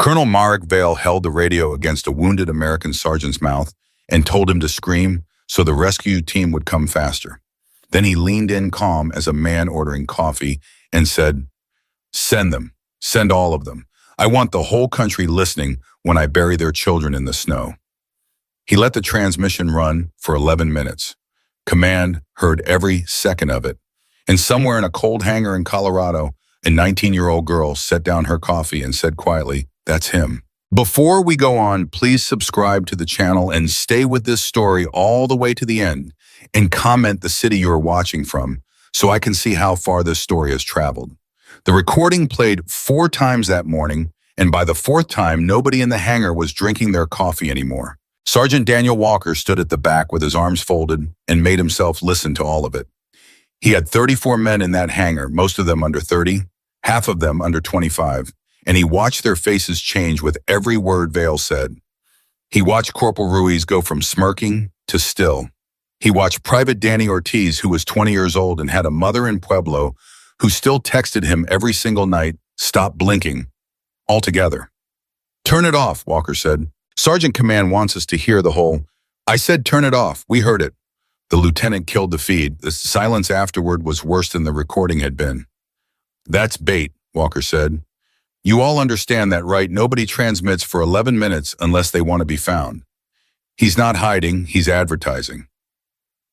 Colonel Marek Vale held the radio against a wounded American sergeant's mouth and told him to scream so the rescue team would come faster. Then he leaned in calm as a man ordering coffee and said, "Send them. Send all of them. I want the whole country listening when I bury their children in the snow." He let the transmission run for 11 minutes. Command heard every second of it. And somewhere in a cold hangar in Colorado, a 19-year-old girl set down her coffee and said quietly, "That's him." Before we go on, please subscribe to the channel and stay with this story all the way to the end and comment the city you're watching from so I can see how far this story has traveled. The recording played 4 times that morning, and by the 4th time, nobody in the hangar was drinking their coffee anymore. Sergeant Daniel Walker stood at the back with his arms folded and made himself listen to all of it. He had 34 men in that hangar, most of them under 30, half of them under 25, and he watched their faces change with every word Vale said. He watched Corporal Ruiz go from smirking to still. He watched Private Danny Ortiz, who was 20 years old and had a mother in Pueblo who still texted him every single night, "Stop blinking," altogether. "Turn it off," Walker said. "Sergeant Command wants us to hear the whole." "I said turn it off. We heard it." The lieutenant killed the feed. The silence afterward was worse than the recording had been. "That's bait," Walker said. "You all understand that, right? Nobody transmits for 11 minutes unless they want to be found. He's not hiding, he's advertising."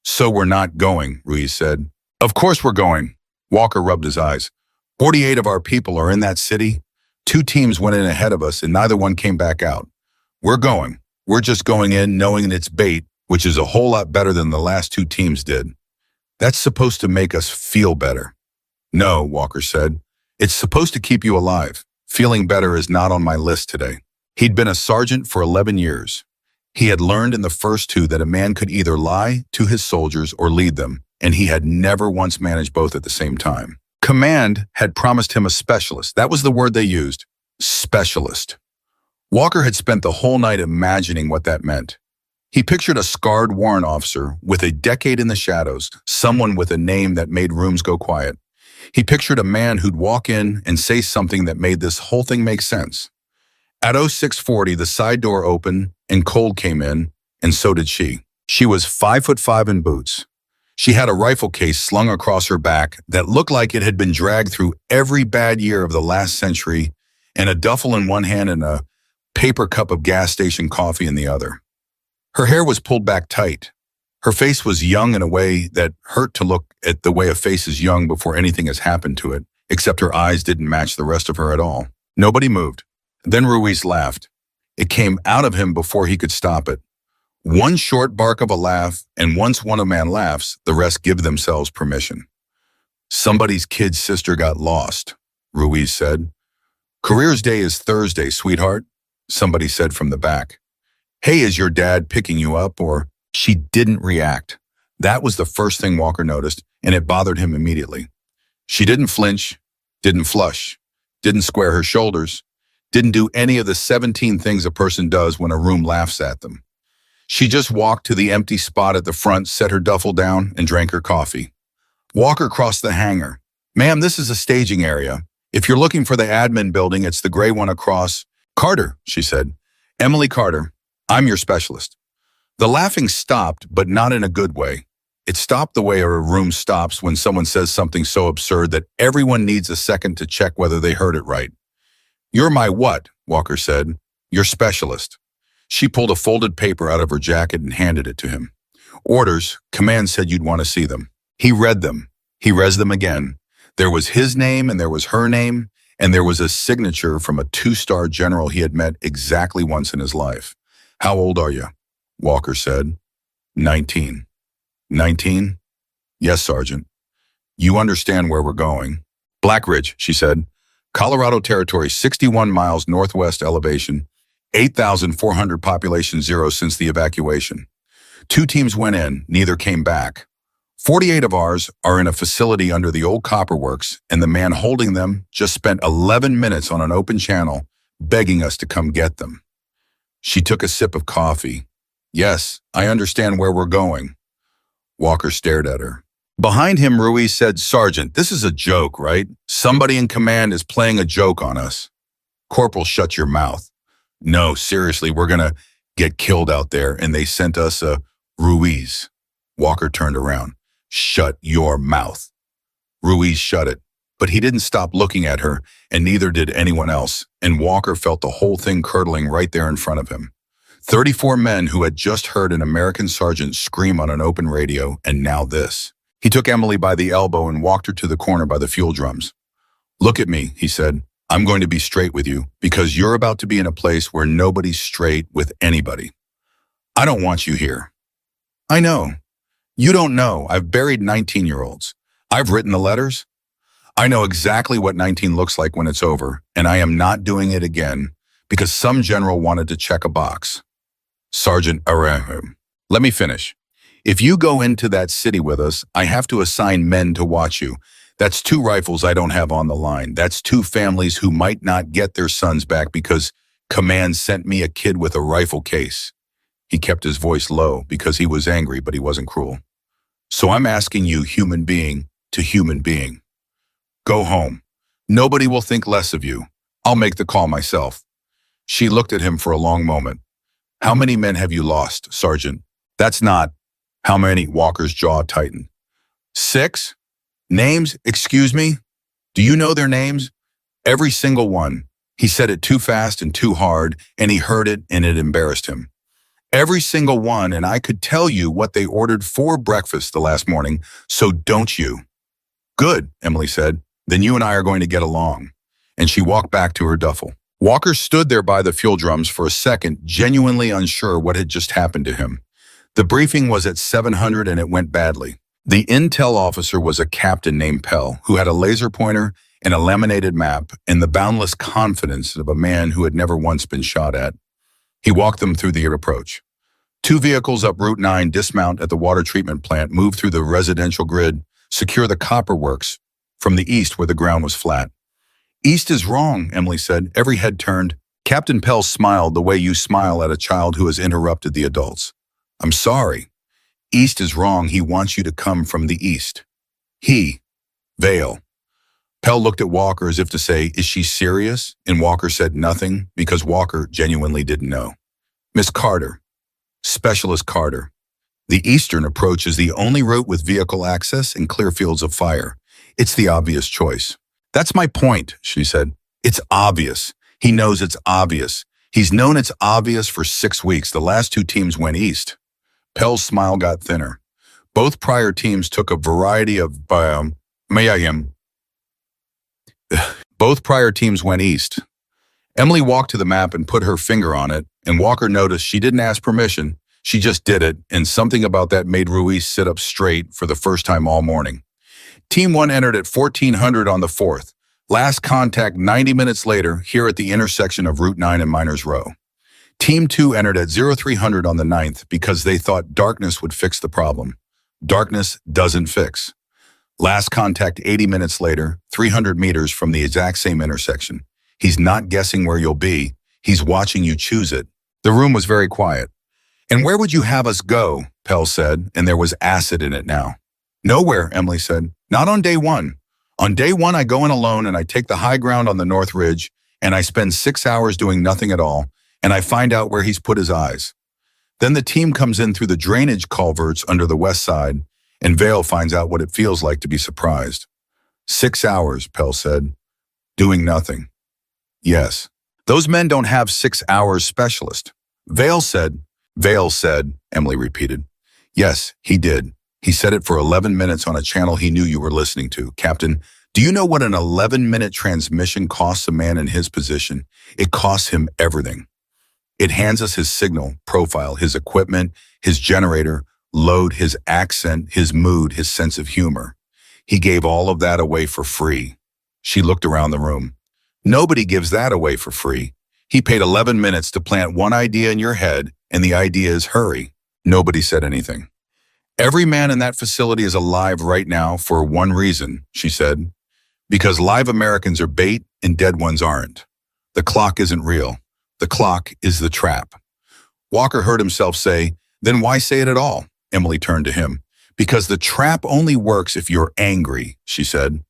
"So we're not going," Ruiz said. "Of course we're going." Walker rubbed his eyes. 48 of our people are in that city. 2 teams went in ahead of us and neither one came back out. We're going. We're just going in knowing it's bait, which is a whole lot better than the last 2 teams did. That's supposed to make us feel better. "No," Walker said. "It's supposed to keep you alive. Feeling better is not on my list today." He'd been a sergeant for 11 years. He had learned in the first 2 that a man could either lie to his soldiers or lead them, and he had never once managed both at the same time. Command had promised him a specialist. That was the word they used. Specialist. Walker had spent the whole night imagining what that meant. He pictured a scarred warrant officer with a decade in the shadows, someone with a name that made rooms go quiet. He pictured a man who'd walk in and say something that made this whole thing make sense. At 0640, the side door opened and Cold came in, and so did she. She was 5'5" in boots. She had a rifle case slung across her back that looked like it had been dragged through every bad year of the last century, and a duffel in one hand and a paper cup of gas station coffee in the other. Her hair was pulled back tight. Her face was young in a way that hurt to look at the way a face is young before anything has happened to it, except her eyes didn't match the rest of her at all. Nobody moved. Then Ruiz laughed. It came out of him before he could stop it. One short bark of a laugh, and once one man laughs, the rest give themselves permission. "Somebody's kid's sister got lost," Ruiz said. "Careers Day is Thursday, sweetheart," somebody said from the back. "Hey, is your dad picking you up or—" She didn't react. That was the first thing Walker noticed, and it bothered him immediately. She didn't flinch, didn't flush, didn't square her shoulders, didn't do any of the 17 things a person does when a room laughs at them. She just walked to the empty spot at the front, set her duffel down, and drank her coffee. Walker crossed the hangar. "Ma'am, this is a staging area. If you're looking for the admin building, it's the gray one across." "Carter," she said. "Emily Carter. I'm your specialist." The laughing stopped, but not in a good way. It stopped the way a room stops when someone says something so absurd that everyone needs a second to check whether they heard it right. "You're my what?" Walker said. "Your specialist." She pulled a folded paper out of her jacket and handed it to him. "Orders. Command said you'd want to see them." He read them. He read them again. There was his name and there was her name, and there was a signature from a 2-star general he had met exactly once in his life. "How old are you?" Walker said. 19. 19? "Yes, Sergeant." "You understand where we're going." "Blackridge," she said. "Colorado Territory, 61 miles northwest elevation, 8,400 population, 0 since the evacuation. 2 teams went in, neither came back. 48 of ours are in a facility under the old copper works, and the man holding them just spent 11 minutes on an open channel begging us to come get them." She took a sip of coffee. "Yes, I understand where we're going." Walker stared at her. Behind him, Ruiz said, "Sergeant, this is a joke, right? Somebody in command is playing a joke on us." Corporal, shut your mouth. No, seriously, we're gonna get killed out there, and they sent us a Ruiz. Walker turned around. Shut your mouth. Ruiz shut it, but he didn't stop looking at her, and neither did anyone else, and Walker felt the whole thing curdling right there in front of him. 34 men who had just heard an American sergeant scream on an open radio, and now this. He took Emily by the elbow and walked her to the corner by the fuel drums. Look at me, he said. I'm going to be straight with you, because you're about to be in a place where nobody's straight with anybody. I don't want you here. I know. You don't know. I've buried 19-year-olds. I've written the letters. I know exactly what 19 looks like when it's over, and I am not doing it again because some general wanted to check a box. Sergeant Arahim, let me finish. If you go into that city with us, I have to assign men to watch you. That's 2 rifles I don't have on the line. That's 2 families who might not get their sons back because command sent me a kid with a rifle case. He kept his voice low because he was angry, but he wasn't cruel. So I'm asking you, human being to human being. Go home. Nobody will think less of you. I'll make the call myself. She looked at him for a long moment. How many men have you lost, Sergeant? That's not. How many? Walker's jaw tightened. 6? Names? Excuse me? Do you know their names? Every single one. He said it too fast and too hard, and he heard it, and it embarrassed him. Every single one, and I could tell you what they ordered for breakfast the last morning, so don't you. Good, Emily said. Then you and I are going to get along. And she walked back to her duffel. Walker stood there by the fuel drums for a second, genuinely unsure what had just happened to him. The briefing was at 700 and it went badly. The intel officer was a captain named Pell, who had a laser pointer and a laminated map and the boundless confidence of a man who had never once been shot at. He walked them through the approach. 2 vehicles up Route 9 dismount at the water treatment plant, move through the residential grid, secure the copper works from the east where the ground was flat. East is wrong, Emily said. Every head turned. Captain Pell smiled the way you smile at a child who has interrupted the adults. I'm sorry. East is wrong. He wants you to come from the east. He, Vale. Pell looked at Walker as if to say, is she serious? And Walker said nothing because Walker genuinely didn't know. Miss Carter, Specialist Carter. The eastern approach is the only route with vehicle access and clear fields of fire. It's the obvious choice. That's my point, she said. It's obvious. He knows it's obvious. He's known it's obvious for 6 weeks. The last 2 teams went east. Pell's smile got thinner. Both prior teams took a variety of Both prior teams went east. Emily walked to the map and put her finger on it, and Walker noticed she didn't ask permission. She just did it, and something about that made Ruiz sit up straight for the first time all morning. Team 1 entered at 1400 on the 4th. Last contact 90 minutes later, here at the intersection of Route 9 and Miners Row. Team 2 entered at 0300 on the 9th because they thought darkness would fix the problem. Darkness doesn't fix. Last contact 80 minutes later, 300 meters from the exact same intersection. He's not guessing where you'll be. He's watching you choose it. The room was very quiet. And where would you have us go? Pell said, and there was acid in it now. Nowhere, Emily said. Not on day 1. On day 1, I go in alone and I take the high ground on the North Ridge, and I spend 6 hours doing nothing at all, and I find out where he's put his eyes. Then the team comes in through the drainage culverts under the west side, and Vale finds out what it feels like to be surprised. 6 hours, Pell said. Doing nothing. Yes. Those men don't have 6 hours specialist. Vale said, Emily repeated. Yes, he did. He said it for 11 minutes on a channel he knew you were listening to. Captain, do you know what an 11-minute transmission costs a man in his position? It costs him everything. It hands us his signal, profile, his equipment, his generator, load, his accent, his mood, his sense of humor. He gave all of that away for free. She looked around the room. Nobody gives that away for free. He paid 11 minutes to plant one idea in your head, and the idea is hurry. Nobody said anything. Every man in that facility is alive right now for one reason, she said. Because live Americans are bait and dead ones aren't. The clock isn't real. The clock is the trap. Walker heard himself say, then why say it at all? Emily turned to him. Because the trap only works if you're angry, she said.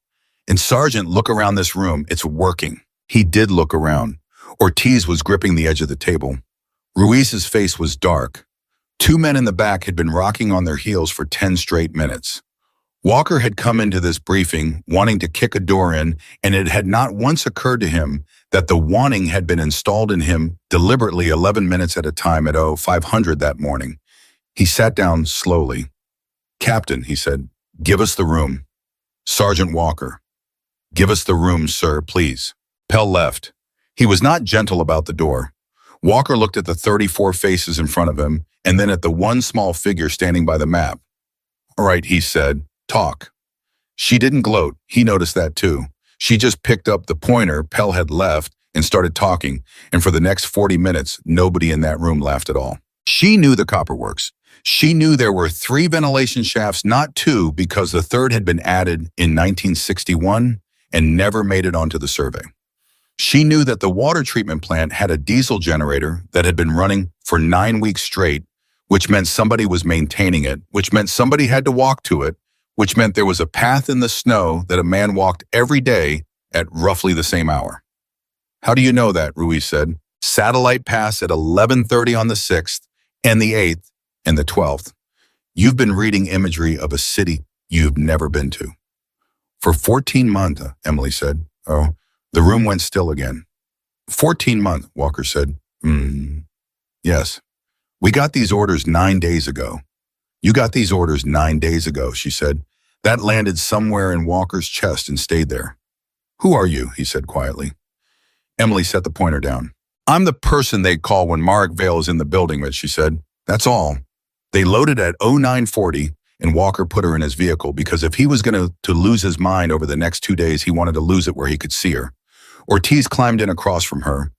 And Sergeant, look around this room. It's working. He did look around. Ortiz was gripping the edge of the table. Ruiz's face was dark. Two men in the back had been rocking on their heels for 10 straight minutes. Walker had come into this briefing wanting to kick a door in, and it had not once occurred to him that the wanting had been installed in him deliberately 11 minutes at a time at 0500 that morning. He sat down slowly. "Captain," he said, "give us the room." "Sergeant Walker." "Give us the room, sir, please." Pell left. He was not gentle about the door. Walker looked at the 34 faces in front of him and then at the one small figure standing by the map. "All right," he said, "talk." She didn't gloat. He noticed that too. She just picked up the pointer Pell had left and started talking, and for the next 40 minutes, nobody in that room laughed at all. She knew the copperworks. She knew there were 3 ventilation shafts, not 2, because the third had been added in 1961 and never made it onto the survey. She knew that the water treatment plant had a diesel generator that had been running for 9 weeks straight, which meant somebody was maintaining it, which meant somebody had to walk to it, which meant there was a path in the snow that a man walked every day at roughly the same hour. "How do you know that?" Ruiz said. "Satellite pass at 11:30 on the 6th and the 8th and the 12th. You've been reading imagery of a city you've never been to." "For 14 months, Emily said. Oh, the room went still again. 14 months, Walker said. Yes. We got these orders 9 days ago." "You got these orders 9 days ago," she said. That landed somewhere in Walker's chest and stayed there. "Who are you?" he said quietly. Emily set the pointer down. "I'm the person they call when Marek Vale is in the building," she said. "That's all." They loaded at 0940, and Walker put her in his vehicle because if he was going to lose his mind over the next 2 days, he wanted to lose it where he could see her. Ortiz climbed in across from her.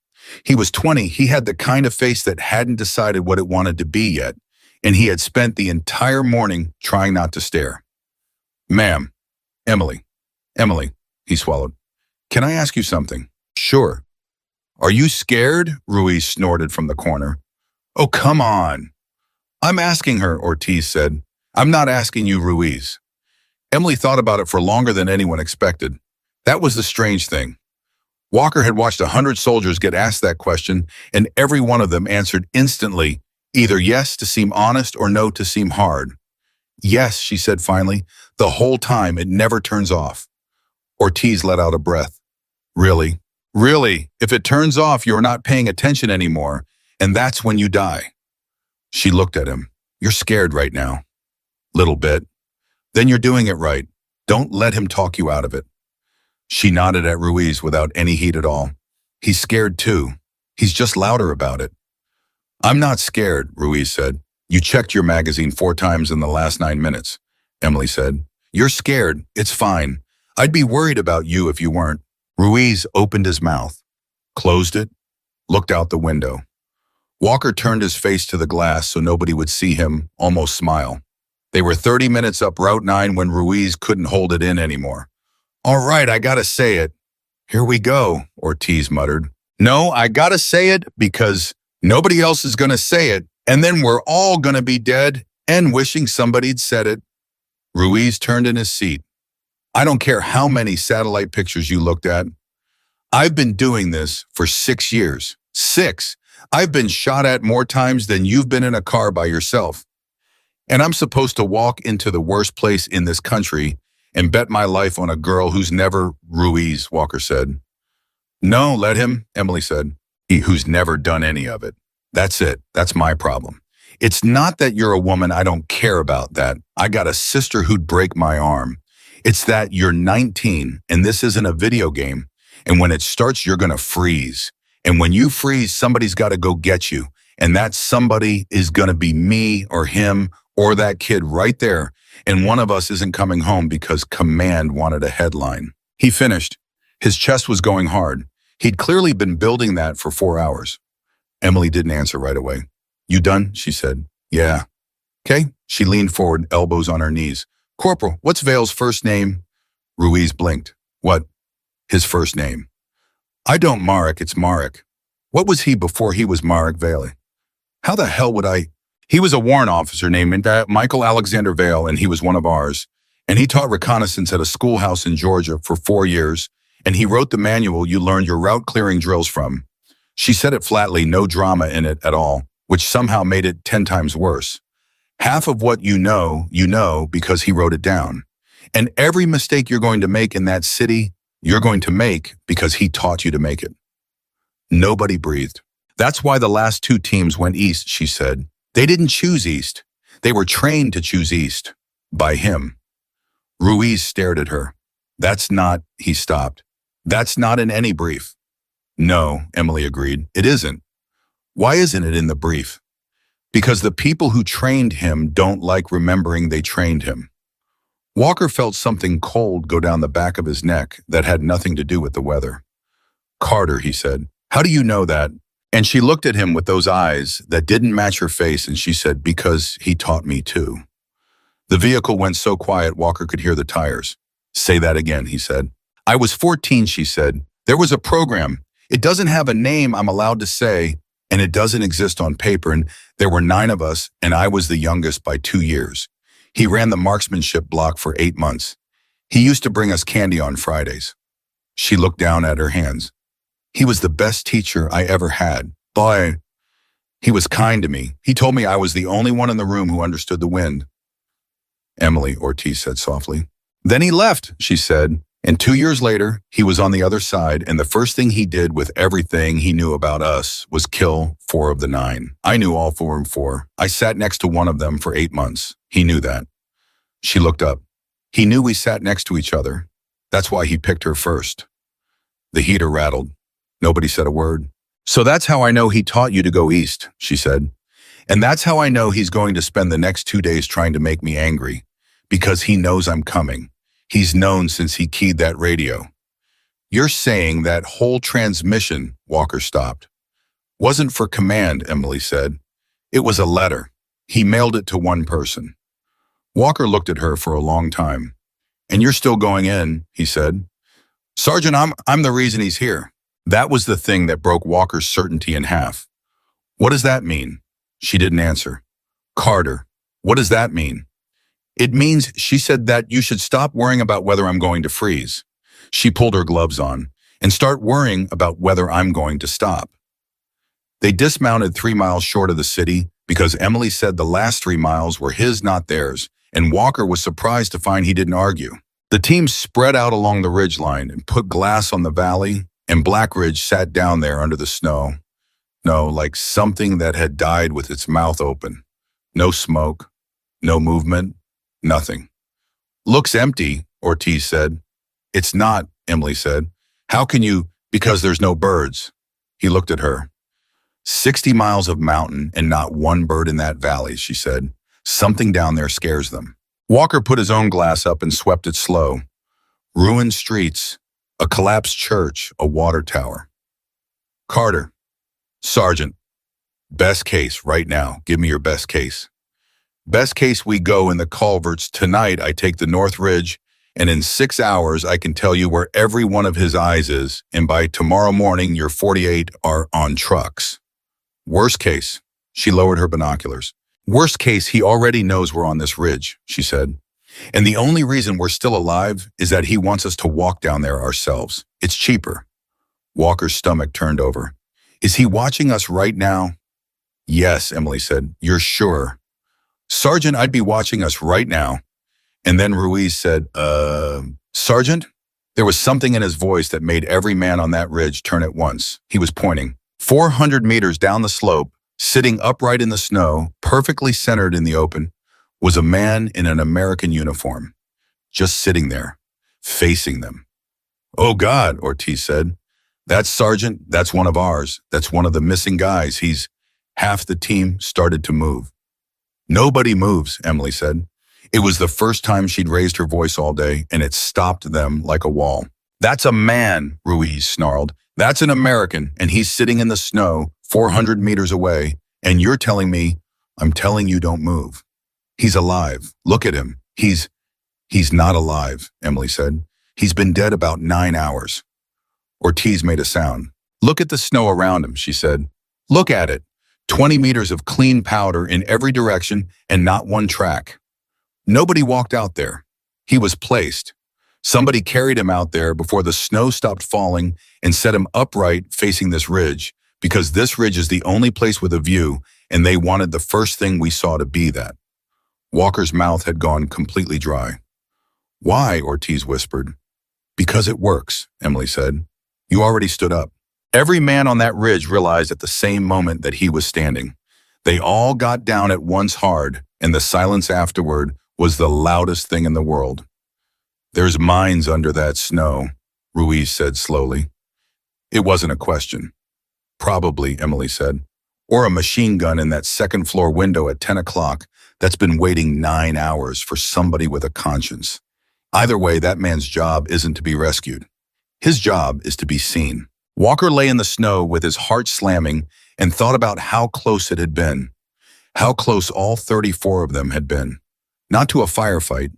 He was 20. He had the kind of face that hadn't decided what it wanted to be yet, and he had spent the entire morning trying not to stare. "Ma'am, Emily, he swallowed. "Can I ask you something?" "Sure." "Are you scared?" Ruiz snorted from the corner. "Oh, come on." "I'm asking her," Ortiz said. "I'm not asking you, Ruiz." Emily thought about it for longer than anyone expected. That was the strange thing. Walker had watched 100 soldiers get asked that question, and every one of them answered instantly, either yes to seem honest or no to seem hard. "Yes," she said finally, "the whole time, it never turns off." Ortiz let out a breath. "Really? Really? If it turns off, you're not paying attention anymore, and that's when you die." She looked at him. "You're scared right now." "Little bit." "Then you're doing it right. Don't let him talk you out of it." She nodded at Ruiz without any heat at all. "He's scared too. He's just louder about it." "I'm not scared," Ruiz said. "You checked your magazine 4 times in the last 9 minutes, Emily said. "You're scared. It's fine. I'd be worried about you if you weren't." Ruiz opened his mouth, closed it, looked out the window. Walker turned his face to the glass so nobody would see him, almost smile. They were 30 minutes up Route 9 when Ruiz couldn't hold it in anymore. "All right, I gotta say it." "Here we go," Ortiz muttered. "No, I gotta say it because nobody else is gonna say it, and then we're all gonna be dead and wishing somebody'd said it." Ruiz turned in his seat. "I don't care how many satellite pictures you looked at. I've been doing this for 6 years. 6. I've been shot at more times than you've been in a car by yourself. And I'm supposed to walk into the worst place in this country and bet my life on a girl who's never..." "Ruiz," Walker said. "No, let him," Emily said. "Who's never done any of it. That's it. That's my problem. It's not that you're a woman. I don't care about that. I got a sister who'd break my arm. It's that you're 19 and this isn't a video game. And when it starts, you're going to freeze. And when you freeze, somebody's got to go get you. And that somebody is going to be me or him or that kid right there. And one of us isn't coming home because Command wanted a headline." He finished. His chest was going hard. He'd clearly been building that for 4 hours. Emily didn't answer right away. "You done?" she said. "Yeah." "Okay." She leaned forward, elbows on her knees. "Corporal, what's Vale's first name?" Ruiz blinked. "What?" "His first name." "I don't Marek, it's Marek. What was he before he was Marek Vale?" "How the hell would I..." "He was a warrant officer named Michael Alexander Vale, and he was one of ours. And he taught reconnaissance at a schoolhouse in Georgia for 4 years, and he wrote the manual you learned your route clearing drills from. She said it flatly, no drama in it at all, which somehow made it 10 times worse. Half of what you know because he wrote it down. And every mistake you're going to make in that city, you're going to make because he taught you to make it. Nobody breathed. That's why the last two teams went east, she said. They didn't choose east. They were trained to choose east. By him. Ruiz stared at her. That's not, he stopped. That's not in any brief. No, Emily agreed. It isn't. Why isn't it in the brief? Because the people who trained him don't like remembering they trained him. Walker felt something cold go down the back of his neck that had nothing to do with the weather. Carter, he said, how do you know that? And she looked at him with those eyes that didn't match her face, and she said, because he taught me too. The vehicle went so quiet Walker could hear the tires. Say that again, he said. I was 14, she said. There was a program. It doesn't have a name I'm allowed to say, and it doesn't exist on paper, and there were 9 of us, and I was the youngest by 2 years. He ran the marksmanship block for 8 months. He used to bring us candy on Fridays. She looked down at her hands. He was the best teacher I ever had. Boy, he was kind to me. He told me I was the only one in the room who understood the wind. Emily, Ortiz said softly. Then he left, she said, and 2 years later, he was on the other side, and the first thing he did with everything he knew about us was kill 4 of the 9. I knew all 4. I sat next to one of them for 8 months. He knew that. She looked up. He knew we sat next to each other. That's why he picked her first. The heater rattled. Nobody said a word. So that's how I know he taught you to go east, she said. And that's how I know he's going to spend the next 2 days trying to make me angry. Because he knows I'm coming. He's known since he keyed that radio. You're saying that whole transmission, Walker stopped. Wasn't for command, Emily said. It was a letter. He mailed it to one person. Walker looked at her for a long time. And you're still going in, he said. Sergeant, I'm the reason he's here. That was the thing that broke Walker's certainty in half. What does that mean? She didn't answer. Carter, what does that mean? It means, she said, that you should stop worrying about whether I'm going to freeze. She pulled her gloves on and start worrying about whether I'm going to stop. They dismounted 3 miles short of the city because Emily said the last 3 miles were his, not theirs, and Walker was surprised to find he didn't argue. The team spread out along the ridgeline and put glass on the valley, and Blackridge sat down there under the snow. No, like something that had died with its mouth open. No smoke, no movement, nothing. Looks empty, Ortiz said. It's not, Emily said. How can you? Because there's no birds. He looked at her. 60 miles of mountain and not one bird in that valley, she said. Something down there scares them. Walker put his own glass up and swept it slow. Ruined streets, a collapsed church, a water tower. Carter, Sergeant, best case right now. Give me your best case. Best case, we go in the culverts. Tonight I take the North Ridge, and in 6 hours I can tell you where every one of his eyes is, and by tomorrow morning your 48 are on trucks. Worst case, she lowered her binoculars. Worst case, he already knows we're on this ridge, she said. And the only reason we're still alive is that he wants us to walk down there ourselves. It's cheaper. Walker's stomach turned over. Is he watching us right now? Yes, Emily said. You're sure? Sergeant, I'd be watching us right now. And then Ruiz said, Sergeant? There was something in his voice that made every man on that ridge turn at once. He was pointing. 400 meters down the slope, sitting upright in the snow, perfectly centered in the open, was a man in an American uniform, just sitting there, facing them. Oh God, Ortiz said. That's Sergeant, that's one of ours. That's one of the missing guys. Half the team started to move. Nobody moves, Emily said. It was the first time she'd raised her voice all day, and it stopped them like a wall. That's a man, Ruiz snarled. That's an American, and he's sitting in the snow 400 meters away, and you're telling me, I'm telling you don't move. He's alive. Look at him. He's not alive, Emily said. He's been dead about 9 hours. Ortiz made a sound. Look at the snow around him, she said. Look at it. 20 meters of clean powder in every direction and not one track. Nobody walked out there. He was placed. Somebody carried him out there before the snow stopped falling and set him upright facing this ridge, because this ridge is the only place with a view, and they wanted the first thing we saw to be that. Walker's mouth had gone completely dry. Why? Ortiz whispered. Because it works, Emily said. You already stood up. Every man on that ridge realized at the same moment that he was standing. They all got down at once hard, and the silence afterward was the loudest thing in the world. There's mines under that snow, Ruiz said slowly. It wasn't a question. Probably, Emily said. Or a machine gun in that second floor window at 10 o'clock that's been waiting 9 hours for somebody with a conscience. Either way, that man's job isn't to be rescued. His job is to be seen. Walker lay in the snow with his heart slamming and thought about how close it had been. How close all 34 of them had been. Not to a firefight,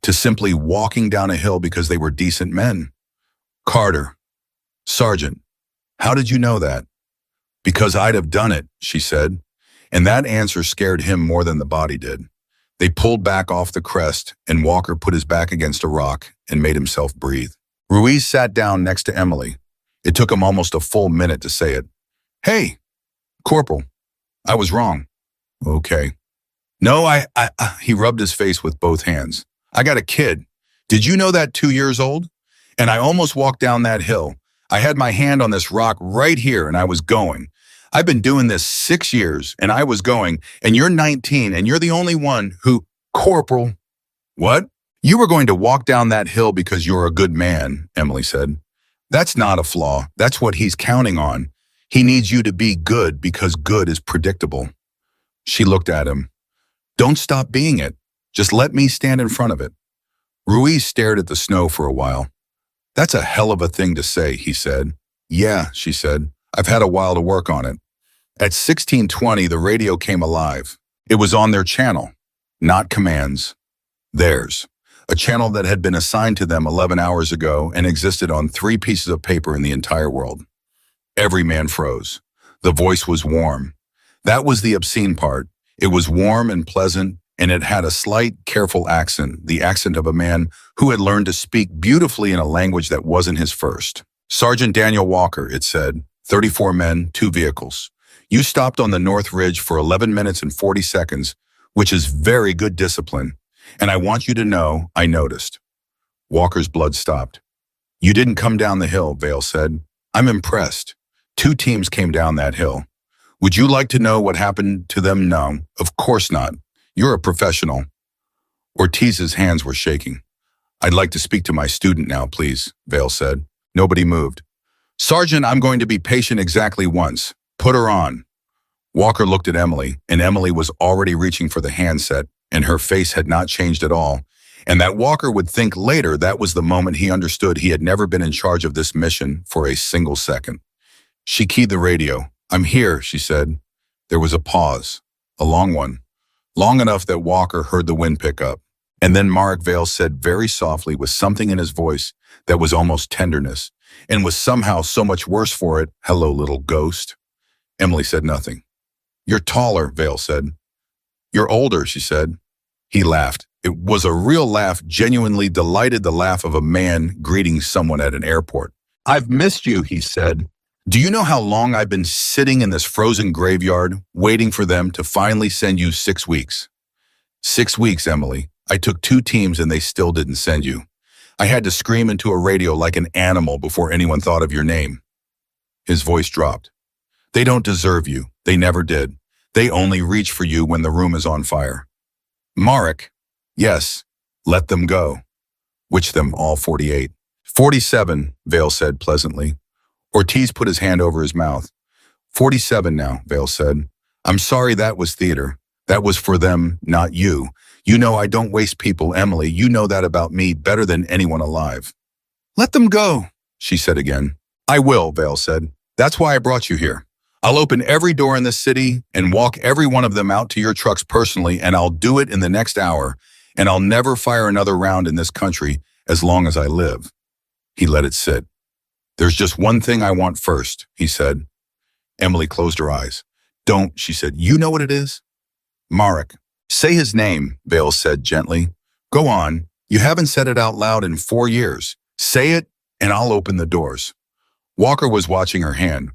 to simply walking down a hill because they were decent men. Carter, Sergeant, how did you know that? Because I'd have done it, she said, and that answer scared him more than the body did. They pulled back off the crest, and Walker put his back against a rock and made himself breathe. Ruiz sat down next to Emily. It took him almost a full minute to say it. Hey, Corporal, I was wrong. Okay. No, he rubbed his face with both hands. I got a kid. Did you know that 2 years old? And I almost walked down that hill. I had my hand on this rock right here and I was going. I've been doing this 6 years and I was going, and you're 19 and you're the only one who, Corporal. What? You were going to walk down that hill because you're a good man, Emily said. That's not a flaw. That's what he's counting on. He needs you to be good because good is predictable. She looked at him. Don't stop being it. Just let me stand in front of it. Ruiz stared at the snow for a while. That's a hell of a thing to say, he said. Yeah, she said. I've had a while to work on it. At 16:20, the radio came alive. It was on their channel, not commands. Theirs. A channel that had been assigned to them 11 hours ago and existed on 3 pieces of paper in the entire world. Every man froze. The voice was warm. That was the obscene part. It was warm and pleasant, and it had a slight, careful accent, the accent of a man who had learned to speak beautifully in a language that wasn't his first. Sergeant Daniel Walker, it said, 34 men, 2 vehicles. You stopped on the North Ridge for 11 minutes and 40 seconds, which is very good discipline, and I want you to know I noticed. Walker's blood stopped. You didn't come down the hill, Vale said. I'm impressed. 2 teams came down that hill. Would you like to know what happened to them? No, of course not. You're a professional. Ortiz's hands were shaking. I'd like to speak to my student now, please, Vale said. Nobody moved. Sergeant, I'm going to be patient exactly once. Put her on. Walker looked at Emily, and Emily was already reaching for the handset, and her face had not changed at all, and that Walker would think later that was the moment he understood he had never been in charge of this mission for a single second. She keyed the radio. I'm here, she said. There was a pause, a long one, long enough that Walker heard the wind pick up. And then Mark Vale said very softly with something in his voice that was almost tenderness, and was somehow so much worse for it, hello, little ghost. Emily said nothing. You're taller, Vale said. You're older, she said. He laughed. It was a real laugh, genuinely delighted, the laugh of a man greeting someone at an airport. I've missed you, he said. Do you know how long I've been sitting in this frozen graveyard, waiting for them to finally send you 6 weeks? 6 weeks, Emily. I took 2 teams and they still didn't send you. I had to scream into a radio like an animal before anyone thought of your name. His voice dropped. They don't deserve you. They never did. They only reach for you when the room is on fire. Marek, yes, let them go. Which them, all 48? 47, Vale said pleasantly. Ortiz put his hand over his mouth. 47 now, Vale said. I'm sorry, that was theater. That was for them, not you. You know I don't waste people, Emily. You know that about me better than anyone alive. Let them go, she said again. I will, Vale said. That's why I brought you here. I'll open every door in this city and walk every one of them out to your trucks personally, and I'll do it in the next hour, and I'll never fire another round in this country as long as I live. He let it sit. There's just one thing I want first, he said. Emily closed her eyes. Don't, she said. You know what it is? Marek. Say his name, Vale said gently. Go on. You haven't said it out loud in 4 years. Say it, and I'll open the doors. Walker was watching her hand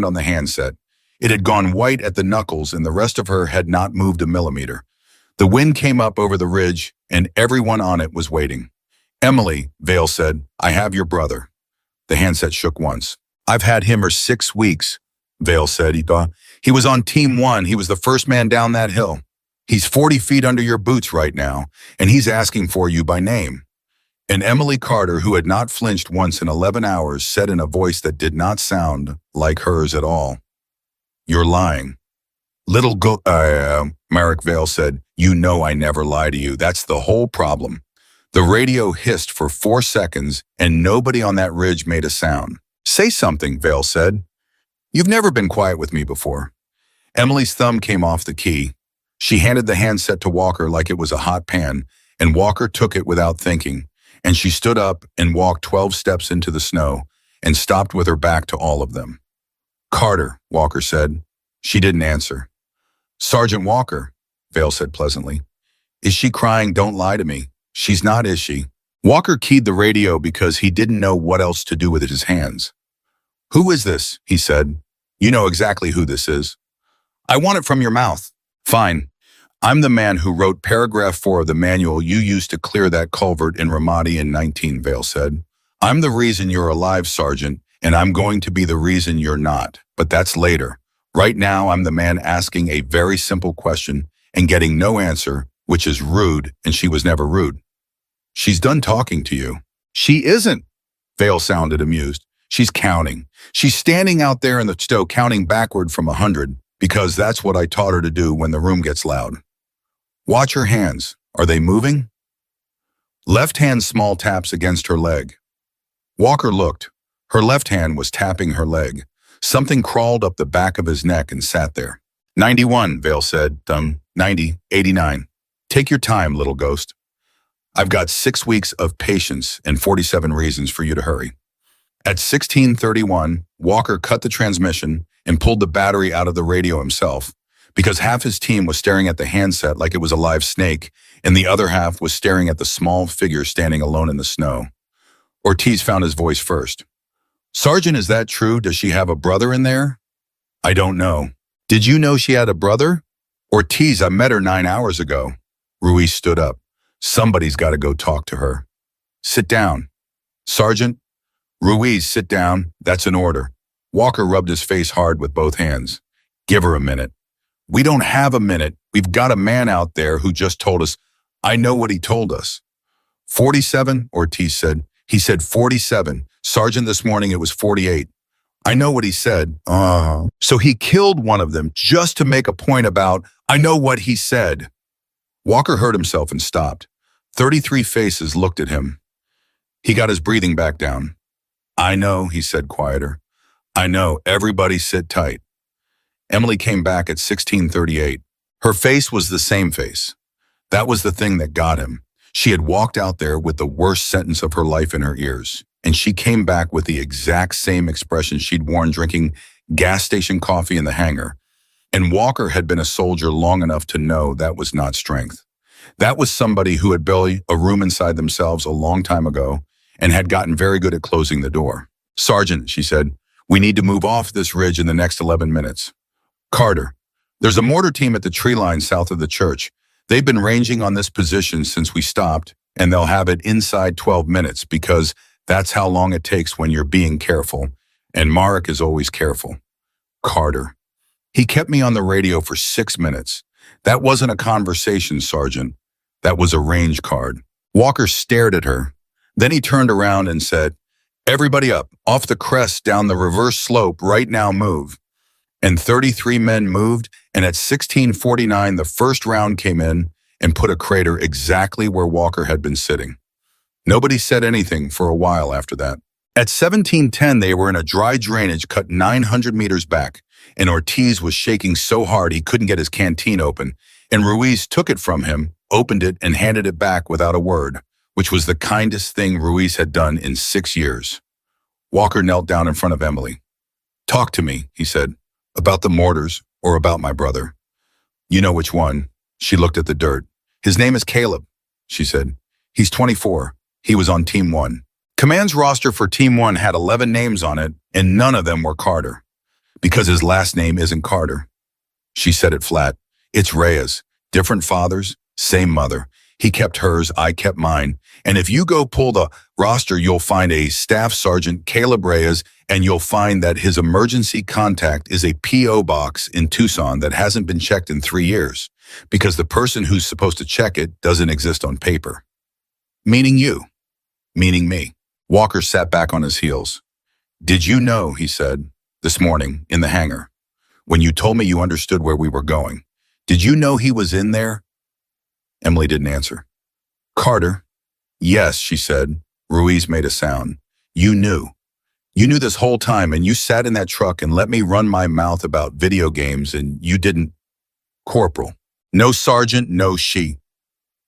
on the handset. It had gone white at the knuckles and the rest of her had not moved a millimeter. The wind came up over the ridge and everyone on it was waiting. Emily, Vale said, I have your brother. The handset shook once. I've had him for 6 weeks, Vale said. He was on team 1. He was the first man down that hill. He's 40 feet under your boots right now, and he's asking for you by name. And Emily Carter, who had not flinched once in 11 hours, said in a voice that did not sound like hers at all, You're lying. Marek Vale said, You know I never lie to you. That's the whole problem. The radio hissed for 4 seconds, and nobody on that ridge made a sound. Say something, Vale said. You've never been quiet with me before. Emily's thumb came off the key. She handed the handset to Walker like it was a hot pan, and Walker took it without thinking, and she stood up and walked 12 steps into the snow and stopped with her back to all of them. Carter, Walker said. She didn't answer. Sergeant Walker, Vale said pleasantly. Is she crying? Don't lie to me. She's not, is she? Walker keyed the radio because he didn't know what else to do with his hands. Who is this? He said. You know exactly who this is. I want it from your mouth. Fine. I'm the man who wrote paragraph 4 of the manual you used to clear that culvert in Ramadi in 19, Vale said. I'm the reason you're alive, Sergeant, and I'm going to be the reason you're not. But that's later. Right now, I'm the man asking a very simple question and getting no answer, which is rude, and she was never rude. She's done talking to you. She isn't, Vale sounded amused. She's counting. She's standing out there in the snow counting backward from 100 because that's what I taught her to do when the room gets loud. Watch her hands. Are they moving? Left hand small taps against her leg. Walker looked. Her left hand was tapping her leg. Something crawled up the back of his neck and sat there. 91, Vale said. 90, 89. Take your time, little ghost. I've got 6 weeks of patience and 47 reasons for you to hurry. At 16:31, Walker cut the transmission and pulled the battery out of the radio himself because half his team was staring at the handset like it was a live snake and the other half was staring at the small figure standing alone in the snow. Ortiz found his voice first. Sergeant, is that true? Does she have a brother in there? I don't know. Did you know she had a brother? Ortiz, I met her 9 hours ago. Ruiz stood up. Somebody's got to go talk to her. Sit down. Sergeant? Ruiz, sit down. That's an order. Walker rubbed his face hard with both hands. Give her a minute. We don't have a minute. We've got a man out there who just told us. I know what he told us. 47, Ortiz said. He said 47. Sergeant, this morning it was 48. I know what he said. So he killed one of them just to make a point about, I know what he said. Walker heard himself and stopped. 33 faces looked at him. He got his breathing back down. I know, he said quieter. I know, everybody sit tight. Emily came back at 16:38. Her face was the same face. That was the thing that got him. She had walked out there with the worst sentence of her life in her ears, and she came back with the exact same expression she'd worn drinking gas station coffee in the hangar. And Walker had been a soldier long enough to know that was not strength. That was somebody who had built a room inside themselves a long time ago and had gotten very good at closing the door. Sergeant, she said, we need to move off this ridge in the next 11 minutes. Carter, there's a mortar team at the tree line south of the church. They've been ranging on this position since we stopped, and they'll have it inside 12 minutes because that's how long it takes when you're being careful, and Marek is always careful. Carter. He kept me on the radio for 6 minutes. That wasn't a conversation, Sergeant. That was a range card. Walker stared at her. Then he turned around and said, everybody up, off the crest down the reverse slope, right now move. And 33 men moved, and at 16:49 the first round came in and put a crater exactly where Walker had been sitting. Nobody said anything for a while after that. At 17:10 they were in a dry drainage cut 900 meters back, and Ortiz was shaking so hard he couldn't get his canteen open, and Ruiz took it from him, opened it, and handed it back without a word, which was the kindest thing Ruiz had done in 6 years. Walker knelt down in front of Emily. Talk to me, he said, about the mortars or about my brother. You know which one. She looked at the dirt. His name is Caleb, she said. He's 24. He was on team 1. Command's roster for Team 1 had 11 names on it, and none of them were Carter, because his last name isn't Carter. She said it flat. It's Reyes. Different fathers, same mother. He kept hers, I kept mine. And if you go pull the roster, you'll find a Staff Sergeant Caleb Reyes, and you'll find that his emergency contact is a P.O. box in Tucson that hasn't been checked in 3 years, because the person who's supposed to check it doesn't exist on paper. Meaning you. Meaning me. Walker sat back on his heels. Did you know, he said, this morning in the hangar, when you told me you understood where we were going, did you know he was in there? Emily didn't answer. Carter. Yes, she said. Ruiz made a sound. You knew. You knew this whole time, and you sat in that truck and let me run my mouth about video games, and you didn't. Corporal. No sergeant, no she.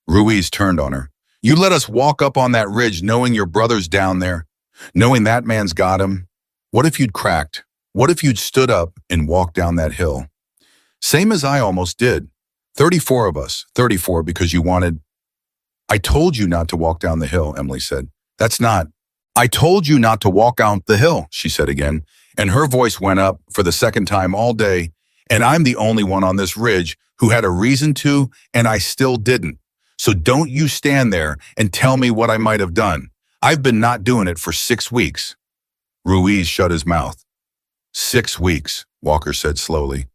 Ruiz turned on her. You let us walk up on that ridge knowing your brother's down there, knowing that man's got him. What if you'd cracked? What if you'd stood up and walked down that hill? Same as I almost did. 34 of us. 34 because you wanted. I told you not to walk down the hill, Emily said. That's not. I told you not to walk down the hill, she said again, and her voice went up for the second time all day, and I'm the only one on this ridge who had a reason to, and I still didn't. So don't you stand there and tell me what I might have done. I've been not doing it for 6 weeks. Ruiz shut his mouth. 6 weeks, Walker said slowly.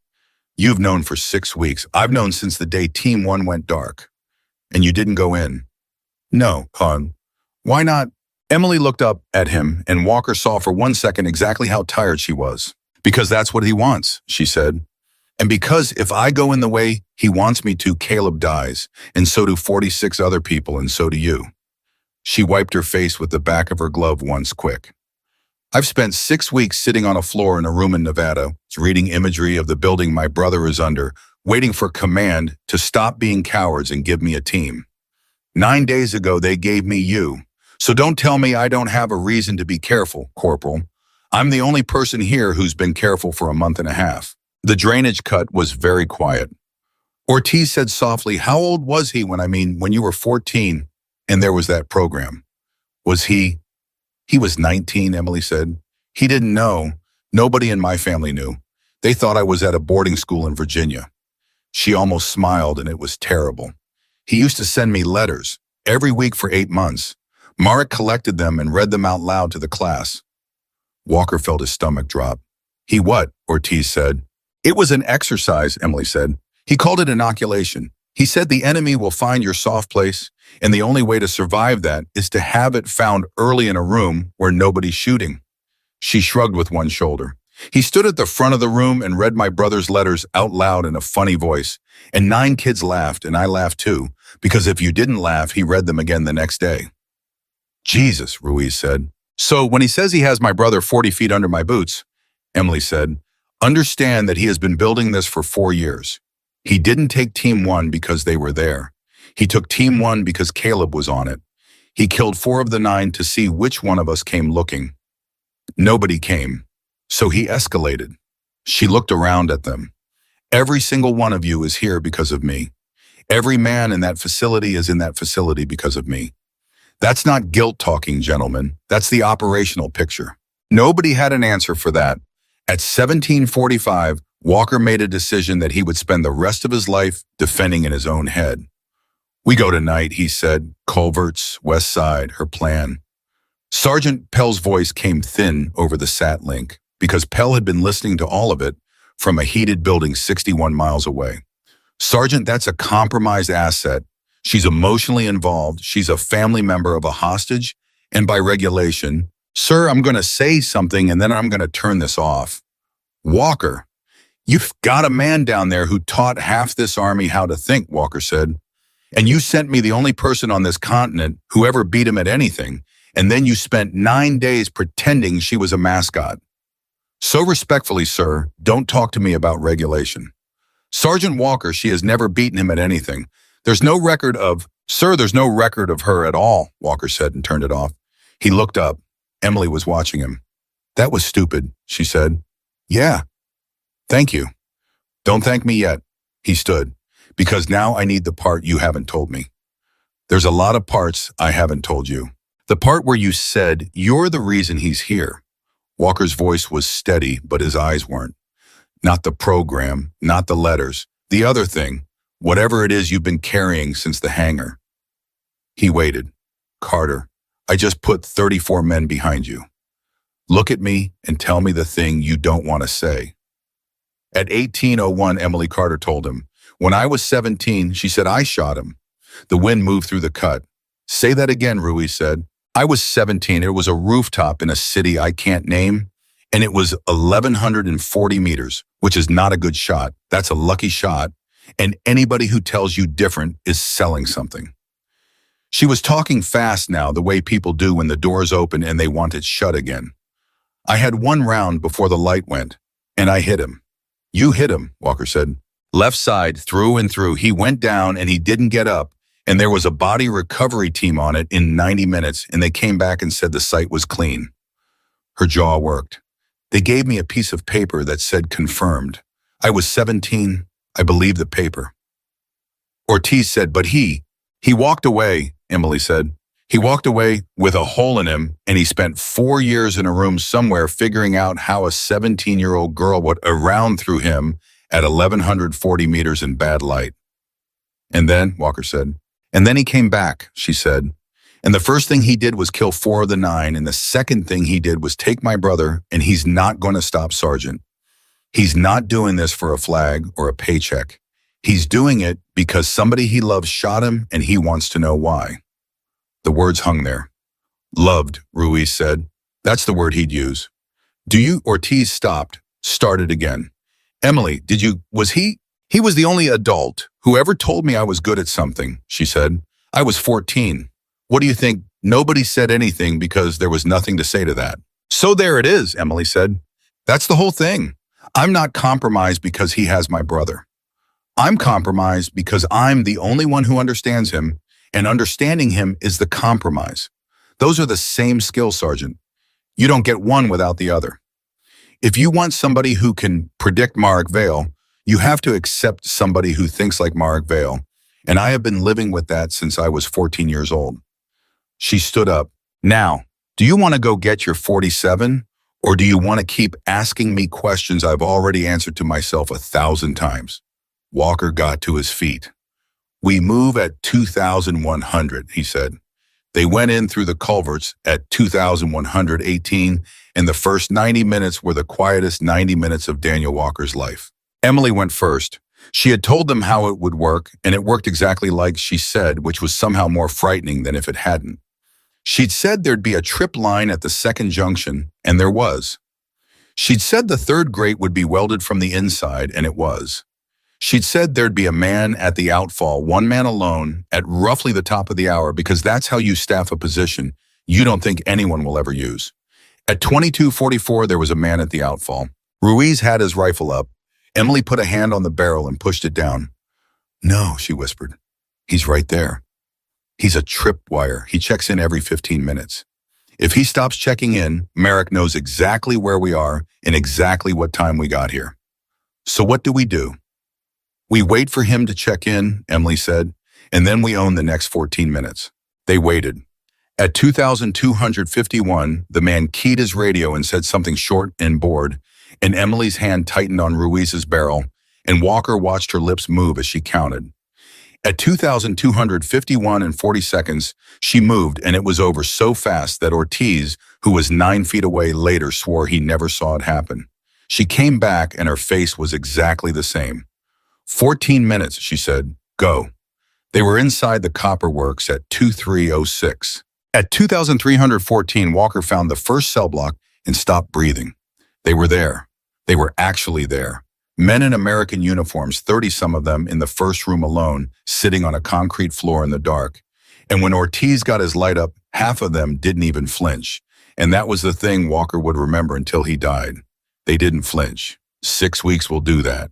You've known for 6 weeks. I've known since the day Team 1 went dark. And you didn't go in. No, hon. Why not? Emily looked up at him, and Walker saw for 1 second exactly how tired she was. Because that's what he wants, she said. And because if I go in the way he wants me to, Caleb dies, and so do 46 other people, and so do you. She wiped her face with the back of her glove once quick. I've spent 6 weeks sitting on a floor in a room in Nevada, reading imagery of the building my brother is under, waiting for command to stop being cowards and give me a team. 9 days ago, they gave me you. So don't tell me I don't have a reason to be careful, Corporal. I'm the only person here who's been careful for a month and a half. The drainage cut was very quiet. Ortiz said softly, how old was he when you were 14 and there was that program? Was he? He was 19, Emily said. He didn't know. Nobody in my family knew. They thought I was at a boarding school in Virginia. She almost smiled, and it was terrible. He used to send me letters every week for 8 months. Marek collected them and read them out loud to the class. Walker felt his stomach drop. He what? Ortiz said. It was an exercise, Emily said. He called it inoculation. He said the enemy will find your soft place, and the only way to survive that is to have it found early in a room where nobody's shooting. She shrugged with one shoulder. He stood at the front of the room and read my brother's letters out loud in a funny voice, and 9 kids laughed, and I laughed too, because if you didn't laugh, he read them again the next day. Jesus, Ruiz said. So when he says he has my brother 40 feet under my boots, Emily said, understand that he has been building this for 4 years. He didn't take Team 1 because they were there. He took Team 1 because Caleb was on it. He killed 4 of the 9 to see which one of us came looking. Nobody came. So he escalated. She looked around at them. Every single one of you is here because of me. Every man in that facility is in that facility because of me. That's not guilt talking, gentlemen. That's the operational picture. Nobody had an answer for that. At 1745, Walker made a decision that he would spend the rest of his life defending in his own head. We go tonight, he said. Culverts, West Side, her plan. Sergeant Pell's voice came thin over the sat link because Pell had been listening to all of it from a heated building 61 miles away. Sergeant, that's a compromised asset. She's emotionally involved. She's a family member of a hostage. And by regulation, sir, I'm going to say something and then I'm going to turn this off. Walker, you've got a man down there who taught half this army how to think, Walker said. And you sent me the only person on this continent who ever beat him at anything. And then you spent 9 days pretending she was a mascot. So respectfully, sir, don't talk to me about regulation. Sergeant Walker, she has never beaten him at anything. There's no record of, sir, there's no record of her at all, Walker said and turned it off. He looked up. Emily was watching him. That was stupid, she said. Yeah. Thank you. Don't thank me yet. He stood. Because now I need the part you haven't told me. There's a lot of parts I haven't told you. The part where you said, "You're the reason he's here." Walker's voice was steady, but his eyes weren't. Not the program, not the letters. The other thing, whatever it is you've been carrying since the hangar. He waited. "Carter, I just put 34 men behind you. Look at me and tell me the thing you don't want to say." At 18:01, Emily Carter told him, "When I was 17, she said I shot him." The wind moved through the cut. "Say that again," Ruiz said. "I was 17. It was a rooftop in a city I can't name, and it was 1,140 meters, which is not a good shot. That's a lucky shot, and anybody who tells you different is selling something." She was talking fast now, the way people do when the doors open and they want it shut again. "I had one round before the light went, and I hit him." "You hit him," Walker said. "Left side, through and through. He went down and he didn't get up, and there was a body recovery team on it in 90 minutes, and they came back and said the site was clean." Her jaw worked. "They gave me a piece of paper that said confirmed. I was 17. I believed the paper." Ortiz said, "But he walked away," Emily said. "He walked away with a hole in him, and he spent 4 years in a room somewhere figuring out how a 17-year-old girl would around through him at 1,140 meters in bad light." "And then," Walker said. "And then he came back," she said. "And the first thing he did was kill 4 of the 9, and the second thing he did was take my brother, and he's not going to stop, Sergeant. He's not doing this for a flag or a paycheck. He's doing it because somebody he loves shot him, and he wants to know why." The words hung there. "Loved," Ruiz said. That's the word he'd use. "Do you?" Ortiz stopped, started again. "Emily, was he? He was the only adult who ever told me I was good at something," she said. "I was 14. What do you think? Nobody said anything because there was nothing to say to that." "So there it is," Emily said. "That's the whole thing. I'm not compromised because he has my brother. I'm compromised because I'm the only one who understands him, and understanding him is the compromise. Those are the same skills, Sergeant. You don't get one without the other. If you want somebody who can predict Mark Vale, you have to accept somebody who thinks like Mark Vale, and I have been living with that since I was 14 years old." She stood up. "Now, do you want to go get your 47, or do you want to keep asking me questions I've already answered to myself 1,000 times? Walker got to his feet. "We move at 2,100, he said. They went in through the culverts at 2,118, and the first 90 minutes were the quietest 90 minutes of Daniel Walker's life. Emily went first. She had told them how it would work, and it worked exactly like she said, which was somehow more frightening than if it hadn't. She'd said there'd be a trip line at the second junction, and there was. She'd said the third grate would be welded from the inside, and it was. She'd said there'd be a man at the outfall, one man alone, at roughly the top of the hour, because that's how you staff a position you don't think anyone will ever use. At 22:44, there was a man at the outfall. Ruiz had his rifle up. Emily put a hand on the barrel and pushed it down. "No," she whispered. "He's right there. He's a tripwire. He checks in every 15 minutes. If he stops checking in, Merrick knows exactly where we are and exactly what time we got here. So what do? We wait for him to check in," Emily said, "and then we own the next 14 minutes. They waited. At 2,251, the man keyed his radio and said something short and bored, and Emily's hand tightened on Ruiz's barrel, and Walker watched her lips move as she counted. At 2,251 and 40 seconds, she moved, and it was over so fast that Ortiz, who was 9 feet away, later swore he never saw it happen. She came back, and her face was exactly the same. 14 minutes, she said. Go. They were inside the copper works at 2306. At 2,314, Walker found the first cell block and stopped breathing. They were there. They were actually there. Men in American uniforms, 30-some of them in the first room alone, sitting on a concrete floor in the dark. And when Ortiz got his light up, half of them didn't even flinch. And that was the thing Walker would remember until he died. They didn't flinch. 6 weeks will do that.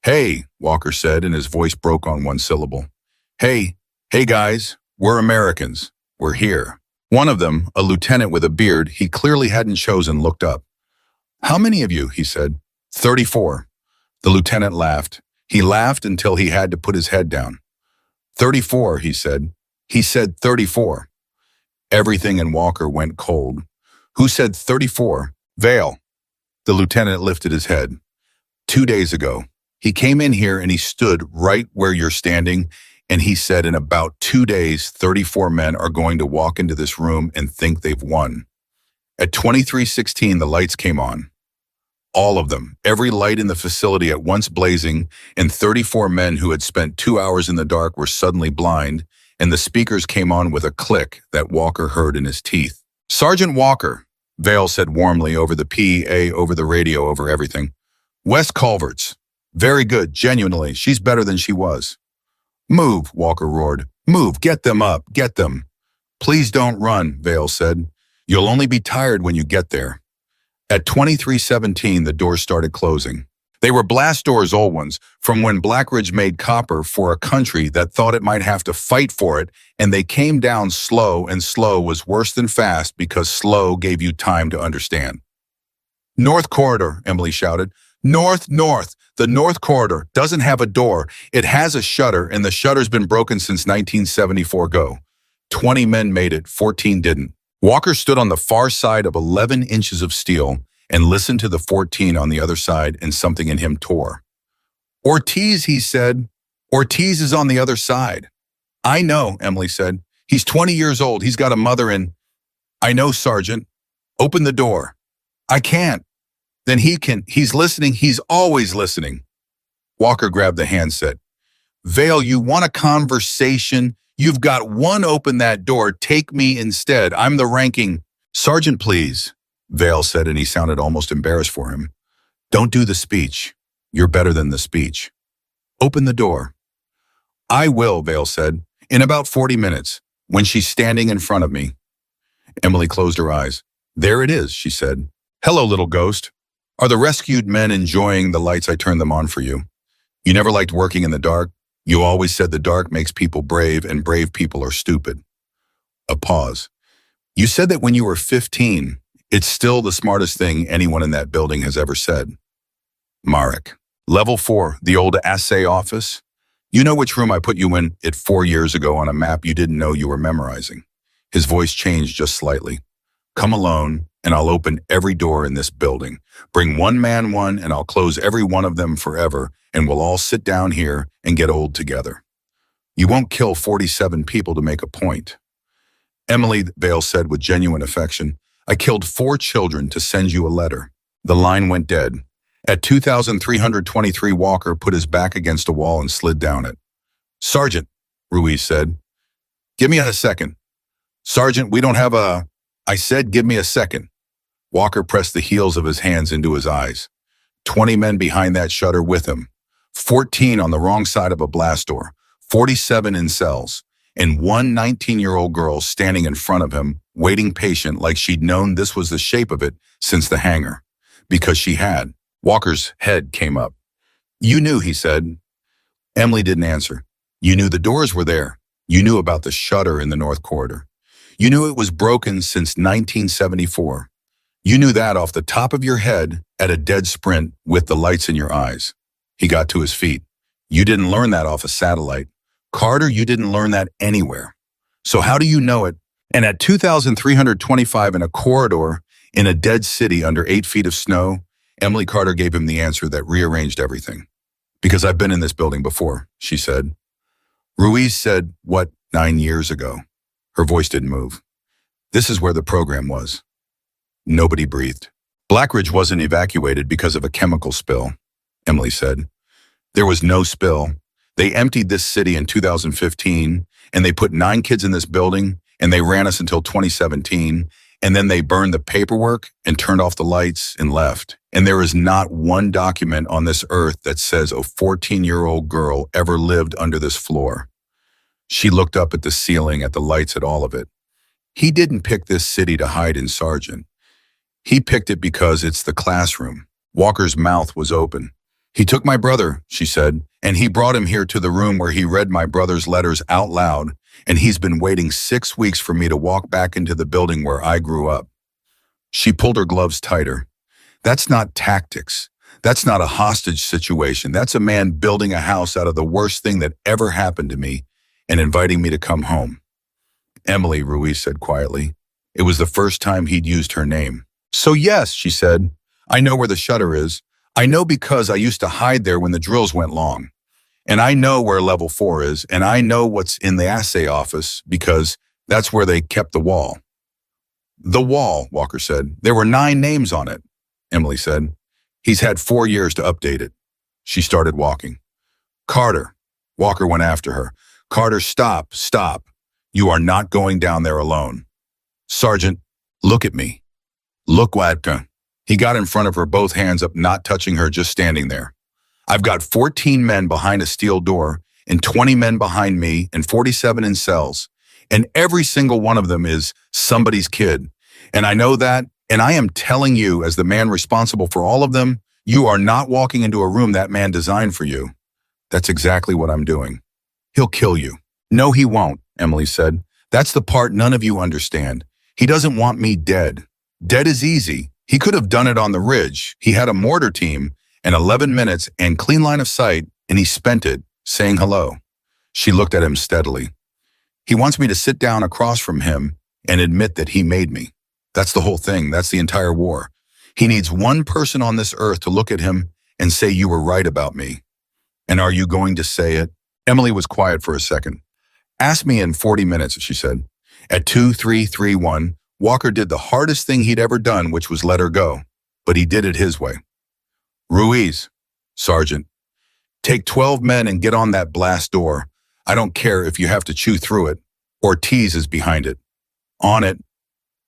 "Hey," Walker said, and his voice broke on one syllable. Hey guys, we're Americans. We're here." One of them, a lieutenant with a beard he clearly hadn't chosen, looked up. "How many of you?" he said. 34. The lieutenant laughed. He laughed until he had to put his head down. 34, he said. He said 34. Everything in Walker went cold. Who said 34? Vale. The lieutenant lifted his head. 2 days ago. He came in here and he stood right where you're standing, and he said in about 2 days, 34 men are going to walk into this room and think they've won. At 23:16, the lights came on. All of them, every light in the facility at once blazing, and 34 men who had spent 2 hours in the dark were suddenly blind, and the speakers came on with a click that Walker heard in his teeth. Sergeant Walker, Vale said warmly over the PA, over the radio, over everything. Wes Culverts. Very good, genuinely. She's better than she was. Move, Walker roared. Move, get them up, get them. Please don't run, Vale said. You'll only be tired when you get there. At 23:17, the doors started closing. They were blast doors, old ones, from when Blackridge made copper for a country that thought it might have to fight for it, and they came down slow, and slow was worse than fast because slow gave you time to understand. North corridor, Emily shouted. North, north. The north corridor doesn't have a door. It has a shutter, and the shutter's been broken since 1974. Go. 20 men made it, 14 didn't. Walker stood on the far side of 11 inches of steel and listened to the 14 on the other side, and something in him tore. Ortiz, he said. Ortiz is on the other side. I know, Emily said. He's 20 years old. He's got a mother in. I know, Sergeant. Open the door. I can't. Then he can. He's listening. He's always listening. Walker grabbed the handset. Vale, you want a conversation? You've got one. Open that door. Take me instead. I'm the ranking. Sergeant, please, Vale said, and he sounded almost embarrassed for him. Don't do the speech. You're better than the speech. Open the door. I will, Vale said, in about 40 minutes, when she's standing in front of me. Emily closed her eyes. There it is, she said. Hello, little ghost. Are the rescued men enjoying the lights I turned them on for you? You never liked working in the dark? You always said the dark makes people brave and brave people are stupid. A pause. You said that when you were 15, it's still the smartest thing anyone in that building has ever said. Marek. Level 4, the old assay office. You know which room I put you in it 4 years ago on a map you didn't know you were memorizing. His voice changed just slightly. Come alone, and I'll open every door in this building. Bring one man one, and I'll close every one of them forever, and we'll all sit down here and get old together. You won't kill 47 people to make a point. Emily, Vale said with genuine affection, I killed 4 children to send you a letter. The line went dead. At 2,323, Walker put his back against a wall and slid down it. Sergeant, Ruiz said, give me a second. Sergeant, we don't have a... I said, give me a second. Walker pressed the heels of his hands into his eyes. 20 men behind that shutter with him. 14 on the wrong side of a blast door. 47 in cells. And one 19-year-old girl standing in front of him, waiting patient like she'd known this was the shape of it since the hangar. Because she had. Walker's head came up. You knew, he said. Emily didn't answer. You knew the doors were there. You knew about the shutter in the north corridor. You knew it was broken since 1974. You knew that off the top of your head at a dead sprint with the lights in your eyes. He got to his feet. You didn't learn that off a satellite. Carter, you didn't learn that anywhere. So how do you know it? And at 2,325 in a corridor in a dead city under 8 feet of snow, Emily Carter gave him the answer that rearranged everything. Because I've been in this building before, she said. Ruiz said, what, 9 years ago? Her voice didn't move. This is where the program was. Nobody breathed. Blackridge wasn't evacuated because of a chemical spill, Emily said. There was no spill. They emptied this city in 2015, and they put 9 kids in this building, and they ran us until 2017, and then they burned the paperwork and turned off the lights and left. And there is not one document on this earth that says a 14-year-old girl ever lived under this floor. She looked up at the ceiling, at the lights, at all of it. He didn't pick this city to hide in, Sergeant. He picked it because it's the classroom. Walker's mouth was open. He took my brother, she said, and he brought him here to the room where he read my brother's letters out loud, and he's been waiting 6 weeks for me to walk back into the building where I grew up. She pulled her gloves tighter. That's not tactics. That's not a hostage situation. That's a man building a house out of the worst thing that ever happened to me and inviting me to come home. Emily, Ruiz said quietly. It was the first time he'd used her name. So yes, she said, I know where the shutter is. I know because I used to hide there when the drills went long. And I know where level 4 is, and I know what's in the assay office because that's where they kept the wall. The wall, Walker said. There were 9 names on it, Emily said. He's had 4 years to update it. She started walking. Carter. Walker went after her. Carter, stop, stop. You are not going down there alone. Sergeant, look at me. Look, Wadka. He got in front of her, both hands up, not touching her, just standing there. I've got 14 men behind a steel door and 20 men behind me and 47 in cells. And every single one of them is somebody's kid. And I know that, and I am telling you, as the man responsible for all of them, you are not walking into a room that man designed for you. That's exactly what I'm doing. He'll kill you. No, he won't, Emily said. That's the part none of you understand. He doesn't want me dead. Dead is easy. He could have done it on the ridge. He had a mortar team and 11 minutes and clean line of sight, and he spent it saying hello. She looked at him steadily. He wants me to sit down across from him and admit that he made me. That's the whole thing. That's the entire war. He needs one person on this earth to look at him and say you were right about me. And are you going to say it? Emily was quiet for a second. Ask me in 40 minutes, she said. At 2331, Walker did the hardest thing he'd ever done, which was let her go. But he did it his way. Ruiz, Sergeant, take 12 men and get on that blast door. I don't care if you have to chew through it. Ortiz is behind it. On it.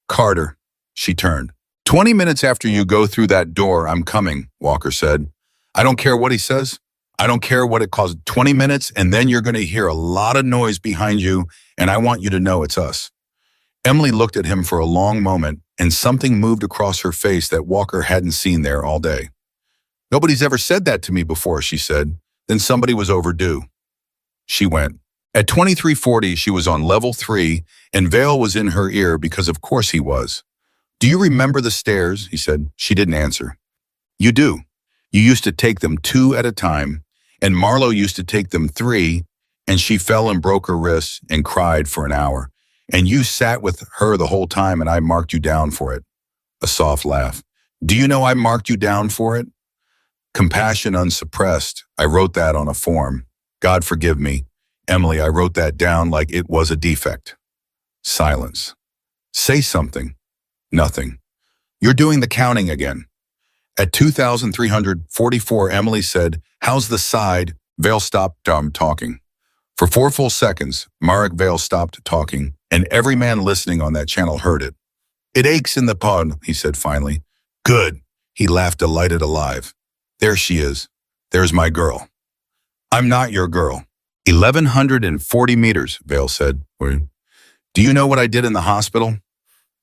Carter, she turned. 20 minutes after you go through that door, I'm coming, Walker said. I don't care what he says. I don't care what it costs. 20 minutes, and then you're going to hear a lot of noise behind you, and I want you to know it's us. Emily looked at him for a long moment, and something moved across her face that Walker hadn't seen there all day. Nobody's ever said that to me before, she said. Then somebody was overdue. She went. At 2340, she was on level 3, and Vale was in her ear because of course he was. Do you remember the stairs? He said. She didn't answer. You do. You used to take them 2 at a time, and Marlowe used to take them 3, and she fell and broke her wrists and cried for an hour. And you sat with her the whole time, and I marked you down for it. A soft laugh. Do you know I marked you down for it? Compassion unsuppressed. I wrote that on a form. God forgive me. Emily, I wrote that down like it was a defect. Silence. Say something. Nothing. You're doing the counting again. At 2,344, Emily said, how's the side? Vale stopped talking. For 4 full seconds, Marek Vale stopped talking, and every man listening on that channel heard it. It aches in the pod, he said finally. Good. He laughed, delighted, alive. There she is. There's my girl. I'm not your girl. 1,140 meters, Vale said. Do you know what I did in the hospital?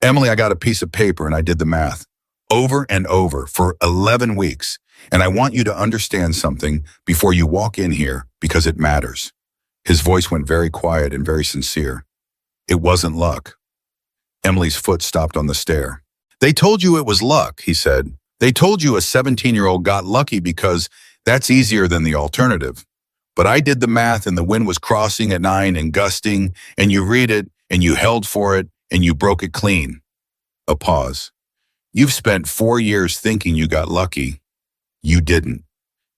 Emily, I got a piece of paper and I did the math. Over and over for 11 weeks. And I want you to understand something before you walk in here because it matters. His voice went very quiet and very sincere. It wasn't luck. Emily's foot stopped on the stair. They told you it was luck, he said. They told you a 17-year-old got lucky because that's easier than the alternative. But I did the math and the wind was crossing at 9 and gusting, and you read it and you held for it and you broke it clean. A pause. You've spent 4 years thinking you got lucky. You didn't.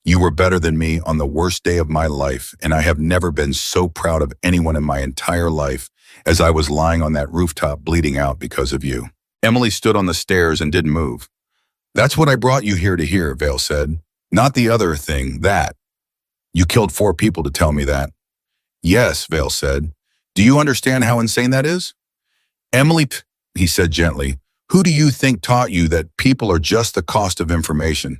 You were better than me on the worst day of my life, and I have never been so proud of anyone in my entire life as I was lying on that rooftop bleeding out because of you. Emily stood on the stairs and didn't move. That's what I brought you here to hear, Vale said. Not the other thing, that. You killed 4 people to tell me that. Yes, Vale said. Do you understand how insane that is? Emily, he said gently, who do you think taught you that people are just the cost of information?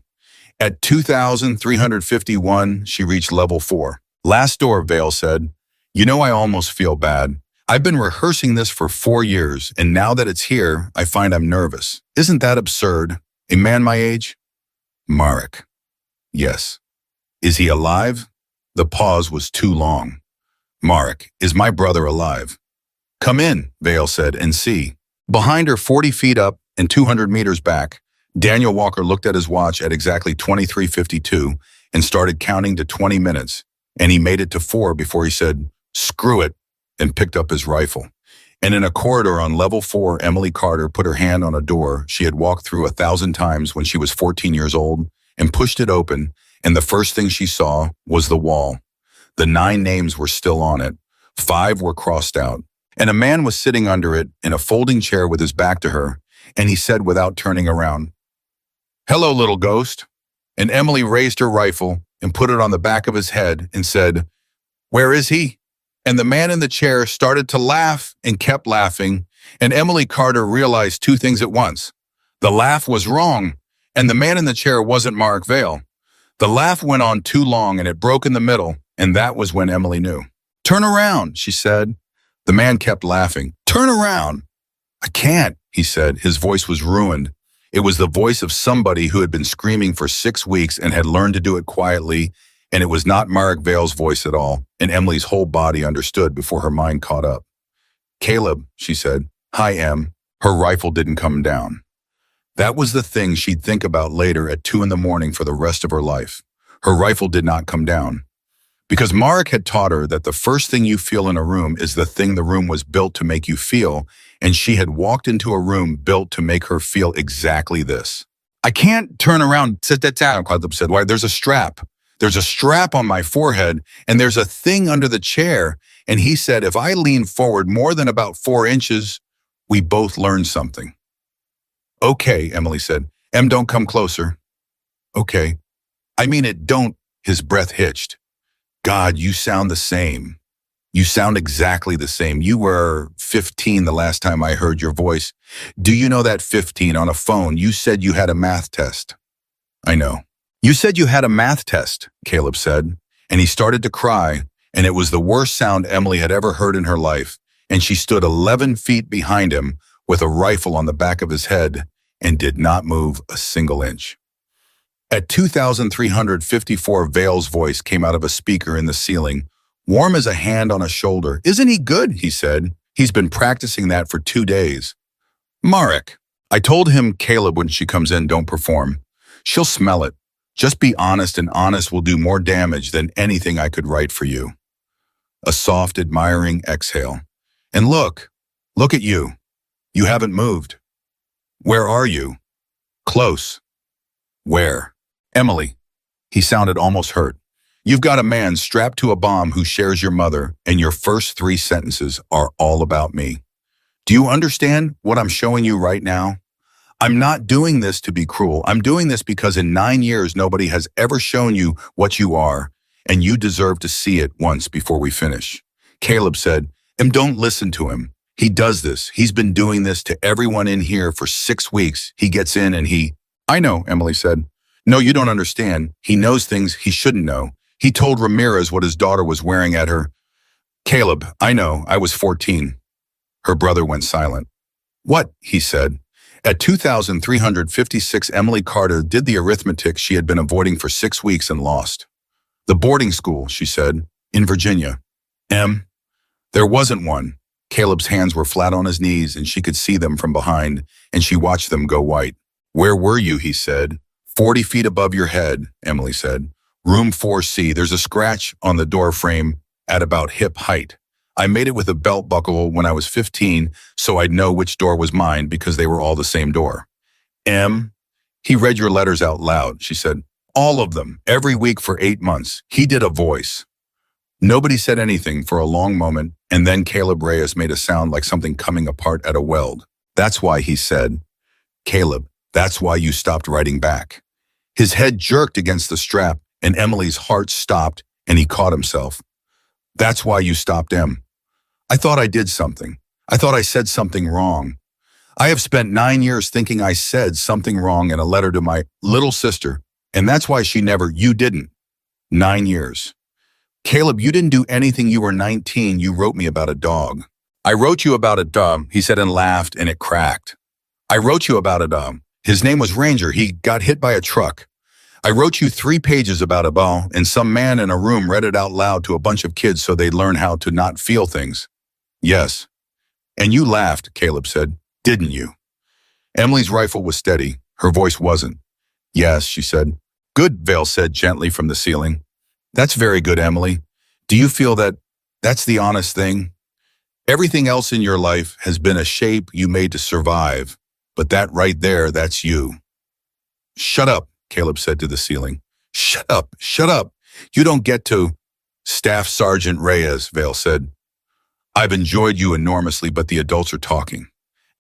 At 2,351, she reached level 4. Last door, Vale said. You know, I almost feel bad. I've been rehearsing this for 4 years, and now that it's here, I find I'm nervous. Isn't that absurd? A man my age? Marek. Yes. Is he alive? The pause was too long. Marek, is my brother alive? Come in, Vale said, and see. Behind her, 40 feet up and 200 meters back, Daniel Walker looked at his watch at exactly 23:52 and started counting to 20 minutes, and he made it to 4 before he said, screw it, and picked up his rifle. And in a corridor on level 4, Emily Carter put her hand on a door she had walked through 1,000 times when she was 14 years old and pushed it open, and the first thing she saw was the wall. The 9 names were still on it. 5 were crossed out. And a man was sitting under it in a folding chair with his back to her, and he said without turning around, "Hello, little ghost." And Emily raised her rifle and put it on the back of his head and said, "Where is he?" And the man in the chair started to laugh and kept laughing, and Emily Carter realized 2 things at once. The laugh was wrong, and the man in the chair wasn't Mark Vale. The laugh went on too long, and it broke in the middle, and that was when Emily knew. "Turn around," she said. The man kept laughing. "Turn around." "I can't," he said. His voice was ruined. It was the voice of somebody who had been screaming for 6 weeks and had learned to do it quietly, and it was not Mark Vale's voice at all, and Emily's whole body understood before her mind caught up. "Caleb," she said. "Hi, Em." Her rifle didn't come down. That was the thing she'd think about later at 2 in the morning for the rest of her life. Her rifle did not come down. Because Mark had taught her that the first thing you feel in a room is the thing the room was built to make you feel, and she had walked into a room built to make her feel exactly this. "I can't turn around," sit that down, Caleb said. "Why, there's a strap. There's a strap on my forehead, and there's a thing under the chair." And he said, if I lean forward more than about 4 inches, we both learn something. "Okay," Emily said. "Em, don't come closer." "Okay." "I mean it, don't." His breath hitched. "God, you sound the same. You sound exactly the same. You were 15 the last time I heard your voice. Do you know that 15 on a phone? You said you had a math test." "I know." "You said you had a math test," Caleb said, and he started to cry, and it was the worst sound Emily had ever heard in her life, and she stood 11 feet behind him with a rifle on the back of his head and did not move a single inch. At 2,354, Vale's voice came out of a speaker in the ceiling, warm as a hand on a shoulder. "Isn't he good?" he said. "He's been practicing that for 2 days. Marek." I told him, "Caleb, when she comes in, don't perform. She'll smell it. Just be honest, and honest will do more damage than anything I could write for you." A soft, admiring exhale. "And look at you. You haven't moved. Where are you?" "Close." "Where?" "Emily." He sounded almost hurt. "You've got a man strapped to a bomb who shares your mother, and your first 3 sentences are all about me. Do you understand what I'm showing you right now? I'm not doing this to be cruel. I'm doing this because in 9 years, nobody has ever shown you what you are, and you deserve to see it once before we finish." Caleb said, "Don't listen to him. He does this. He's been doing this to everyone in here for 6 weeks. He gets in and he—" "I know," Emily said. "No, you don't understand. He knows things he shouldn't know. He told Ramirez what his daughter was wearing at her—" "Caleb, I know. I was 14. Her brother went silent. "What?" he said. At 2,356, Emily Carter did the arithmetic she had been avoiding for 6 weeks and lost. "The boarding school," she said, "in Virginia." "Em?" "There wasn't one." Caleb's hands were flat on his knees, and she could see them from behind, and she watched them go white. "Where were you?" he said. 40 feet above your head," Emily said. "Room 4C. There's a scratch on the door frame at about hip height. I made it with a belt buckle when I was 15, so I'd know which door was mine because they were all the same door." "Em?" "He read your letters out loud," she said. "All of them, every week for 8 months. He did a voice." Nobody said anything for a long moment, and then Caleb Reyes made a sound like something coming apart at a weld. "That's why," he said. "Caleb, that's why you stopped writing back." His head jerked against the strap, and Emily's heart stopped, and he caught himself. "That's why you stopped, Em. I thought I did something. I thought I said something wrong. I have spent 9 years thinking I said something wrong in a letter to my little sister, and that's why she never—" "You didn't." 9 years. "Caleb, you didn't do anything. You were 19. You wrote me about a dog." "I wrote you about a dog," he said and laughed, and it cracked. "I wrote you about a dog. His name was Ranger. He got hit by a truck. I wrote you 3 pages about a ball, and some man in a room read it out loud to a bunch of kids so they'd learn how to not feel things." "Yes." "And you laughed," Caleb said. "Didn't you?" Emily's rifle was steady. Her voice wasn't. "Yes," she said. "Good," Vale said gently from the ceiling. "That's very good, Emily. Do you feel that that's the honest thing?" Everything else in your life has been a shape you made to survive, but that right there, that's you. Shut up, Caleb said to the ceiling. Shut up, shut up. You don't get to. Staff Sergeant Reyes, Vale said. I've enjoyed you enormously, but the adults are talking.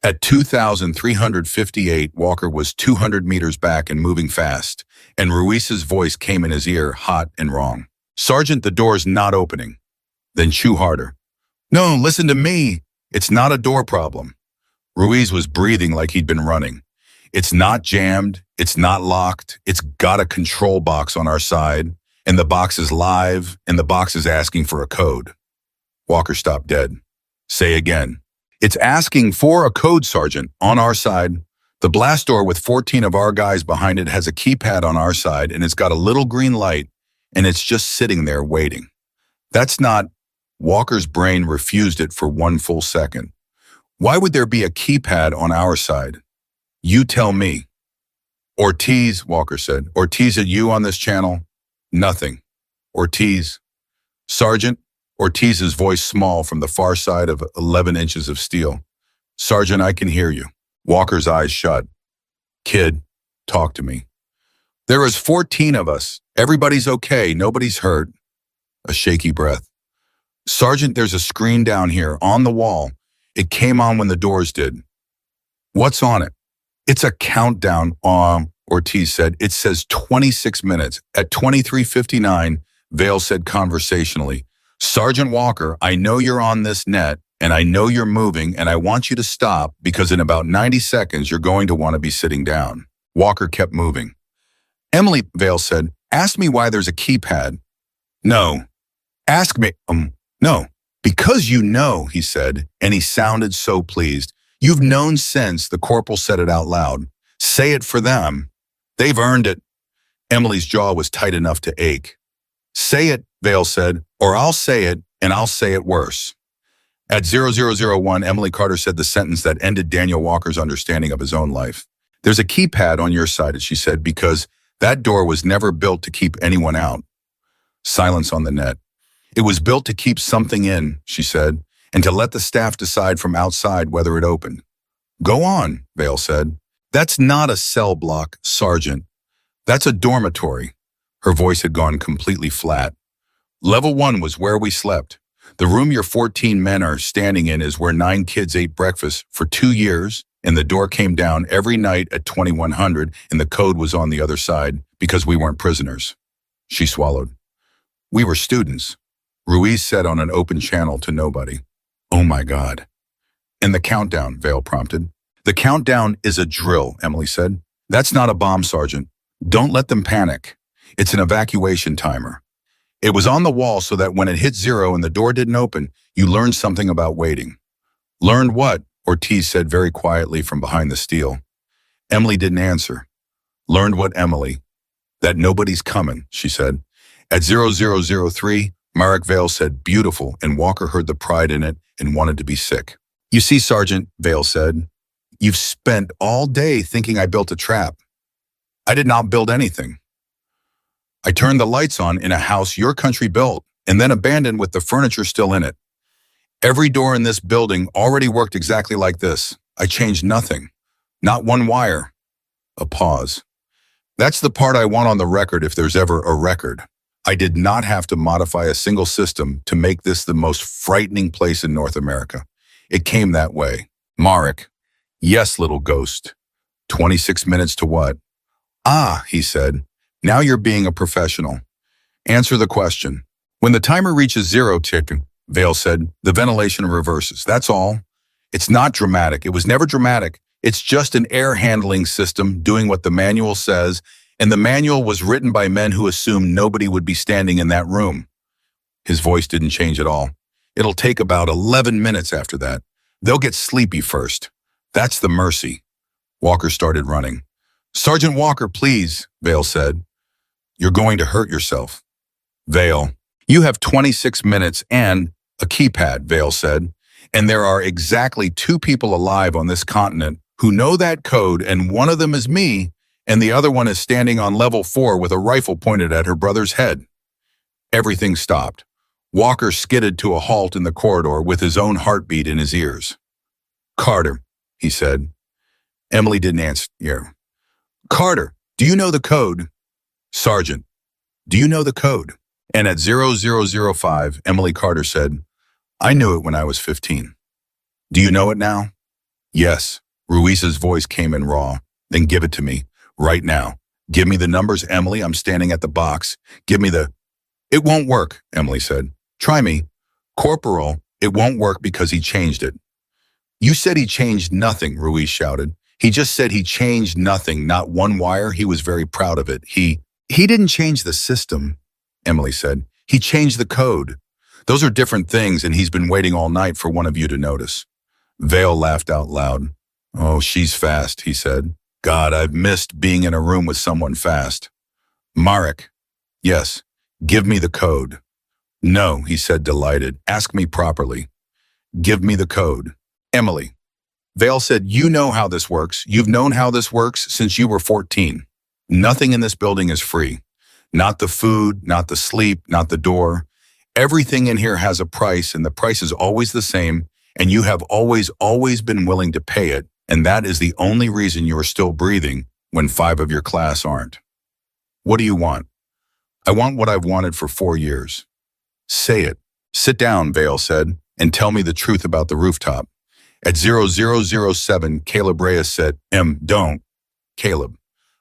At 2,358, Walker was 200 meters back and moving fast, and Ruiz's voice came in his ear, hot and wrong. Sergeant, the door's not opening. Then chew harder. No, listen to me. It's not a door problem. Ruiz was breathing like he'd been running. It's not jammed. It's not locked. It's got a control box on our side, and the box is live, and the box is asking for a code. Walker stopped dead. Say again. It's asking for a code, Sergeant, on our side. The blast door with 14 of our guys behind it has a keypad on our side, and it's got a little green light, and it's just sitting there waiting. That's not. Walker's brain refused it for one full second. Why would there be a keypad on our side? You tell me. Ortiz, Walker said. Ortiz at you on this channel? Nothing. Ortiz. Sergeant, Ortiz's voice small from the far side of 11 inches of steel. Sergeant, I can hear you. Walker's eyes shut. Kid, talk to me. There is 14 of us. Everybody's okay. Nobody's hurt. A shaky breath. Sergeant, there's a screen down here on the wall. It came on when the doors did. What's on it? It's a countdown, Ortiz said. It says 26 minutes. At 23:59, Vale said conversationally, Sergeant Walker, I know you're on this net, and I know you're moving, and I want you to stop because in about 90 seconds, you're going to want to be sitting down. Walker kept moving. Emily, Vale said, ask me why there's a keypad. No. Ask me, no. Because you know, he said, and he sounded so pleased. You've known since, the corporal said it out loud. Say it for them. They've earned it. Emily's jaw was tight enough to ache. Say it, Vale said, or I'll say it, and I'll say it worse. At 0001, Emily Carter said the sentence that ended Daniel Walker's understanding of his own life. There's a keypad on your side, she said, because that door was never built to keep anyone out. Silence on the net. It was built to keep something in, she said, and to let the staff decide from outside whether it opened. Go on, Vale said. That's not a cell block, Sergeant. That's a dormitory. Her voice had gone completely flat. Level 1 was where we slept. The room your 14 men are standing in is where 9 kids ate breakfast for 2 years, and the door came down every night at 2100, and the code was on the other side because we weren't prisoners. She swallowed. We were students. Ruiz said on an open channel to nobody. Oh my God. And the countdown, Vale prompted. The countdown is a drill, Emily said. That's not a bomb, Sergeant. Don't let them panic. It's an evacuation timer. It was on the wall so that when it hit 0 and the door didn't open, you learned something about waiting. Learned what? Ortiz said very quietly from behind the steel. Emily didn't answer. Learned what, Emily? That nobody's coming, she said. At 0003, Marek Vale said beautiful, and Walker heard the pride in it and wanted to be sick. You see, Sergeant, Vale said, you've spent all day thinking I built a trap. I did not build anything. I turned the lights on in a house your country built and then abandoned with the furniture still in it. Every door in this building already worked exactly like this. I changed nothing. Not one wire. A pause. That's the part I want on the record if there's ever a record. I did not have to modify a single system to make this the most frightening place in North America. It came that way. Marek. Yes, little ghost. 26 minutes to what? Ah, he said. Now you're being a professional. Answer the question. When the timer reaches 0 tick, Vale said, the ventilation reverses. That's all. It's not dramatic. It was never dramatic. It's just an air handling system doing what the manual says, and the manual was written by men who assumed nobody would be standing in that room. His voice didn't change at all. It'll take about 11 minutes after that. They'll get sleepy first. That's the mercy. Walker started running. Sergeant Walker, please, Vale said. You're going to hurt yourself. Vale, you have 26 minutes and a keypad, Vale said, and there are exactly 2 people alive on this continent who know that code, and one of them is me, and the other one is standing on level 4 with a rifle pointed at her brother's head. Everything stopped. Walker skidded to a halt in the corridor with his own heartbeat in his ears. Carter, he said. Emily didn't answer. Carter, do you know the code? Sergeant, do you know the code? And at 0005, Emily Carter said, I knew it when I was 15. Do you know it now? Yes. Ruiz's voice came in raw. Then give it to me, right now. Give me the numbers, Emily. I'm standing at the box. Give me the... It won't work, Emily said. Try me. Corporal, it won't work because he changed it. You said he changed nothing, Ruiz shouted. He just said he changed nothing, not one wire. He was very proud of it. He didn't change the system, Emily said. He changed the code. Those are different things, and he's been waiting all night for one of you to notice. Vale laughed out loud. Oh, she's fast, he said. God, I've missed being in a room with someone fast. Marek. Yes. Give me the code. No, he said, delighted. Ask me properly. Give me the code. Emily. Vale said, you know how this works. You've known how this works since you were 14. Nothing in this building is free. Not the food, not the sleep, not the door. Everything in here has a price, and the price is always the same, and you have always been willing to pay it, and that is the only reason you are still breathing when 5 of your class aren't. What do you want? I want what I've wanted for 4 years. Say it. Sit down, Vale said, and tell me the truth about the rooftop. At 0007, Caleb Reyes said, don't. Caleb.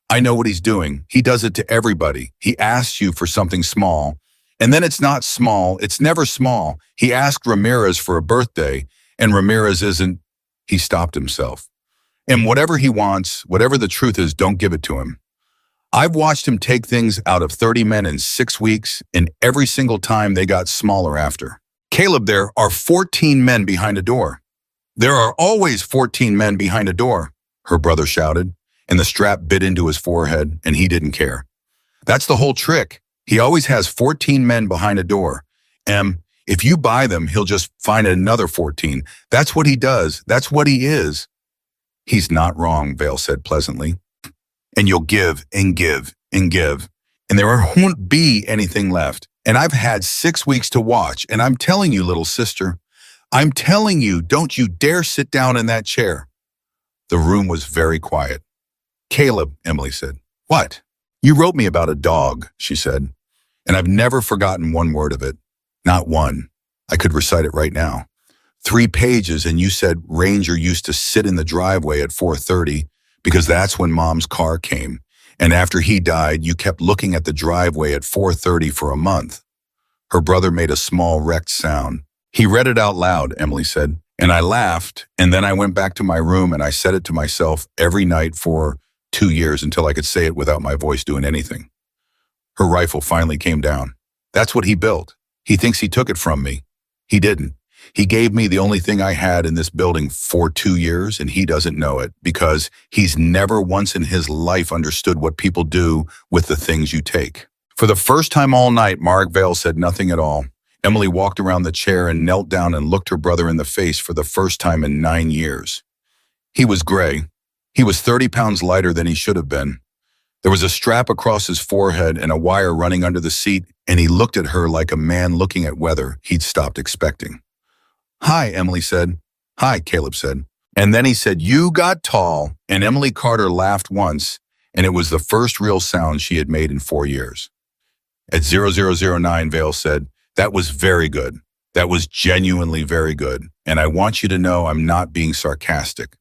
I know what he's doing. He does it to everybody. He asks you for something small, and then it's not small. It's never small. He asked Ramirez for a birthday, and Ramirez isn't. He stopped himself. And whatever he wants, whatever the truth is, don't give it to him. I've watched him take things out of 30 men in 6 weeks, and every single time they got smaller after. Caleb, there are 14 men behind a door. There are always 14 men behind a door, her brother shouted, and the strap bit into his forehead, and he didn't care. That's the whole trick. He always has 14 men behind a door. If you buy them, he'll just find another 14. That's what he does. That's what he is. He's not wrong, Vale said pleasantly. And you'll give and give and give, and there won't be anything left. And I've had 6 weeks to watch, and I'm telling you, little sister, I'm telling you, don't you dare sit down in that chair. The room was very quiet. Caleb, Emily said. What? You wrote me about a dog, she said, and I've never forgotten one word of it. Not one. I could recite it right now. 3 pages, and you said Ranger used to sit in the driveway at 4:30 because that's when Mom's car came, and after he died, you kept looking at the driveway at 4:30 for a month. Her brother made a small wrecked sound. He read it out loud, Emily said, and I laughed, and then I went back to my room and I said it to myself every night for 2 years until I could say it without my voice doing anything. Her rifle finally came down. That's what he built. He thinks he took it from me. He didn't. He gave me the only thing I had in this building for 2 years, and he doesn't know it because he's never once in his life understood what people do with the things you take. For the first time all night, Mark Vale said nothing at all. Emily walked around the chair and knelt down and looked her brother in the face for the first time in 9 years. He was gray. He was 30 pounds lighter than he should have been. There was a strap across his forehead and a wire running under the seat, and he looked at her like a man looking at weather he'd stopped expecting. Hi, Emily said. Hi, Caleb said. And then he said, you got tall, and Emily Carter laughed once, and it was the first real sound she had made in 4 years. At 0009, Vale said, that was very good. That was genuinely very good, and I want you to know I'm not being sarcastic.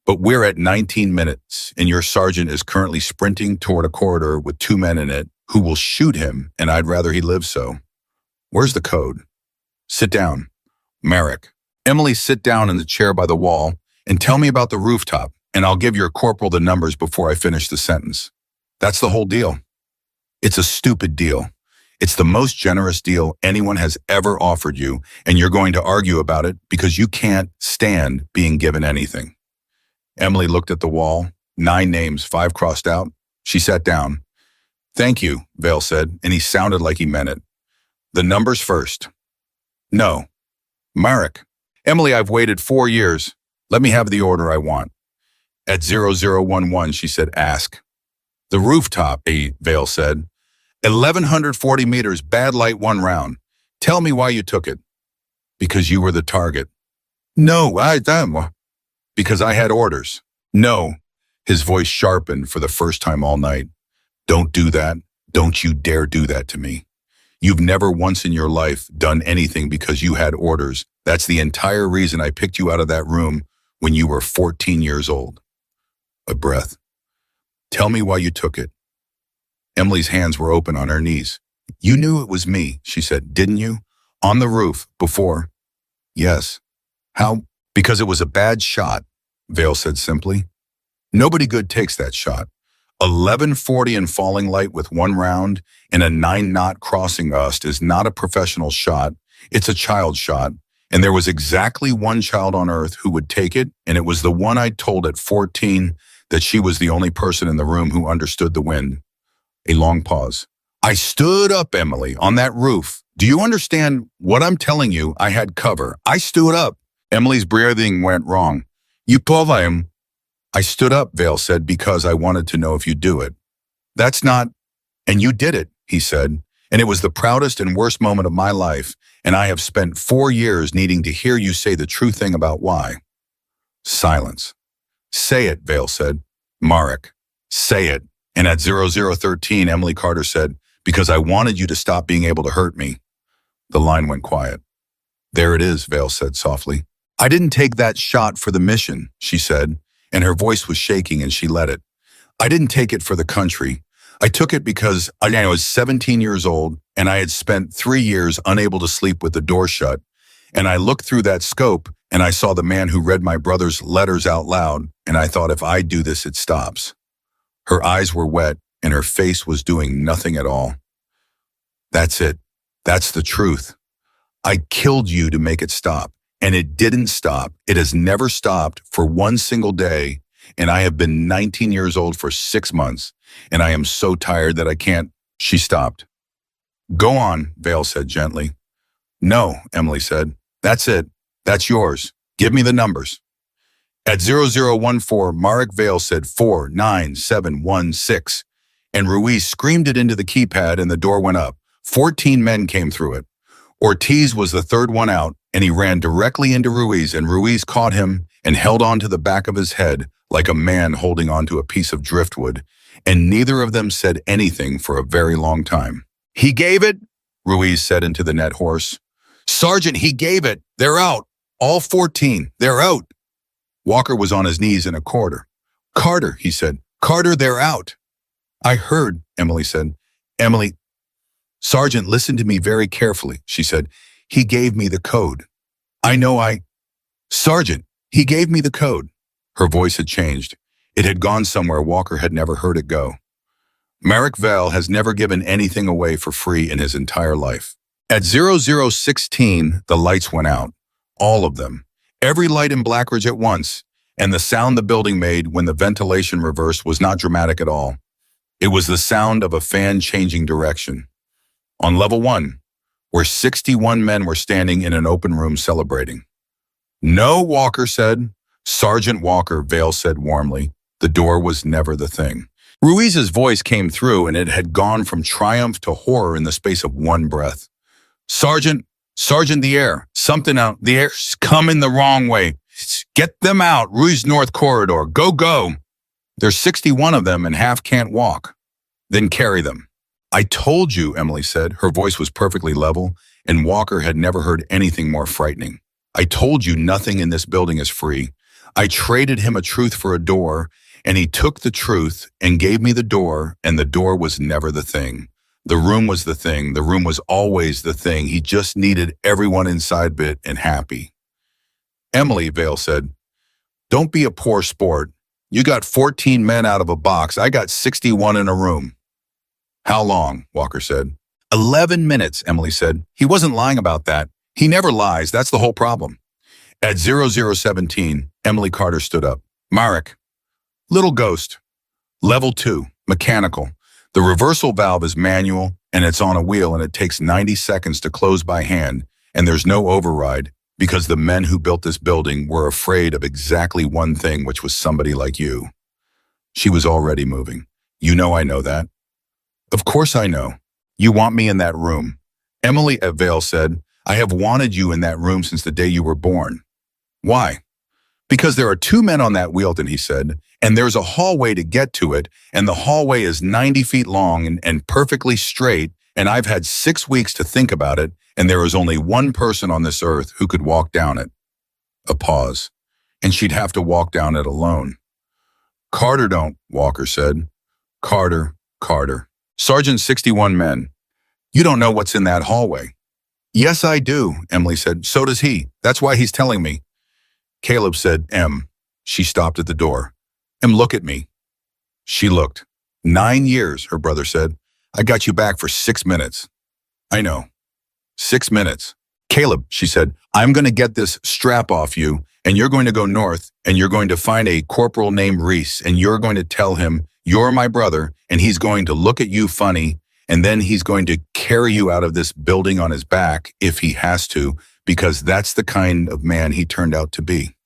But we're at 19 minutes, and your sergeant is currently sprinting toward a corridor with 2 men in it who will shoot him, and I'd rather he live so. Where's the code? Sit down. Marek. Emily, sit down in the chair by the wall and tell me about the rooftop, and I'll give your corporal the numbers before I finish the sentence. That's the whole deal. It's a stupid deal. It's the most generous deal anyone has ever offered you, and you're going to argue about it because you can't stand being given anything. Emily looked at the wall, 9 names, 5 crossed out. She sat down. Thank you, Vale said, and he sounded like he meant it. The numbers first. No. Marek. Emily, I've waited 4 years. Let me have the order I want. At 0011, she said, ask. The rooftop, Vale said. 1,140 meters, bad light 1 round. Tell me why you took it. Because you were the target. No, because I had orders. No. His voice sharpened for the first time all night. Don't do that. Don't you dare do that to me. You've never once in your life done anything because you had orders. That's the entire reason I picked you out of that room when you were 14 years old. A breath. Tell me why you took it. Emily's hands were open on her knees. You knew it was me, she said, didn't you? On the roof, before. Yes. How? Because it was a bad shot, Vale said simply. Nobody good takes that shot. 1140 in falling light with one round and a 9-knot crossing gust is not a professional shot. It's a child shot. And there was exactly one child on earth who would take it, and it was the one I told at 14 that she was the only person in the room who understood the wind. A long pause. I stood up, Emily, on that roof. Do you understand what I'm telling you? I had cover. I stood up. Emily's breathing went wrong. You poviem. I stood up, Vale said, because I wanted to know if you'd do it. That's not... And you did it, he said. And it was the proudest and worst moment of my life, and I have spent 4 years needing to hear you say the true thing about why. Silence. Say it, Vale said. Marek, say it. And at 0013, Emily Carter said, because I wanted you to stop being able to hurt me. The line went quiet. There it is, Vale said softly. I didn't take that shot for the mission, she said, and her voice was shaking and she let it. I didn't take it for the country. I took it because I was 17 years old and I had spent 3 years unable to sleep with the door shut. And I looked through that scope and I saw the man who read my brother's letters out loud, and I thought if I do this, it stops. Her eyes were wet and her face was doing nothing at all. That's it. That's the truth. I killed you to make it stop, and it didn't stop. It has never stopped for one single day, and I have been 19 years old for 6 months, and I am so tired that I can't. She stopped. Go on, Vale said gently. No, Emily said. That's it. That's yours. Give me the numbers. At 0014, Marek Vale said 49716, and Ruiz screamed it into the keypad and the door went up. 14 men came through it. Ortiz was the third one out, and he ran directly into Ruiz, and Ruiz caught him and held on to the back of his head like a man holding onto a piece of driftwood, and neither of them said anything for a very long time. He gave it, Ruiz said into the net horse. Sergeant, he gave it. They're out. All 14. They're out. Walker was on his knees in a corridor. Carter, he said. Carter, they're out. I heard, Emily said. Emily, Sergeant, listen to me very carefully, she said. He gave me the code. I know Sergeant, he gave me the code. Her voice had changed. It had gone somewhere Walker had never heard it go. Marek Vale has never given anything away for free in his entire life. At 0016, the lights went out. All of them. Every light in Blackridge at once, and the sound the building made when the ventilation reversed was not dramatic at all. It was the sound of a fan changing direction. On level 1, where 61 men were standing in an open room celebrating. No, Walker said. Sergeant Walker, Vale said warmly. The door was never the thing. Ruiz's voice came through, and it had gone from triumph to horror in the space of one breath. Sergeant, the air. Something out. The air's coming the wrong way. Get them out. Ruiz North Corridor. Go, go. There's 61 of them and half can't walk. Then carry them. I told you, Emily said. Her voice was perfectly level, and Walker had never heard anything more frightening. I told you nothing in this building is free. I traded him a truth for a door, and he took the truth and gave me the door, and the door was never the thing. The room was the thing. The room was always the thing. He just needed everyone inside bit and happy. Emily, Vale said, don't be a poor sport. You got 14 men out of a box. I got 61 in a room. How long? Walker said. 11 minutes, Emily said. He wasn't lying about that. He never lies. That's the whole problem. At 0017, Emily Carter stood up. Marek. Little ghost. Level 2, mechanical. The reversal valve is manual, and it's on a wheel, and it takes 90 seconds to close by hand, and there's no override because the men who built this building were afraid of exactly one thing, which was somebody like you. She was already moving. You know I know that. Of course I know. You want me in that room. Emily at Vale said, I have wanted you in that room since the day you were born. Why? Because there are two men on that wheelton, he said, and there's a hallway to get to it, and the hallway is 90 feet long and perfectly straight, and I've had 6 weeks to think about it, and there is only one person on this earth who could walk down it. A pause. And she'd have to walk down it alone. Carter don't, Walker said. Carter. Sergeant 61 men. You don't know what's in that hallway. Yes, I do, Emily said. So does he. That's why he's telling me. Caleb said, Em. She stopped at the door. Em, look at me. She looked. 9 years, her brother said. I got you back for 6 minutes. I know. 6 minutes. Caleb, she said, I'm going to get this strap off you, and you're going to go north, and you're going to find a corporal named Reese, and you're going to tell him you're my brother, and he's going to look at you funny, and then he's going to carry you out of this building on his back if he has to, because that's the kind of man he turned out to be.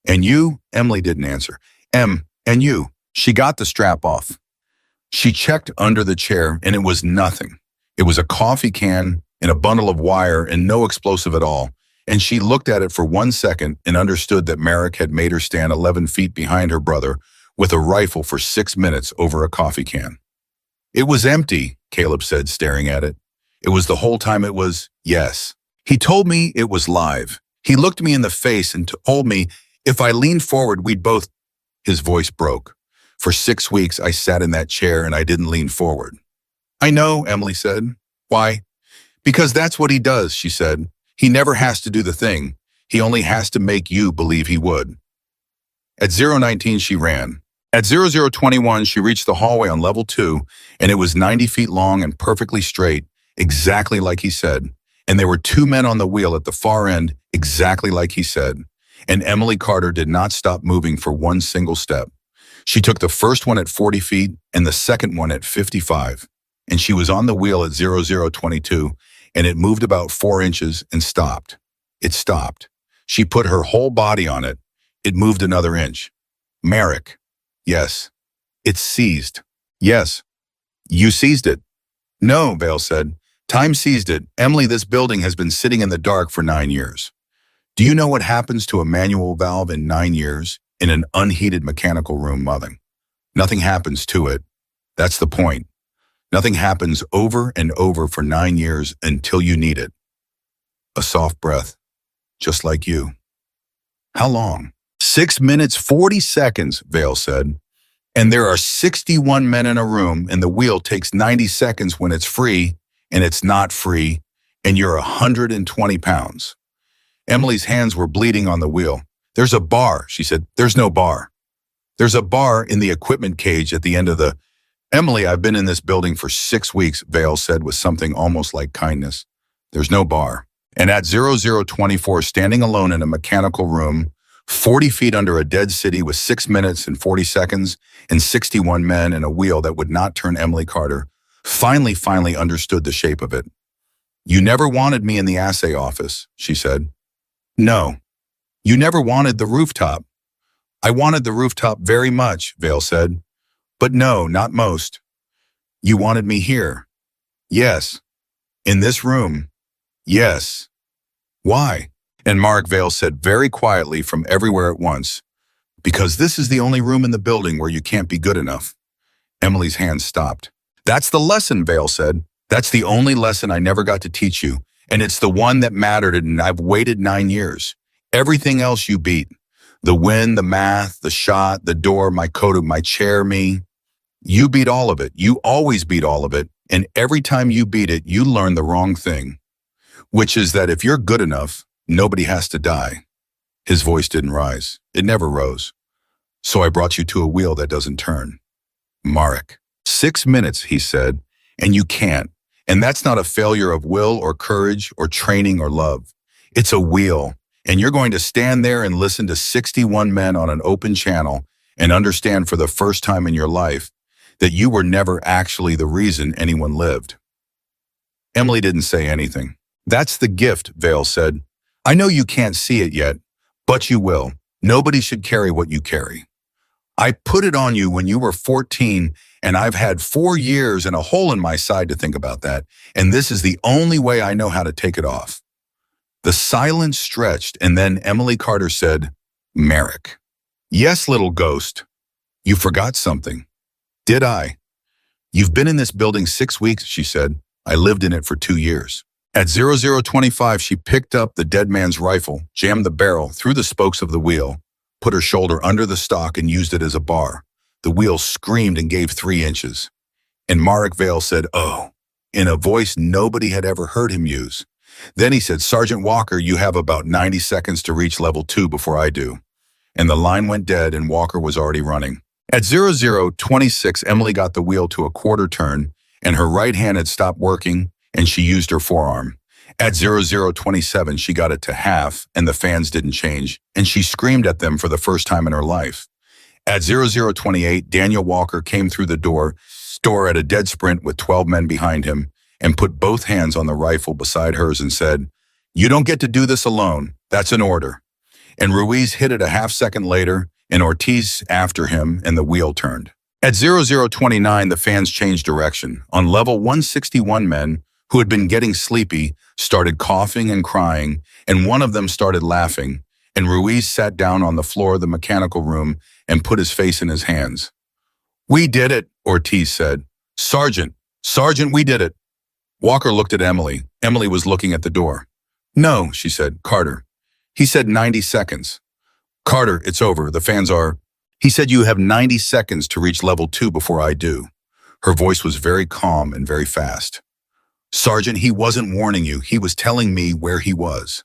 And you? Emily didn't answer. Em, and you? She got the strap off. She checked under the chair, and it was nothing. It was a coffee can and a bundle of wire and no explosive at all. And she looked at it for 1 second and understood that Merrick had made her stand 11 feet behind her brother with a rifle for 6 minutes over a coffee can. It was empty, Caleb said, staring at it. It was the whole time it was, yes. He told me it was live. He looked me in the face and told me if I leaned forward, we'd both. His voice broke. For 6 weeks, I sat in that chair and I didn't lean forward. I know, Emily said. Why? Because that's what he does, she said. He never has to do the thing. He only has to make you believe he would. At 019, she ran. At 0021, she reached the hallway on level 2, and it was 90 feet long and perfectly straight, exactly like he said. And there were 2 men on the wheel at the far end, exactly like he said. And Emily Carter did not stop moving for one single step. She took the first one at 40 feet and the second one at 55. And she was on the wheel at 0022, and it moved about 4 inches and stopped. It stopped. She put her whole body on it. It moved another inch. Merrick. Yes. It seized. Yes. You seized it. No, Vale said. Time seized it. Emily, this building has been sitting in the dark for 9 years. Do you know what happens to a manual valve in 9 years in an unheated mechanical room? Nothing happens to it. That's the point. Nothing happens over and over for 9 years until you need it. A soft breath, just like you. How long? 6 minutes, 40 seconds, Vale said. And there are 61 men in a room, and the wheel takes 90 seconds when it's free, and it's not free, and you're 120 pounds. Emily's hands were bleeding on the wheel. There's a bar, she said. There's no bar. There's a bar in the equipment cage at the end of the... Emily, I've been in this building for 6 weeks, Vale said with something almost like kindness. There's no bar. And at 0024, standing alone in a mechanical room, 40 feet under a dead city with 6 minutes and 40 seconds and 61 men and a wheel that would not turn, Emily Carter finally understood the shape of it. You never wanted me in the assay office, she said. No. You never wanted the rooftop. I wanted the rooftop very much, Vale said. But no, not most. You wanted me here. Yes. In this room. Yes. Why? And Mark Vale said very quietly from everywhere at once, because this is the only room in the building where you can't be good enough. Emily's hand stopped. That's the lesson, Vale said. That's the only lesson I never got to teach you, and it's the one that mattered, and I've waited 9 years. Everything else you beat. The wind, the math, the shot, the door, my coat, my chair, me. You beat all of it. You always beat all of it, and every time you beat it, you learn the wrong thing, which is that if you're good enough, nobody has to die. His voice didn't rise. It never rose. So I brought you to a wheel that doesn't turn. Marek. 6 minutes, he said, and you can't. And that's not a failure of will or courage or training or love. It's a wheel, and you're going to stand there and listen to 61 men on an open channel and understand for the first time in your life that you were never actually the reason anyone lived. Emily didn't say anything. That's the gift, Vale said. I know you can't see it yet, but you will. Nobody should carry what you carry. I put it on you when you were 14, and I've had 4 years and a hole in my side to think about that, and this is the only way I know how to take it off." The silence stretched, and then Emily Carter said, "Merrick." "Yes, little ghost. You forgot something." "Did I?" "You've been in this building 6 weeks," she said. "I lived in it for 2 years." At 0025, she picked up the dead man's rifle, jammed the barrel through the spokes of the wheel, put her shoulder under the stock and used it as a bar. The wheel screamed and gave 3 inches. And Marek Vale said, "Oh," in a voice nobody had ever heard him use. Then he said, "Sergeant Walker, you have about 90 seconds to reach level 2 before I do." And the line went dead and Walker was already running. At 0026, Emily got the wheel to a quarter turn and her right hand had stopped working and she used her forearm. At 0027, she got it to half and the fans didn't change and she screamed at them for the first time in her life. At 0028, Daniel Walker came through the door at a dead sprint with 12 men behind him and put both hands on the rifle beside hers and said, "You don't get to do this alone. That's an order." And Ruiz hit it a half-second later and Ortiz after him and the wheel turned. At 0029, the fans changed direction. On level 161, men who had been getting sleepy started coughing and crying, and one of them started laughing, and Ruiz sat down on the floor of the mechanical room and put his face in his hands. "We did it," Ortiz said. Sergeant, we did it." Walker looked at Emily. Emily was looking at the door. "No," she said. "Carter. He said 90 seconds. Carter, it's over. The fans are..." "He said you have 90 seconds to reach level 2 before I do." Her voice was very calm and very fast. "Sergeant, he wasn't warning you. He was telling me where he was."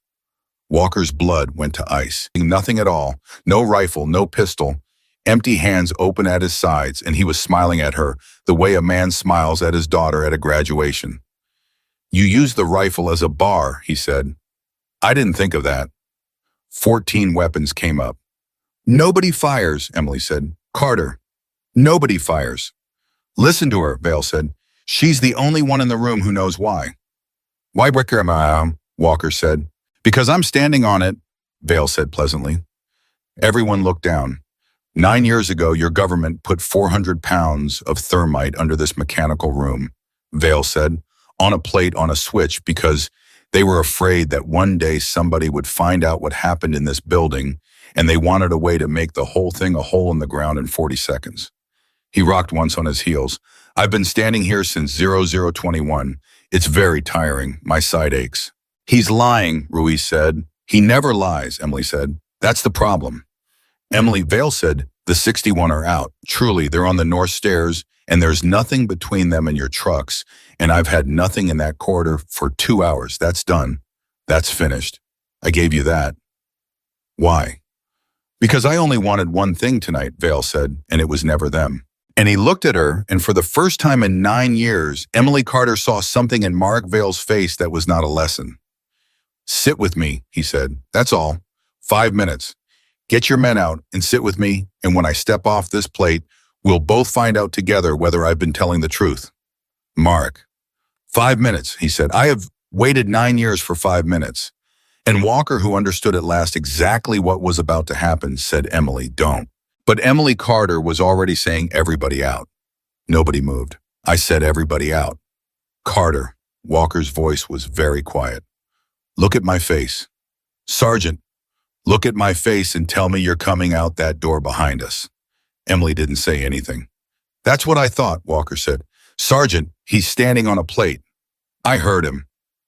Walker's blood went to ice. Nothing at all. No rifle, no pistol. Empty hands open at his sides, and he was smiling at her the way a man smiles at his daughter at a graduation. "You used the rifle as a bar," he said. "I didn't think of that." 14 weapons came up. "Nobody fires," Emily said. "Carter, nobody fires." "Listen to her," Vale said. "She's the only one in the room who knows why." "Why, Walker said. "Because I'm standing on it," Vale said pleasantly. Everyone looked down. 9 years ago, your government put 400 pounds of thermite under this mechanical room, Vale said, on a plate on a switch because they were afraid that one day somebody would find out what happened in this building and they wanted a way to make the whole thing a hole in the ground in 40 seconds. He rocked once on his heels. "I've been standing here since 0021. It's very tiring. My side aches." "He's lying," Ruiz said. "He never lies," Emily said. "That's the problem." Emily Vale said, "The 61 are out. Truly, they're on the north stairs, and there's nothing between them and your trucks, and I've had nothing in that corridor for 2 hours. That's done. That's finished. I gave you that." "Why?" "Because I only wanted one thing tonight," Vale said, "and it was never them." And he looked at her, and for the first time in 9 years, Emily Carter saw something in Marek Vale's face that was not a lesson. "Sit with me," he said. "That's all. 5 minutes. Get your men out and sit with me, and when I step off this plate, we'll both find out together whether I've been telling the truth." "Marek." "5 minutes," he said. "I have waited 9 years for 5 minutes." And Walker, who understood at last exactly what was about to happen, said, "Emily, don't." But Emily Carter was already saying, "Everybody out." Nobody moved. "I said everybody out." "Carter," Walker's voice was very quiet. "Look at my face." "Sergeant, look at my face and tell me you're coming out that door behind us." Emily didn't say anything. "That's what I thought," Walker said. "Sergeant, he's standing on a plate." "I heard him.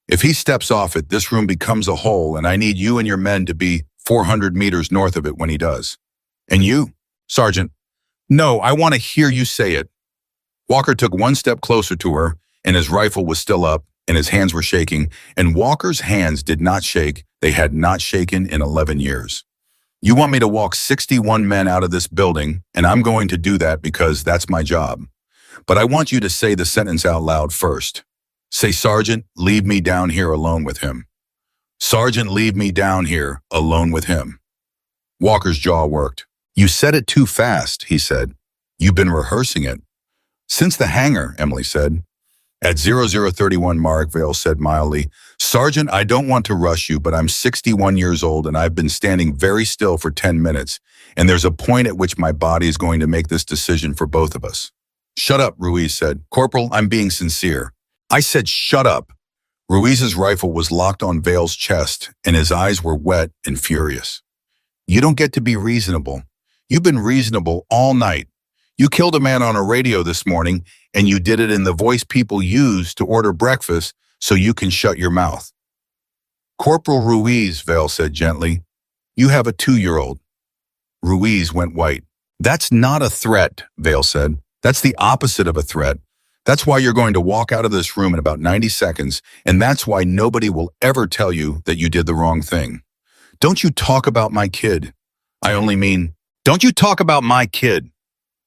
If he steps off it, this room becomes a hole, and I need you and your men to be 400 meters north of it when he does." "And you?" "Sergeant." "No, I want to hear you say it." Walker took one step closer to her, and his rifle was still up, and his hands were shaking, and Walker's hands did not shake. They had not shaken in 11 years. "You want me to walk 61 men out of this building, and I'm going to do that because that's my job. But I want you to say the sentence out loud first. Say, 'Sergeant, leave me down here alone with him.' Sergeant, leave me down here alone with him." Walker's jaw worked. "You said it too fast," he said. "You've been rehearsing it." "Since the hangar," Emily said. At 0031 mark, Vale said mildly, Sergeant, I don't want to rush you, but I'm 61 years old and I've been standing very still for 10 minutes, and there's a point at which my body is going to make this decision for both of us. Shut up, Ruiz said. Corporal, I'm being sincere. I said shut up. Ruiz's rifle was locked on Vale's chest, and his eyes were wet and furious. You don't get to be reasonable. You've been reasonable all night. You killed a man on a radio this morning, and you did it in the voice people use to order breakfast so you can shut your mouth. Corporal Ruiz, Vale said gently, you have a 2-year-old. Ruiz went white. That's not a threat, Vale said. That's the opposite of a threat. That's why you're going to walk out of this room in about 90 seconds, and that's why nobody will ever tell you that you did the wrong thing. Don't you talk about my kid. I only mean, don't you talk about my kid.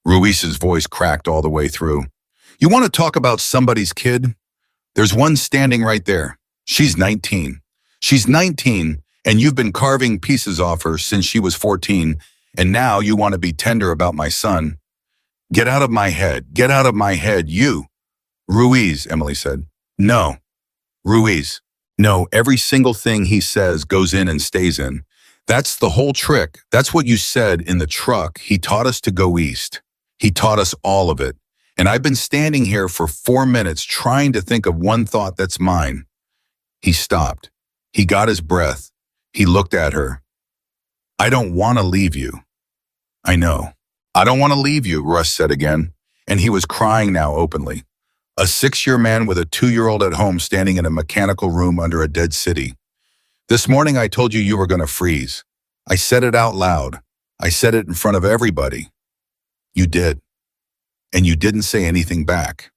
Ruiz's voice cracked all the way through. You want to talk about somebody's kid? There's one standing right there. She's 19. She's 19, and you've been carving pieces off her since she was 14, and now you want to be tender about my son. Get out of my head. Get out of my head, you. Ruiz, Emily said. No. Ruiz. No, every single thing he says goes in and stays in. That's the whole trick. That's what you said in the truck. He taught us to go east. He taught us all of it. And I've been standing here for 4 minutes trying to think of one thought that's mine. He stopped. He got his breath. He looked at her. I don't want to leave you. I know. I don't want to leave you, Russ said again. And he was crying now openly. A 6-year man with a 2-year-old at home standing in a mechanical room under a dead city. This morning I told you were going to freeze. I said it out loud. I said it in front of everybody. You did. And you didn't say anything back.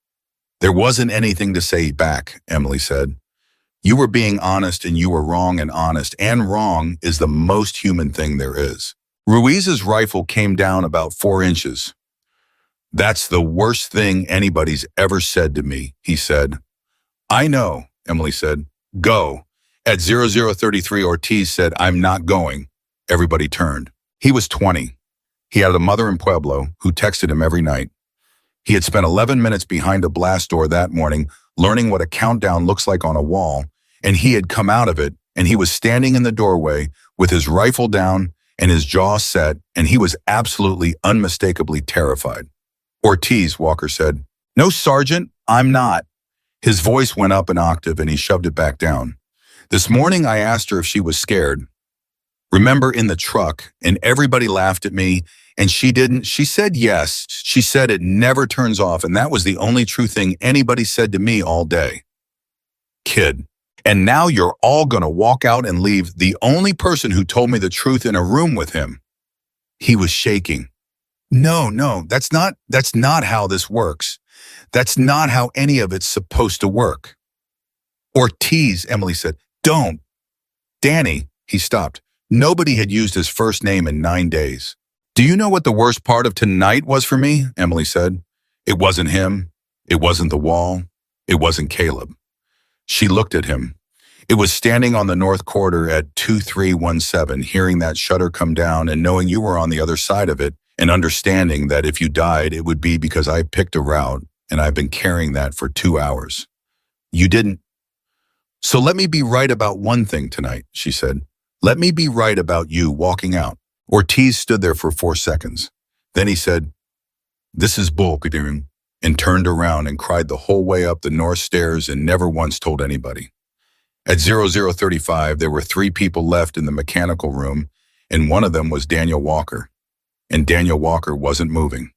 There wasn't anything to say back, Emily said. You were being honest and you were wrong, and honest and wrong is the most human thing there is. Ruiz's rifle came down about 4 inches. That's the worst thing anybody's ever said to me, he said. I know, Emily said. Go. At 0033, Ortiz said, I'm not going. Everybody turned. He was 20. He had a mother in Pueblo who texted him every night. He had spent 11 minutes behind a blast door that morning, learning what a countdown looks like on a wall, and he had come out of it, and he was standing in the doorway with his rifle down and his jaw set, and he was absolutely unmistakably terrified. Ortiz, Walker said. No, Sergeant, I'm not. His voice went up an octave and he shoved it back down. This morning I asked her if she was scared. Remember in the truck, and everybody laughed at me, and she didn't. She said yes. She said it never turns off, and that was the only true thing anybody said to me all day. Kid. And now you're all gonna walk out and leave the only person who told me the truth in a room with him. He was shaking. No, that's not how this works. That's not how any of it's supposed to work. Ortiz, Emily said. Don't. Danny, he stopped. Nobody had used his first name in 9 days. Do you know what the worst part of tonight was for me? Emily said. It wasn't him. It wasn't the wall. It wasn't Caleb. She looked at him. It was standing on the north quarter at 2317, hearing that shutter come down and knowing you were on the other side of it, and understanding that if you died, it would be because I picked a route, and I've been carrying that for 2 hours. You didn't. So let me be right about one thing tonight, she said. Let me be right about you walking out. Ortiz stood there for 4 seconds. Then he said, this is bullshit, and turned around and cried the whole way up the north stairs and never once told anybody. At 0035, there were 3 people left in the mechanical room, and one of them was Daniel Walker. And Daniel Walker wasn't moving.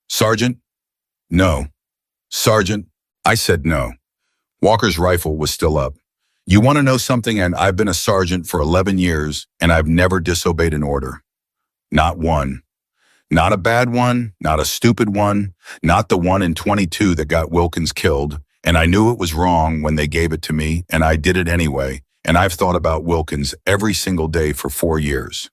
Sergeant? No. Sergeant? I said no. Walker's rifle was still up. You want to know something? And I've been a sergeant for 11 years, and I've never disobeyed an order. Not one. Not a bad one, not a stupid one, not the one in 22 that got Wilkins killed, and I knew it was wrong when they gave it to me, and I did it anyway, and I've thought about Wilkins every single day for 4 years.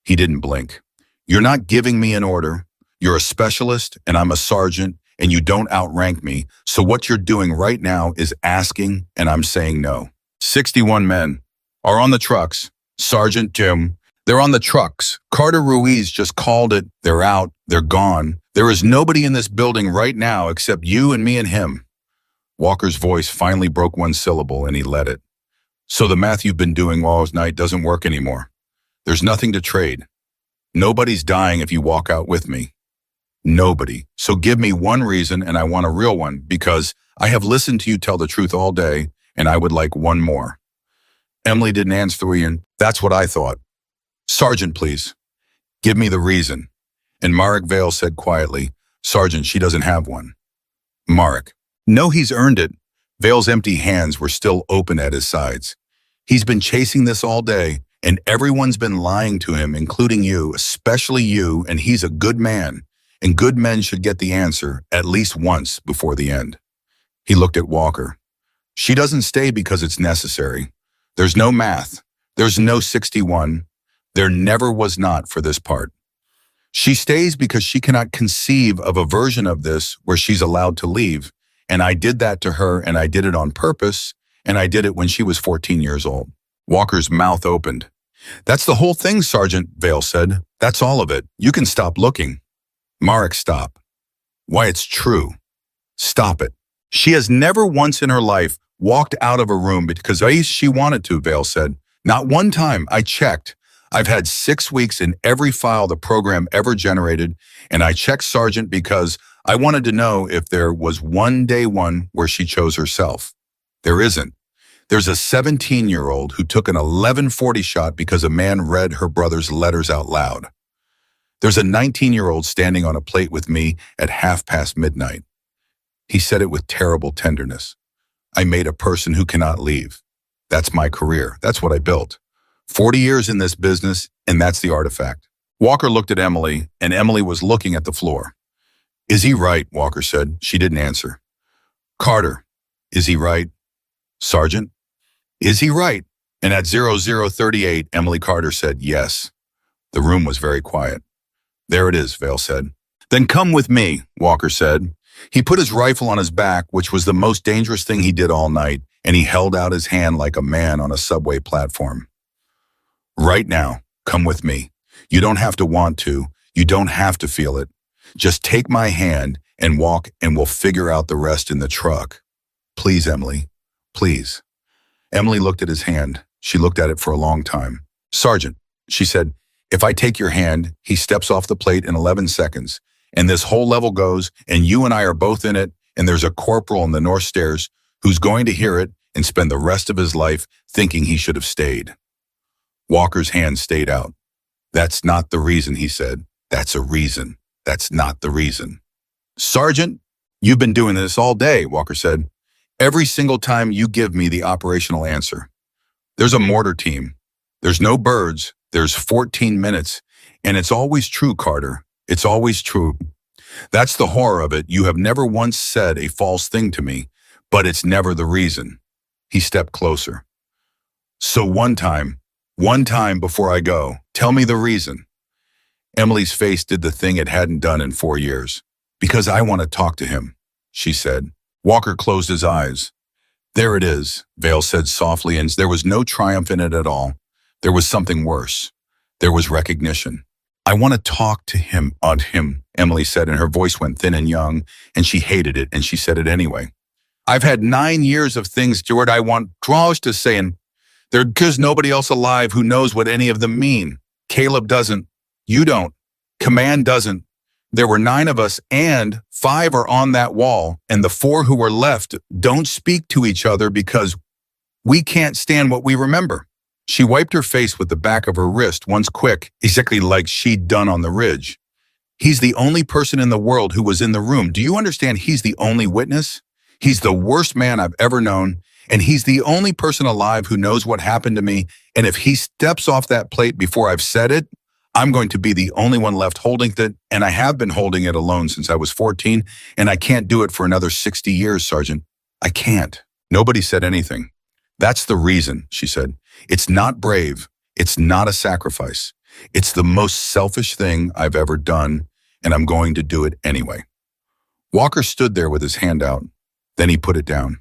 He didn't blink. You're not giving me an order. You're a specialist, and I'm a sergeant, and you don't outrank me, so what you're doing right now is asking, and I'm saying no. 61 men are on the trucks. Sergeant Jim, they're on the trucks. Carter Ruiz just called it. They're out. They're gone. There is nobody in this building right now except you and me and him. Walker's voice finally broke one syllable and he let it. So the math you've been doing all night doesn't work anymore. There's nothing to trade. Nobody's dying if you walk out with me. Nobody. So give me one reason, and I want a real one, because I have listened to you tell the truth all day, and I would like one more. Emily didn't answer, and that's what I thought. Sergeant, please. Give me the reason. And Marek Vale said quietly, Sergeant, she doesn't have one. Marek. No, he's earned it. Vale's empty hands were still open at his sides. He's been chasing this all day, and everyone's been lying to him, including you, especially you, and he's a good man. And good men should get the answer at least once before the end. He looked at Walker. She doesn't stay because it's necessary. There's no math. There's no 61. There never was not for this part. She stays because she cannot conceive of a version of this where she's allowed to leave. And I did that to her, and I did it on purpose, and I did it when she was 14 years old. Walker's mouth opened. That's the whole thing, Sergeant, Vale said. That's all of it. You can stop looking. Marek, stop. Why, it's true. Stop it. She has never once in her life walked out of a room because she wanted to, Vale said. Not one time. I checked. I've had 6 weeks in every file the program ever generated, and I checked, Sergeant, because I wanted to know if there was one day one where she chose herself. There isn't. There's a 17-year-old who took an 1140 shot because a man read her brother's letters out loud. There's a 19-year-old standing on a plate with me at midnight. He said it with terrible tenderness. I made a person who cannot leave. That's my career. That's what I built. 40 years in this business, and that's the artifact. Walker looked at Emily, and Emily was looking at the floor. Is he right? Walker said. She didn't answer. Carter, is he right? Sergeant, is he right? And at 0038, Emily Carter said yes. The room was very quiet. There it is, Vale said. Then come with me, Walker said. He put his rifle on his back, which was the most dangerous thing he did all night, and he held out his hand like a man on a subway platform. Right now, come with me. You don't have to want to. You don't have to feel it. Just take my hand and walk, and we'll figure out the rest in the truck. Please, Emily. Please. Emily looked at his hand. She looked at it for a long time. Sergeant, she said, if I take your hand, he steps off the plate in 11 seconds, and this whole level goes, and you and I are both in it, and there's a corporal in the North Stairs who's going to hear it and spend the rest of his life thinking he should have stayed. Walker's hand stayed out. That's not the reason, he said. That's a reason. That's not the reason. Sergeant, you've been doing this all day, Walker said. Every single time you give me the operational answer. There's a mortar team. There's no birds. There's 14 minutes. And it's always true, Carter. It's always true. That's the horror of it. You have never once said a false thing to me, but it's never the reason. He stepped closer. So one time before I go, tell me the reason. Emily's face did the thing it hadn't done in 4 years. Because I want to talk to him, she said. Walker closed his eyes. There it is, Vale said softly, and there was no triumph in it at all. There was something worse. There was recognition. I want to talk to him, Emily said, and her voice went thin and young, and she hated it, and she said it anyway. I've had 9 years of things, Stuart, I want draws to say, and there's nobody else alive who knows what any of them mean. Caleb doesn't. You don't. Command doesn't. There were 9 of us, and 5 are on that wall, and the 4 who were left don't speak to each other because we can't stand what we remember. She wiped her face with the back of her wrist once quick, exactly like she'd done on the ridge. He's the only person in the world who was in the room. Do you understand? He's the only witness. He's the worst man I've ever known, and he's the only person alive who knows what happened to me, and if he steps off that plate before I've said it, I'm going to be the only one left holding it, and I have been holding it alone since I was 14, and I can't do it for another 60 years, Sergeant. I can't. Nobody said anything. That's the reason, she said. It's not brave. It's not a sacrifice. It's the most selfish thing I've ever done, and I'm going to do it anyway. Walker stood there with his hand out. Then he put it down.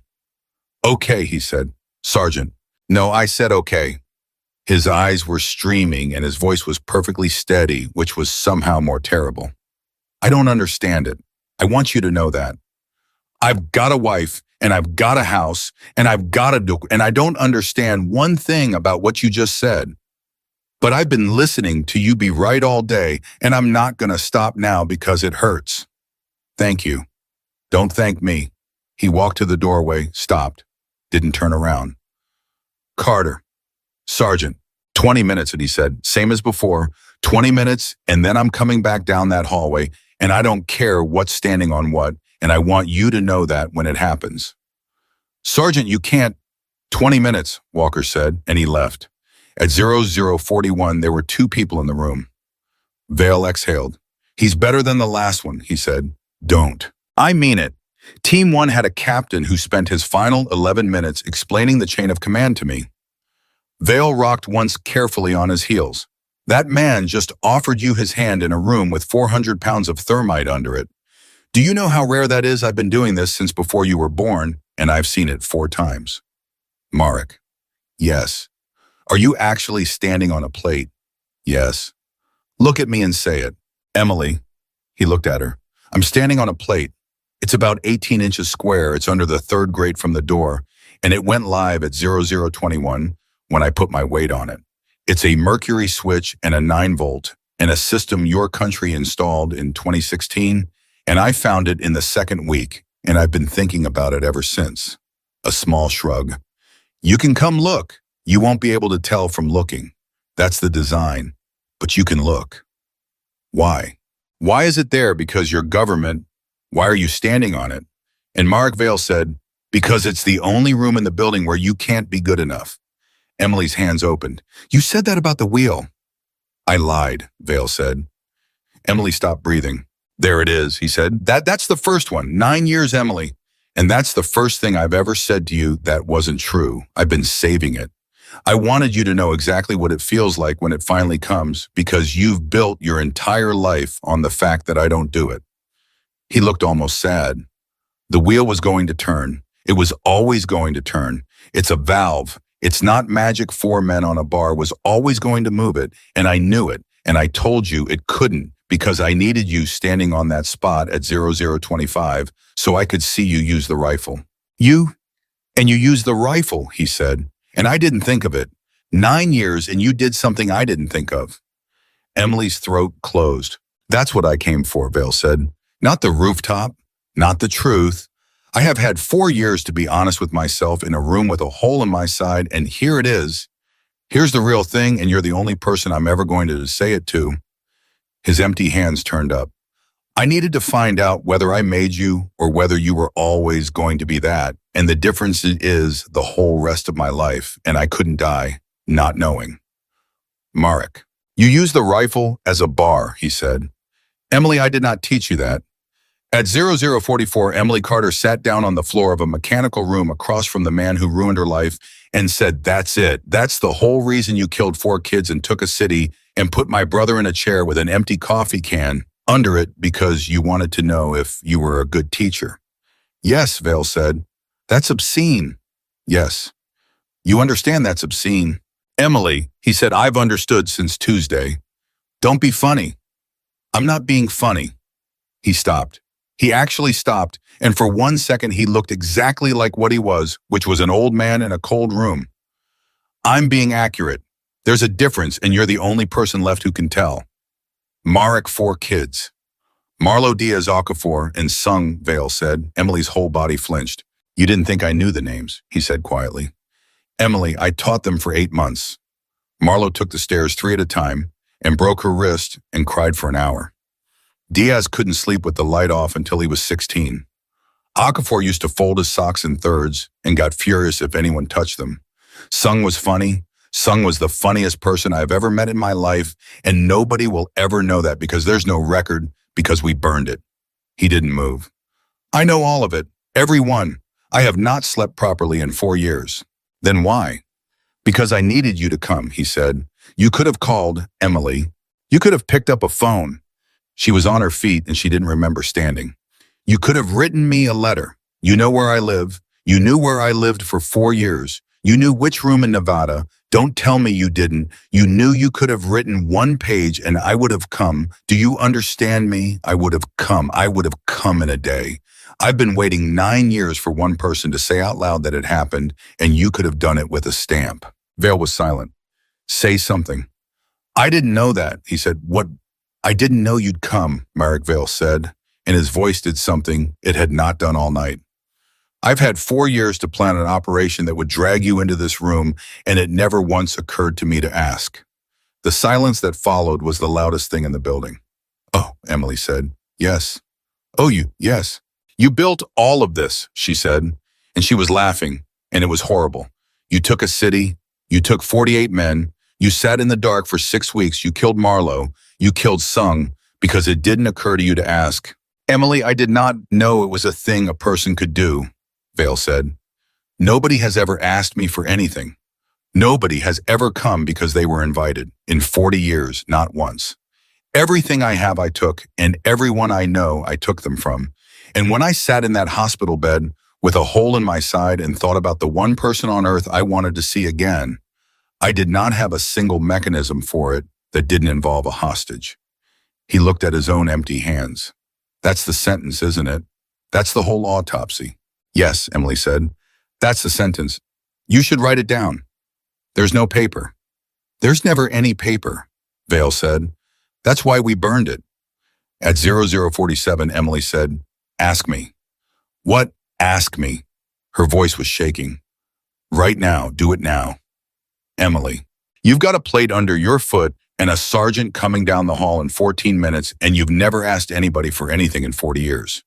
Okay, he said. Sergeant. No, I said okay. His eyes were streaming and his voice was perfectly steady, which was somehow more terrible. I don't understand it. I want you to know that. I've got a wife and I've got a house, and I've got a do, and I don't understand one thing about what you just said. But I've been listening to you be right all day, and I'm not going to stop now because it hurts. Thank you. Don't thank me. He walked to the doorway, stopped, didn't turn around. Carter. Sergeant. 20 minutes, and he said, same as before, 20 minutes, and then I'm coming back down that hallway, and I don't care what's standing on what, and I want you to know that when it happens. Sergeant, you can't. 20 minutes, Walker said, and he left. At 0041, there were 2 people in the room. Vale exhaled. He's better than the last one, he said. Don't. I mean it. Team 1 had a captain who spent his final 11 minutes explaining the chain of command to me. Vale rocked once carefully on his heels. That man just offered you his hand in a room with 400 pounds of thermite under it. Do you know how rare that is? I've been doing this since before you were born, and I've seen it 4 times. Marek. Yes. Are you actually standing on a plate? Yes. Look at me and say it. Emily. He looked at her. I'm standing on a plate. It's about 18 inches square. It's under the 3rd grate from the door, and it went live at 0021 when I put my weight on it. It's a mercury switch and a 9-volt, and a system your country installed in 2016, and I found it in the 2nd week, and I've been thinking about it ever since. A small shrug. You can come look. You won't be able to tell from looking. That's the design, but you can look. Why? Why is it there? Because your government. Why are you standing on it? And Marek Vale said, because it's the only room in the building where you can't be good enough. Emily's hands opened. You said that about the wheel. I lied, Vale said. Emily stopped breathing. There it is, he said. That's the first one. 9 years, Emily. And that's the first thing I've ever said to you that wasn't true. I've been saving it. I wanted you to know exactly what it feels like when it finally comes, because you've built your entire life on the fact that I don't do it. He looked almost sad. The wheel was going to turn. It was always going to turn. It's a valve. It's not magic. 4 men on a bar was always going to move it, and I knew it, and I told you it couldn't because I needed you standing on that spot at 0025 so I could see you use the rifle. You used the rifle, he said, and I didn't think of it. 9 years and you did something I didn't think of. Emily's throat closed. That's what I came for, Vale said. Not the rooftop, not the truth. I have had 4 years to be honest with myself in a room with a hole in my side, and here it is. Here's the real thing, and you're the only person I'm ever going to say it to. His empty hands turned up. I needed to find out whether I made you or whether you were always going to be that, and the difference is the whole rest of my life, and I couldn't die not knowing. Marek. You used the rifle as a bar, he said. Emily, I did not teach you that. At 0044, Emily Carter sat down on the floor of a mechanical room across from the man who ruined her life and said, that's it. That's the whole reason you killed 4 kids and took a city and put my brother in a chair with an empty coffee can under it because you wanted to know if you were a good teacher. Yes, Vale said. That's obscene. Yes. You understand that's obscene. Emily, he said, I've understood since Tuesday. Don't be funny. I'm not being funny. He stopped. He actually stopped, and for 1 second he looked exactly like what he was, which was an old man in a cold room. I'm being accurate. There's a difference, and you're the only person left who can tell. Marek, 4 kids. Marlo Diaz Okafor and Sung, Vale said. Emily's whole body flinched. You didn't think I knew the names, he said quietly. Emily, I taught them for 8 months. Marlo took the stairs 3 at a time and broke her wrist and cried for an hour. Diaz couldn't sleep with the light off until he was 16. Okafor used to fold his socks in thirds and got furious if anyone touched them. Sung was funny. Sung was the funniest person I've ever met in my life, and nobody will ever know that because there's no record, because we burned it. He didn't move. I know all of it, every one. I have not slept properly in 4 years. Then why? Because I needed you to come, he said. You could have called Emily. You could have picked up a phone. She was on her feet and she didn't remember standing. You could have written me a letter. You know where I live. You knew where I lived for 4 years. You knew which room in Nevada. Don't tell me you didn't. You knew you could have written one page and I would have come. Do you understand me? I would have come. I would have come in a day. I've been waiting 9 years for one person to say out loud that it happened, and you could have done it with a stamp. Vale was silent. Say something. I didn't know that, he said. What? I didn't know you'd come, Marek Vale said, and his voice did something it had not done all night. I've had 4 years to plan an operation that would drag you into this room, and it never once occurred to me to ask. The silence that followed was the loudest thing in the building. Oh, Emily said. Yes. Oh, yes. You built all of this, she said, and she was laughing, and it was horrible. You took a city, you took 48 men, you sat in the dark for 6 weeks, you killed Marlowe, you killed Sung, because it didn't occur to you to ask. Emily, I did not know it was a thing a person could do, Vale said. Nobody has ever asked me for anything. Nobody has ever come because they were invited. In 40 years, not once. Everything I have I took, and everyone I know I took them from. And when I sat in that hospital bed with a hole in my side and thought about the one person on earth I wanted to see again, I did not have a single mechanism for it that didn't involve a hostage. He looked at his own empty hands. That's the sentence, isn't it? That's the whole autopsy. Yes, Emily said. That's the sentence. You should write it down. There's no paper. There's never any paper, Vale said. That's why we burned it. At 0047, Emily said, ask me. What? Ask me. Her voice was shaking. Right now, do it now. Emily, you've got a plate under your foot and a sergeant coming down the hall in 14 minutes, and you've never asked anybody for anything in 40 years.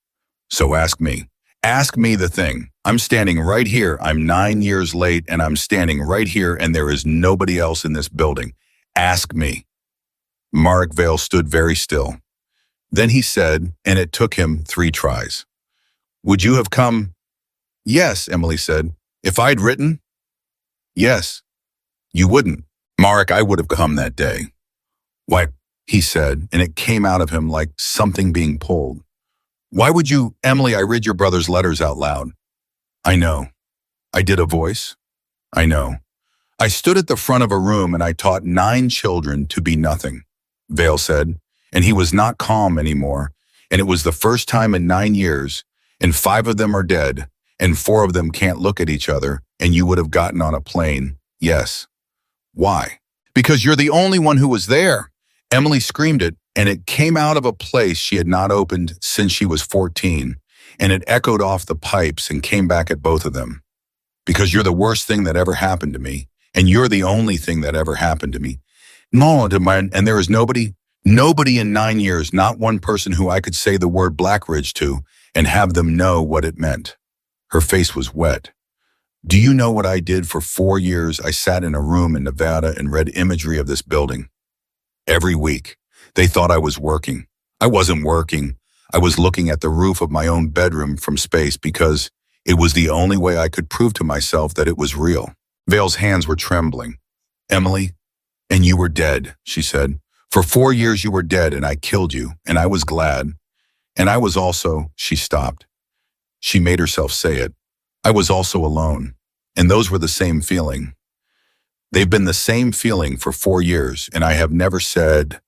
So ask me. Ask me the thing. I'm standing right here. I'm 9 years late, and I'm standing right here, and there is nobody else in this building. Ask me. Marek Vale stood very still. Then he said, and it took him 3 tries. Would you have come? Yes, Emily said. If I'd written? Yes. You wouldn't. Marek, I would have come that day. Why, he said, and it came out of him like something being pulled. Why would you, Emily, I read your brother's letters out loud. I know. I did a voice. I know. I stood at the front of a room and I taught 9 children to be nothing, Vale said, and he was not calm anymore, and it was the first time in 9 years, and 5 of them are dead, and 4 of them can't look at each other, and you would have gotten on a plane. Yes. Why? Because you're the only one who was there. Emily screamed it, and it came out of a place she had not opened since she was 14, and it echoed off the pipes and came back at both of them. Because you're the worst thing that ever happened to me, and you're the only thing that ever happened to me. No, and there is nobody in 9 years, not one person who I could say the word Blackridge to and have them know what it meant. Her face was wet. Do you know what I did for 4 years? I sat in a room in Nevada and read imagery of this building. Every week. They thought I was working. I wasn't working. I was looking at the roof of my own bedroom from space because it was the only way I could prove to myself that it was real. Vale's hands were trembling. Emily, and you were dead, she said. For 4 years you were dead and I killed you, and I was glad. And I was also, she stopped. She made herself say it. I was also alone, and those were the same feeling. They've been the same feeling for 4 years, and I have never said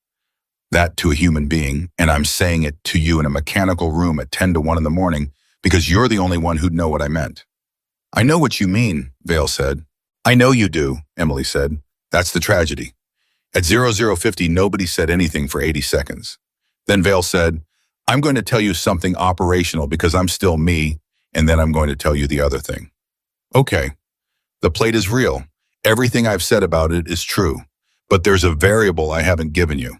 that to a human being, and I'm saying it to you in a mechanical room at 10 to 1 in the morning because you're the only one who'd know what I meant. I know what you mean, Vale said. I know you do, Emily said. That's the tragedy. At 0050, nobody said anything for 80 seconds. Then Vale said, I'm going to tell you something operational because I'm still me, and then I'm going to tell you the other thing. Okay, the plate is real. Everything I've said about it is true, but there's a variable I haven't given you.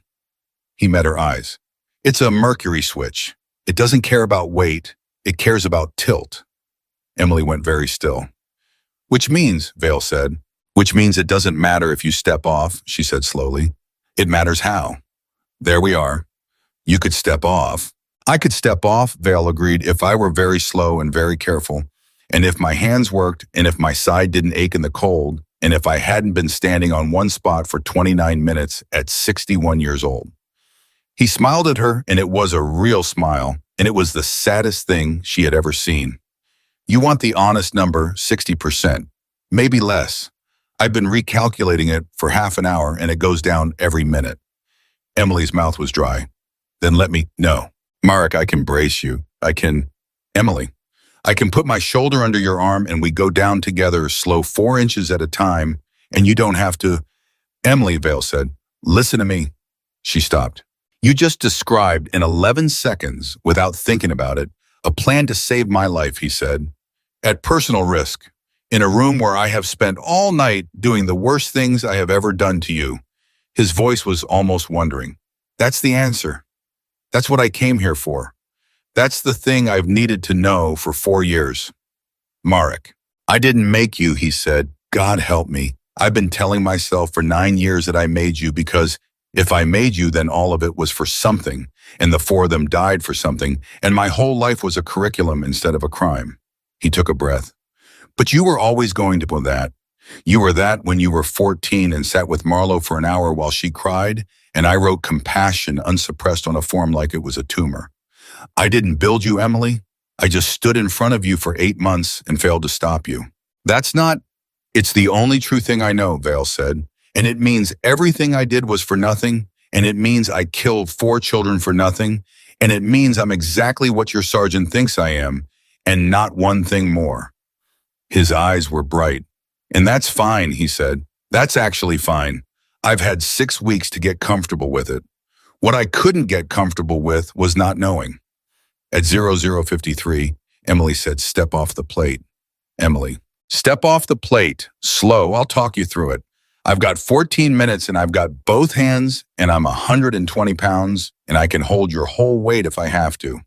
He met her eyes. It's a mercury switch. It doesn't care about weight. It cares about tilt. Emily went very still. Which means, Vale said, which means it doesn't matter if you step off, she said slowly. It matters how. There we are. You could step off. I could step off, Vale agreed, if I were very slow and very careful, and if my hands worked, and if my side didn't ache in the cold, and if I hadn't been standing on one spot for 29 minutes at 61 years old. He smiled at her, and it was a real smile, and it was the saddest thing she had ever seen. You want the honest number, 60%, maybe less. I've been recalculating it for half an hour and it goes down every minute. Emily's mouth was dry. Then let me know. Marek, I can brace you. Emily, I can put my shoulder under your arm and we go down together, slow 4 inches at a time, and you don't have to. Emily, Vale said, listen to me. She stopped. You just described in 11 seconds, without thinking about it, a plan to save my life, he said. At personal risk, in a room where I have spent all night doing the worst things I have ever done to you. His voice was almost wondering. That's the answer. That's what I came here for. That's the thing I've needed to know for 4 years. Marek, I didn't make you, he said. God help me. I've been telling myself for 9 years that I made you because if I made you, then all of it was for something, and the 4 of them died for something, and my whole life was a curriculum instead of a crime. He took a breath. But you were always going to do that. You were that when you were 14 and sat with Marlo for an hour while she cried, and I wrote compassion unsuppressed on a form like it was a tumor. I didn't build you, Emily. I just stood in front of you for 8 months and failed to stop you. It's the only true thing I know, Vale said. And it means everything I did was for nothing, and it means I killed 4 children for nothing, and it means I'm exactly what your sergeant thinks I am, and not one thing more. His eyes were bright. And that's fine, he said. That's actually fine. I've had 6 weeks to get comfortable with it. What I couldn't get comfortable with was not knowing. At 0053, Emily said, step off the plate. Emily, step off the plate. Slow, I'll talk you through it. I've got 14 minutes and I've got both hands and I'm 120 pounds and I can hold your whole weight if I have to.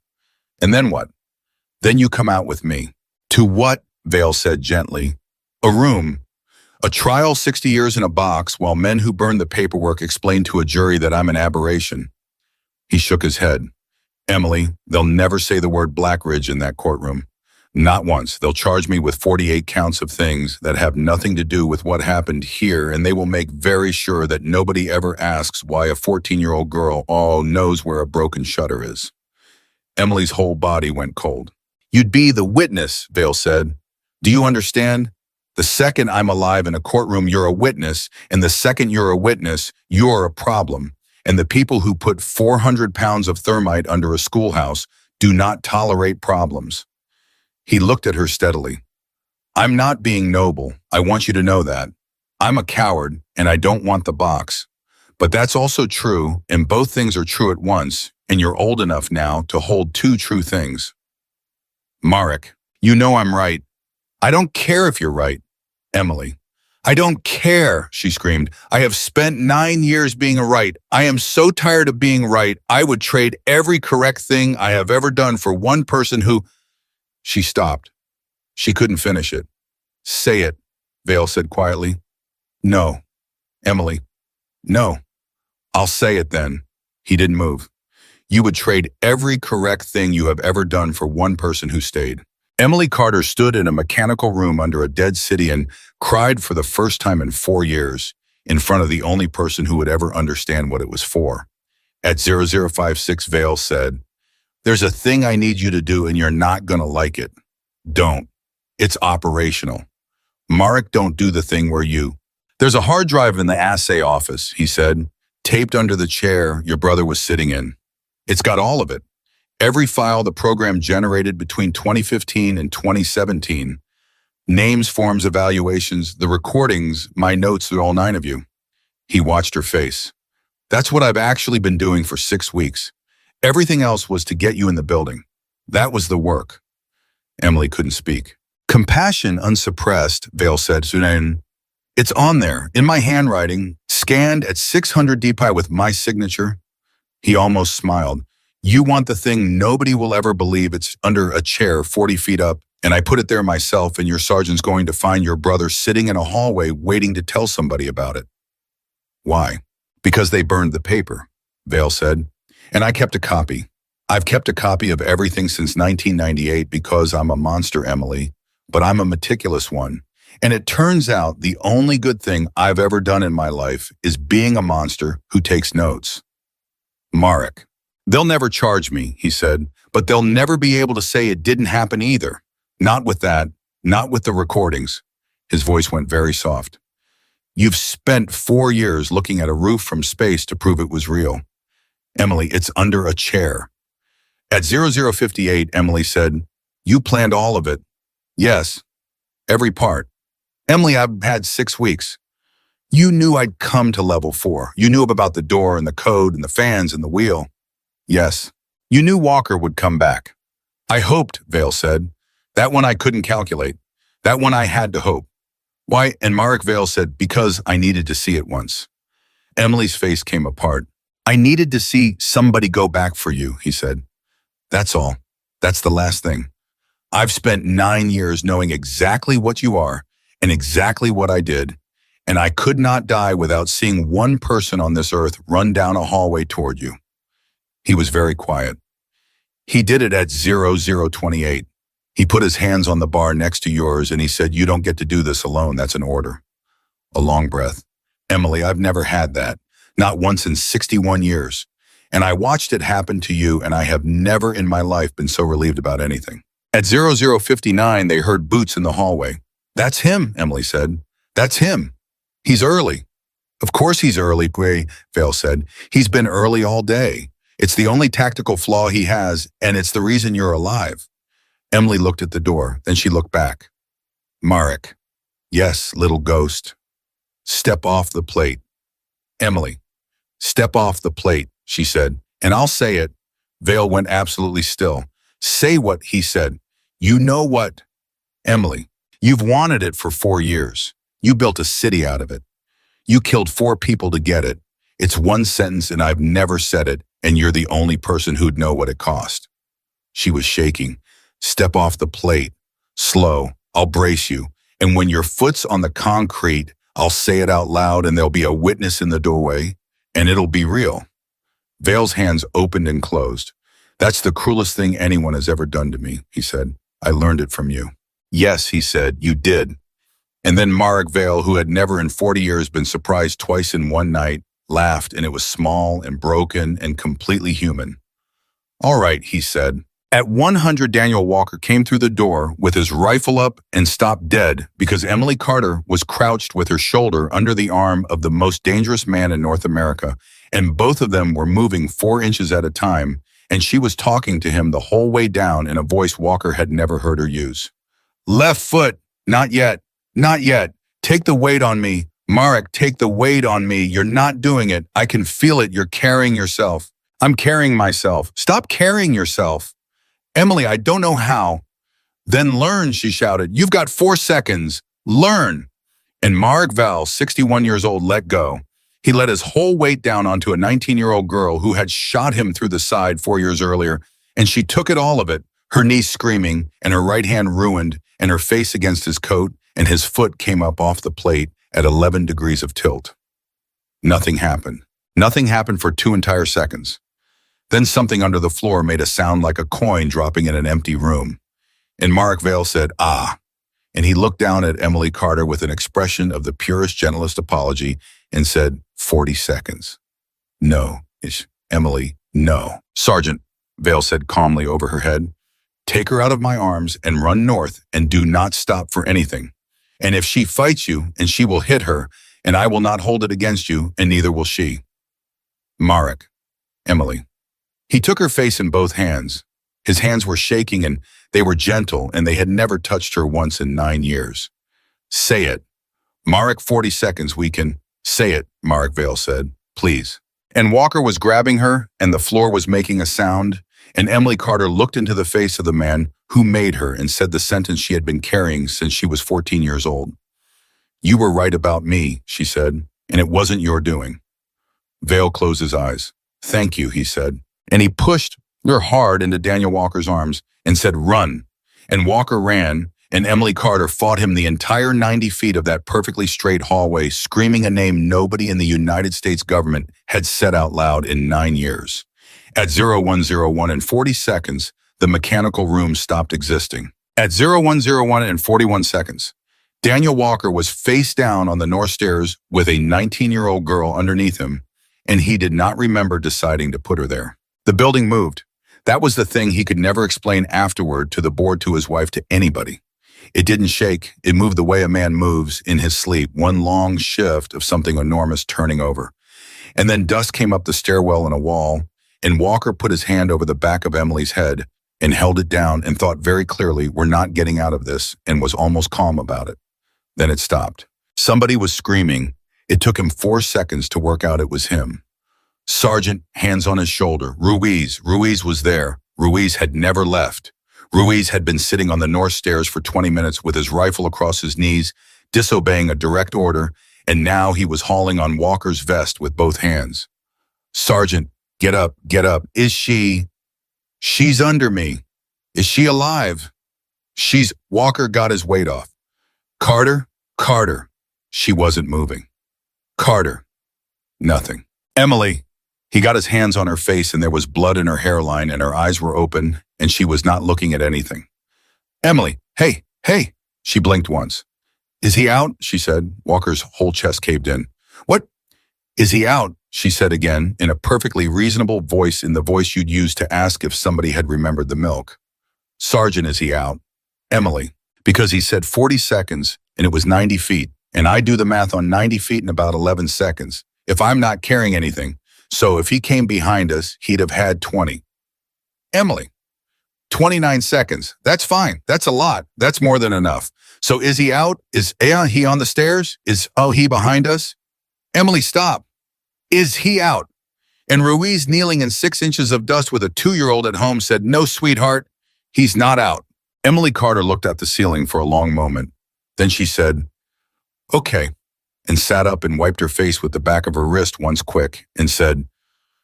And then what? Then you come out with me. To what? Vale said gently. A room. A trial 60 years in a box while men who burned the paperwork explain to a jury that I'm an aberration. He shook his head. Emily, they'll never say the word Blackridge in that courtroom. Not once. They'll charge me with 48 counts of things that have nothing to do with what happened here, and they will make very sure that nobody ever asks why a 14-year-old girl knows where a broken shutter is. Emily's whole body went cold. You'd be the witness, Vale said. Do you understand? The second I'm alive in a courtroom, you're a witness, and the second you're a witness, you're a problem. And the people who put 400 pounds of thermite under a schoolhouse do not tolerate problems. He looked at her steadily. I'm not being noble. I want you to know that. I'm a coward, and I don't want the box. But that's also true, and both things are true at once, and you're old enough now to hold 2 true things. Marek, you know I'm right. I don't care if you're right. Emily, I don't care, she screamed. I have spent 9 years being right. I am so tired of being right. I would trade every correct thing I have ever done for one person who... She stopped. She couldn't finish it. Say it, Vale said quietly. No. Emily, no. I'll say it then. He didn't move. You would trade every correct thing you have ever done for one person who stayed. Emily Carter stood in a mechanical room under a dead city and cried for the first time in 4 years in front of the only person who would ever understand what it was for. At 0056, Vale said, there's a thing I need you to do and you're not going to like it. Don't. It's operational. Marek, don't do the thing where you... There's a hard drive in the assay office, he said, taped under the chair your brother was sitting in. It's got all of it. Every file the program generated between 2015 and 2017. Names, forms, evaluations, the recordings, my notes with all 9 of you. He watched her face. That's what I've actually been doing for 6 weeks. Everything else was to get you in the building. That was the work. Emily couldn't speak. Compassion unsuppressed, Vale said, Sunan. It's on there, in my handwriting, scanned at 600 dpi with my signature. He almost smiled. You want the thing nobody will ever believe it's under a chair 40 feet up, and I put it there myself, and your sergeant's going to find your brother sitting in a hallway waiting to tell somebody about it. Why? Because they burned the paper, Vale said. And I kept a copy. I've kept a copy of everything since 1998 because I'm a monster, Emily, but I'm a meticulous one. And it turns out the only good thing I've ever done in my life is being a monster who takes notes. Marek, they'll never charge me, he said, but they'll never be able to say it didn't happen either. Not with that, not with the recordings. His voice went very soft. You've spent 4 years looking at a roof from space to prove it was real. Emily, it's under a chair. At 0058, Emily said, you planned all of it. Yes, every part. Emily, I've had 6 weeks. You knew I'd come to level 4. You knew about the door and the code and the fans and the wheel. Yes. You knew Walker would come back. I hoped, Vale said. That one I couldn't calculate. That one I had to hope. Why? And Marek Vale said, because I needed to see it once. Emily's face came apart. I needed to see somebody go back for you, he said. That's all. That's the last thing. I've spent 9 years knowing exactly what you are and exactly what I did, and I could not die without seeing one person on this earth run down a hallway toward you. He was very quiet. He did it at 0028. He put his hands on the bar next to yours and he said, you don't get to do this alone. That's an order. A long breath. Emily, I've never had that. Not once in 61 years. And I watched it happen to you and I have never in my life been so relieved about anything. At 0059, they heard boots in the hallway. That's him, Emily said. That's him. He's early. Of course he's early, Vale said. He's been early all day. It's the only tactical flaw he has, and it's the reason you're alive. Emily looked at the door, then she looked back. Marek. Yes, little ghost. Step off the plate. Emily. Step off the plate, she said, and I'll say it. Vale went absolutely still. Say what, he said. You know what? Emily, you've wanted it for 4 years. You built a city out of it. You killed 4 people to get it. It's one sentence and I've never said it, and you're the only person who'd know what it cost. She was shaking. Step off the plate. Slow. I'll brace you. And when your foot's on the concrete, I'll say it out loud and there'll be a witness in the doorway, and it'll be real. Vale's hands opened and closed. That's the cruelest thing anyone has ever done to me, he said. I learned it from you. Yes, he said, you did. And then Marek Vale, who had never in 40 years been surprised twice in one night, laughed, and it was small and broken and completely human. All right, he said. At 100, Daniel Walker came through the door with his rifle up and stopped dead because Emily Carter was crouched with her shoulder under the arm of the most dangerous man in North America, and both of them were moving 4 inches at a time, and she was talking to him the whole way down in a voice Walker had never heard her use. Left foot, not yet, not yet. Take the weight on me. Marek, take the weight on me. You're not doing it. I can feel it. You're carrying yourself. I'm carrying myself. Stop carrying yourself. Emily, I don't know how. Then learn, she shouted. You've got 4 seconds. Learn. And Marek Vale, 61 years old, let go. He let his whole weight down onto a 19-year-old girl who had shot him through the side 4 years earlier, and she took it all of it, her knee screaming, and her right hand ruined, and her face against his coat, and his foot came up off the plate at 11 degrees of tilt. Nothing happened. Nothing happened for 2 entire seconds. Then something under the floor made a sound like a coin dropping in an empty room. And Marek Vale said, ah. And he looked down at Emily Carter with an expression of the purest, gentlest apology and said, 40 seconds. No, Emily, no. Sergeant, Vale said calmly over her head, take her out of my arms and run north and do not stop for anything. And if she fights you, and she will hit her, and I will not hold it against you, and neither will she. Marek, Emily. He took her face in both hands. His hands were shaking and they were gentle and they had never touched her once in 9 years. Say it. Marek, 40 seconds, we can. Say it, Marek Vale said, please. And Walker was grabbing her and the floor was making a sound, and Emily Carter looked into the face of the man who made her and said the sentence she had been carrying since she was 14 years old. You were right about me, she said, and it wasn't your doing. Vale closed his eyes. Thank you, he said. And he pushed her hard into Daniel Walker's arms and said, run. And Walker ran, and Emily Carter fought him the entire 90 feet of that perfectly straight hallway, screaming a name nobody in the United States government had said out loud in 9 years. At 0101 and 40 seconds, the mechanical room stopped existing. At 0101 and 41 seconds, Daniel Walker was face down on the north stairs with a 19-year-old girl underneath him, and he did not remember deciding to put her there. The building moved. That was the thing he could never explain afterward to the board, to his wife, to anybody. It didn't shake. It moved the way a man moves in his sleep, one long shift of something enormous turning over. And then dust came up the stairwell and a wall, and Walker put his hand over the back of Emily's head and held it down and thought very clearly, we're not getting out of this, and was almost calm about it. Then it stopped. Somebody was screaming. It took him 4 seconds to work out it was him. Sergeant, hands on his shoulder. Ruiz. Ruiz was there. Ruiz had never left. Ruiz had been sitting on the north stairs for 20 minutes with his rifle across his knees, disobeying a direct order, and now he was hauling on Walker's vest with both hands. Sergeant, get up, get up. Is she? She's under me. Is she alive? Walker got his weight off. Carter, Carter. She wasn't moving. Carter. Nothing. Emily. He got his hands on her face and there was blood in her hairline and her eyes were open and she was not looking at anything. Emily, hey, hey. She blinked once. Is he out? She said. Walker's whole chest caved in. What? Is he out? She said again, in a perfectly reasonable voice, in the voice you'd use to ask if somebody had remembered the milk. Sergeant, is he out? Emily, because he said 40 seconds and it was 90 feet, and I do the math on 90 feet in about 11 seconds. If I'm not carrying anything, so if he came behind us, he'd have had 20. Emily, 29 seconds. That's fine. That's a lot. That's more than enough. So is he out? Is he on the stairs? Is he behind us? Emily, stop. Is he out? And Ruiz, kneeling in 6 inches of dust with a 2-year-old at home, said, no, sweetheart, he's not out. Emily Carter looked at the ceiling for a long moment. Then she said, okay, and sat up and wiped her face with the back of her wrist once quick and said,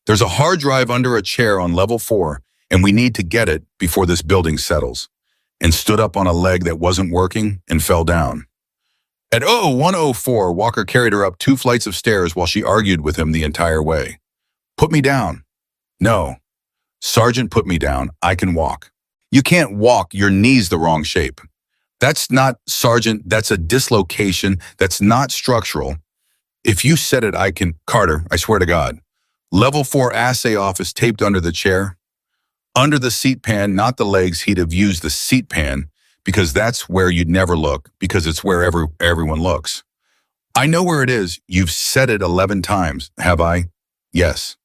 there's a hard drive under a chair on level 4, and we need to get it before this building settles, and stood up on a leg that wasn't working and fell down. At 104, Walker carried her up 2 flights of stairs while she argued with him the entire way. Put me down. No. Sergeant, put me down. I can walk. You can't walk. Your knee's the wrong shape. That's not, Sergeant, that's a dislocation. That's not structural. If you said it, I can. Carter, I swear to God. Level 4 assay office taped under the chair. Under the seat pan, not the legs. He'd have used the seat pan, because that's where you'd never look, because it's where everyone looks. I know where it is. You've said it 11 times, have I? Yes.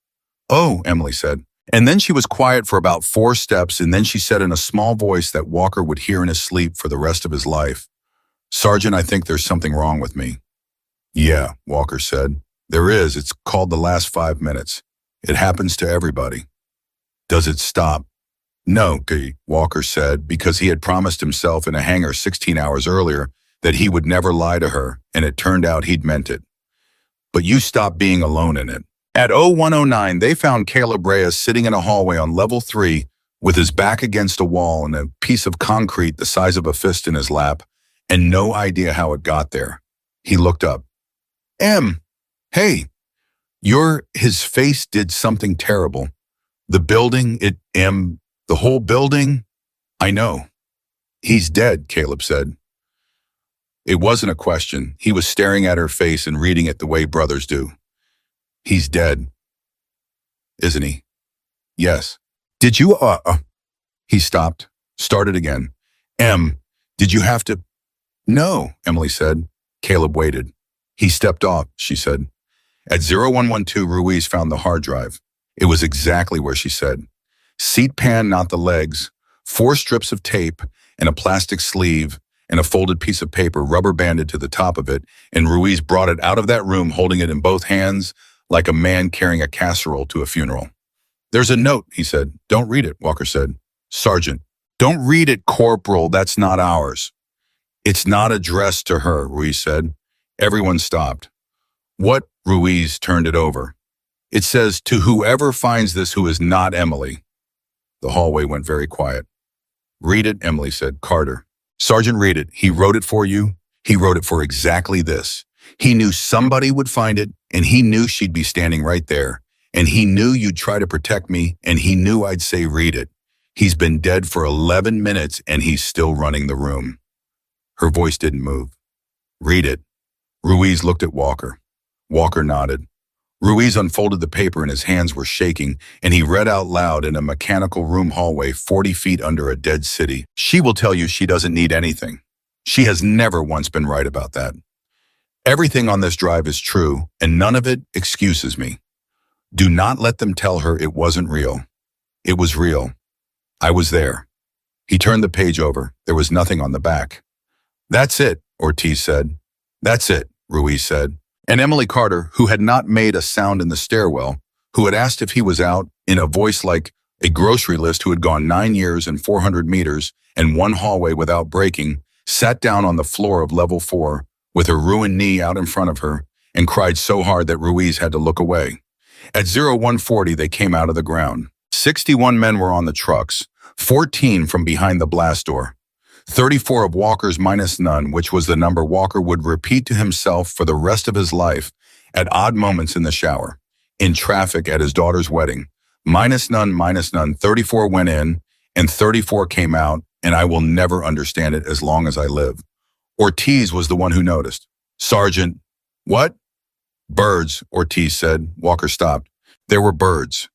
Oh, Emily said. And then she was quiet for about 4 steps, and then she said in a small voice that Walker would hear in his sleep for the rest of his life, Sergeant, I think there's something wrong with me. Yeah, Walker said. There is. It's called the last 5 minutes. It happens to everybody. Does it stop? No, Walker said, because he had promised himself in a hangar 16 hours earlier that he would never lie to her, and it turned out he'd meant it. But you stopped being alone in it. At 0109, they found Caleb Reyes sitting in a hallway on level 3 with his back against a wall and a piece of concrete the size of a fist in his lap, and no idea how it got there. He looked up. Hey, his face did something terrible. The building, the whole building? I know. He's dead, Caleb said. It wasn't a question. He was staring at her face and reading it the way brothers do. He's dead. Isn't he? Yes. Did you, He stopped, started again. Did you have to? No, Emily said. Caleb waited. He stepped off, she said. At 0112, Ruiz found the hard drive. It was exactly where she said. Seat pan, not the legs, 4 strips of tape, and a plastic sleeve, and a folded piece of paper rubber banded to the top of it, and Ruiz brought it out of that room holding it in both hands like a man carrying a casserole to a funeral. There's a note, he said. Don't read it, Walker said. Sergeant, don't read it, Corporal. That's not ours. It's not addressed to her, Ruiz said. Everyone stopped. What? Ruiz turned it over. It says, to whoever finds this who is not Emily. The hallway went very quiet. Read it, Emily said. Carter. Sergeant, read it. He wrote it for you. He wrote it for exactly this. He knew somebody would find it, and he knew she'd be standing right there. And he knew you'd try to protect me, and he knew I'd say read it. He's been dead for 11 minutes, and he's still running the room. Her voice didn't move. Read it. Ruiz looked at Walker. Walker nodded. Ruiz unfolded the paper and his hands were shaking, and he read out loud in a mechanical room hallway 40 feet under a dead city. She will tell you she doesn't need anything. She has never once been right about that. Everything on this drive is true, and none of it excuses me. Do not let them tell her it wasn't real. It was real. I was there. He turned the page over. There was nothing on the back. That's it, Ortiz said. That's it, Ruiz said. And Emily Carter, who had not made a sound in the stairwell, who had asked if he was out, in a voice like a grocery list, who had gone 9 years and 400 meters and one hallway without breaking, sat down on the floor of level 4 with her ruined knee out in front of her and cried so hard that Ruiz had to look away. At 0140, they came out of the ground. 61 men were on the trucks, 14 from behind the blast door. 34 of Walker's minus none, which was the number Walker would repeat to himself for the rest of his life at odd moments in the shower, in traffic at his daughter's wedding. Minus none, 34 went in, and 34 came out, and I will never understand it as long as I live. Ortiz was the one who noticed. Sergeant, what? Birds, Ortiz said. Walker stopped. There were birds.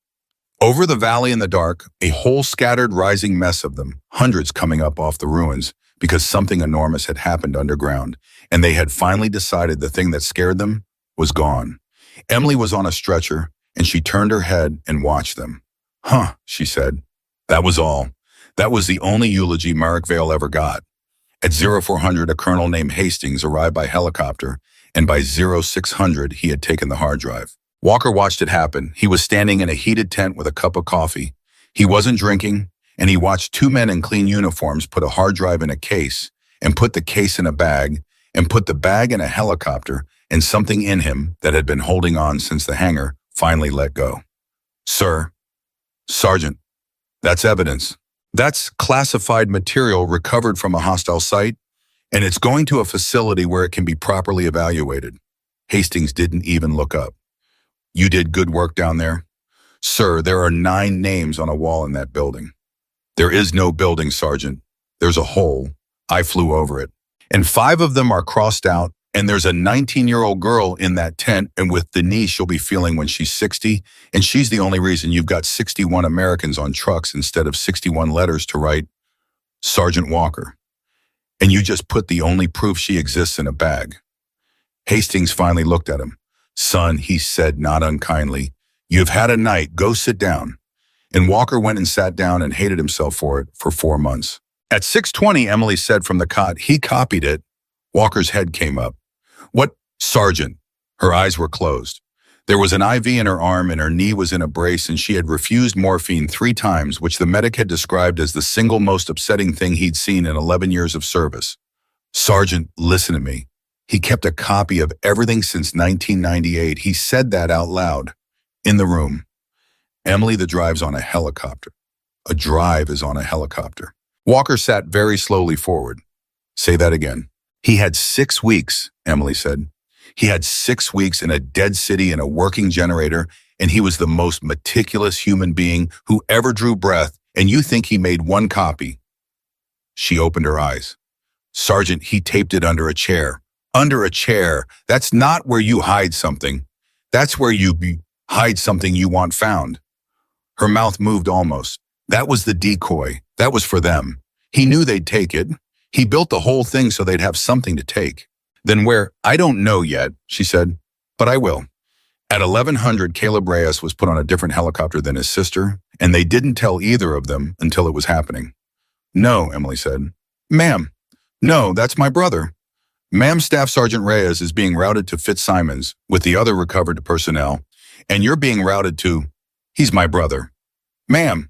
Over the valley in the dark, a whole scattered rising mess of them, hundreds coming up off the ruins, because something enormous had happened underground, and they had finally decided the thing that scared them was gone. Emily was on a stretcher, and she turned her head and watched them. Huh, she said. That was all. That was the only eulogy Marrickville ever got. At 0400, a colonel named Hastings arrived by helicopter, and by 0600, he had taken the hard drive. Walker watched it happen. He was standing in a heated tent with a cup of coffee. He wasn't drinking, and he watched 2 men in clean uniforms put a hard drive in a case, and put the case in a bag, and put the bag in a helicopter, and something in him that had been holding on since the hangar finally let go. Sir, Sergeant, that's evidence. That's classified material recovered from a hostile site, and it's going to a facility where it can be properly evaluated. Hastings didn't even look up. You did good work down there. Sir, there are 9 names on a wall in that building. There is no building, Sergeant. There's a hole. I flew over it. And 5 of them are crossed out, and there's a 19-year-old girl in that tent, and with the knee she'll be feeling when she's 60, and she's the only reason you've got 61 Americans on trucks instead of 61 letters to write Sergeant Walker. And you just put the only proof she exists in a bag. Hastings finally looked at him. Son, he said not unkindly, you've had a night, go sit down. And Walker went and sat down and hated himself for it for 4 months. At 6:20, Emily said from the cot, he copied it. Walker's head came up. What, Sergeant? Her eyes were closed. There was an IV in her arm and her knee was in a brace, and she had refused morphine 3 times, which the medic had described as the single most upsetting thing he'd seen in 11 years of service. Sergeant, listen to me. He kept a copy of everything since 1998. He said that out loud. In the room. Emily, the drive's on a helicopter. A drive is on a helicopter. Walker sat very slowly forward. Say that again. He had 6 weeks, Emily said. He had 6 weeks in a dead city in a working generator, and he was the most meticulous human being who ever drew breath, and you think he made 1 copy. She opened her eyes. Sergeant, he taped it under a chair. Under a chair. That's not where you hide something. That's where you hide something you want found. Her mouth moved almost. That was the decoy. That was for them. He knew they'd take it. He built the whole thing so they'd have something to take. Then where? I don't know yet, she said, but I will. At 1100, Caleb Reyes was put on a different helicopter than his sister, and they didn't tell either of them until it was happening. No, Emily said. Ma'am, no, that's my brother. Ma'am, Staff Sergeant Reyes is being routed to Fitzsimons with the other recovered personnel, and you're being routed to, he's my brother. Ma'am,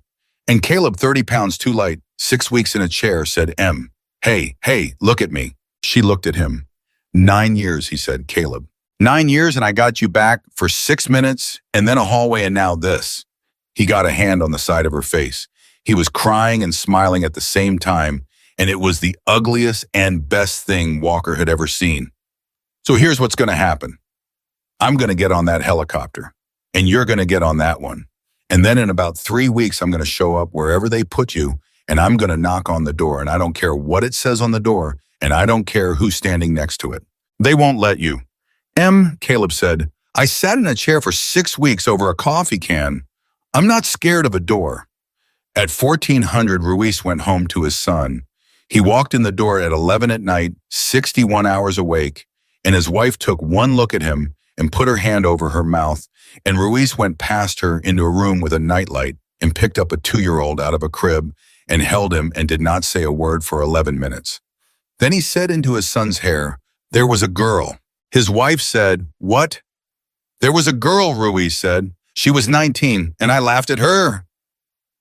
and Caleb 30 pounds too light, 6 weeks in a chair, said M. Hey, look at me. She looked at him. 9 years, he said, Caleb. 9 years and I got you back for 6 minutes and then a hallway and now this. He got a hand on the side of her face. He was crying and smiling at the same time, and it was the ugliest and best thing Walker had ever seen. So here's what's going to happen. I'm going to get on that helicopter, and you're going to get on that one. And then in about 3 weeks, I'm going to show up wherever they put you, and I'm going to knock on the door, and I don't care what it says on the door, and I don't care who's standing next to it. They won't let you. M, Caleb said, I sat in a chair for 6 weeks over a coffee can. I'm not scared of a door. At 1400, Ruiz went home to his son. He walked in the door at 11 at night, 61 hours awake, and his wife took one look at him and put her hand over her mouth, and Ruiz went past her into a room with a nightlight and picked up a 2-year-old out of a crib and held him and did not say a word for 11 minutes. Then he said into his son's hair, "There was a girl." His wife said, "What?" "There was a girl," Ruiz said. "She was 19, and I laughed at her."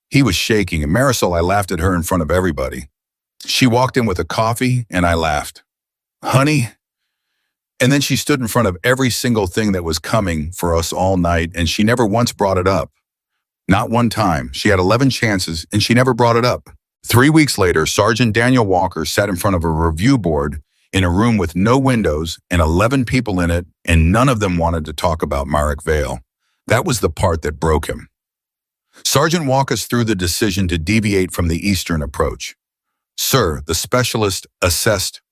He was shaking, and Marisol, I laughed at her in front of everybody. She walked in with a coffee, and I laughed. "Honey?" And then she stood in front of every single thing that was coming for us all night, and she never once brought it up. Not one time. She had 11 chances, and she never brought it up. 3 weeks later, Sergeant Daniel Walker sat in front of a review board in a room with no windows and 11 people in it, and none of them wanted to talk about Marek Vale. That was the part that broke him. Sergeant walked us through the decision to deviate from the Eastern approach. "Sir, the specialist assessed."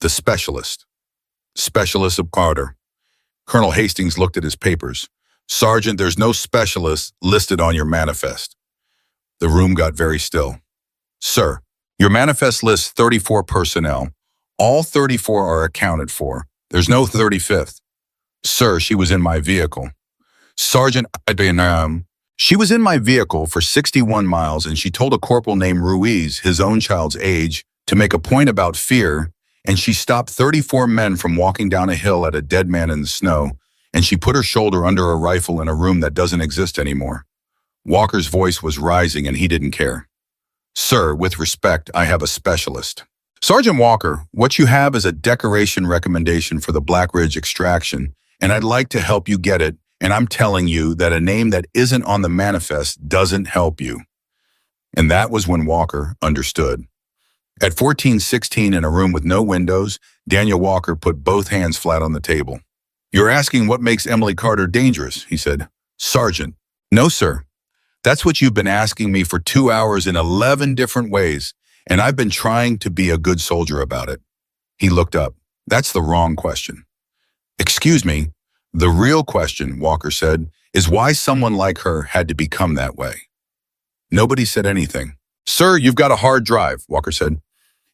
"The specialist." "Specialist of Carter." Colonel Hastings looked at his papers. "Sergeant, there's no specialist listed on your manifest." The room got very still. "Sir, your manifest lists 34 personnel. All 34 are accounted for. There's no 35th. "Sir, she was in my vehicle." "Sergeant, she was in my vehicle for 61 miles, and she told a corporal named Ruiz, his own child's age, to make a point about fear, and she stopped 34 men from walking down a hill at a dead man in the snow, and she put her shoulder under a rifle in a room that doesn't exist anymore." Walker's voice was rising, and he didn't care. "Sir, with respect, I have a specialist." "Sergeant Walker, what you have is a decoration recommendation for the Blackridge extraction, and I'd like to help you get it, and I'm telling you that a name that isn't on the manifest doesn't help you." And that was when Walker understood. At 14:16 in a room with no windows, Daniel Walker put both hands flat on the table. "You're asking what makes Emily Carter dangerous," he said. "Sergeant." "No, sir. That's what you've been asking me for 2 hours in 11 different ways, and I've been trying to be a good soldier about it." He looked up. "That's the wrong question." "Excuse me, the real question," Walker said, "is why someone like her had to become that way." Nobody said anything. "Sir, you've got a hard drive," Walker said.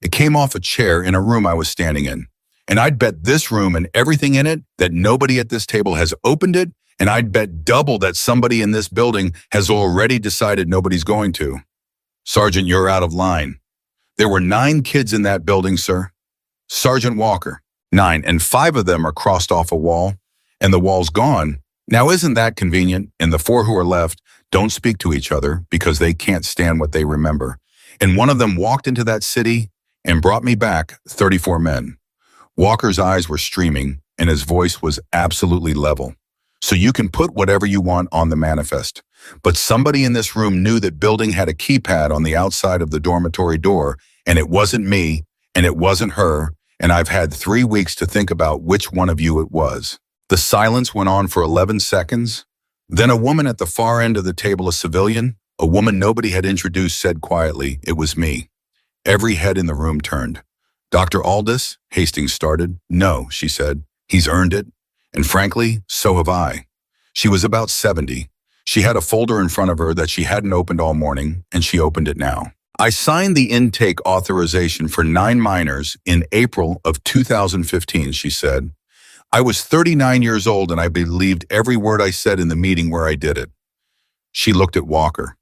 "It came off a chair in a room I was standing in, and I'd bet this room and everything in it that nobody at this table has opened it, and I'd bet double that somebody in this building has already decided nobody's going to." "Sergeant, you're out of line." "There were 9 kids in that building, sir." "Sergeant Walker, 9, and 5 of them are crossed off a wall, and the wall's gone. Now isn't that convenient? And the 4 who are left don't speak to each other because they can't stand what they remember. And one of them walked into that city and brought me back 34 men." Walker's eyes were streaming, and his voice was absolutely level. "So you can put whatever you want on the manifest, but somebody in this room knew that building had a keypad on the outside of the dormitory door, and it wasn't me, and it wasn't her, and I've had 3 weeks to think about which one of you it was." The silence went on for 11 seconds. Then a woman at the far end of the table, a civilian, a woman nobody had introduced, said quietly, "It was me." Every head in the room turned. "Dr. Aldous?" Hastings started. "No," she said. "He's earned it. And frankly, so have I." She was about 70. She had a folder in front of her that she hadn't opened all morning, and she opened it now. "I signed the intake authorization for 9 minors in April of 2015, she said. "I was 39 years old, and I believed every word I said in the meeting where I did it." She looked at Walker.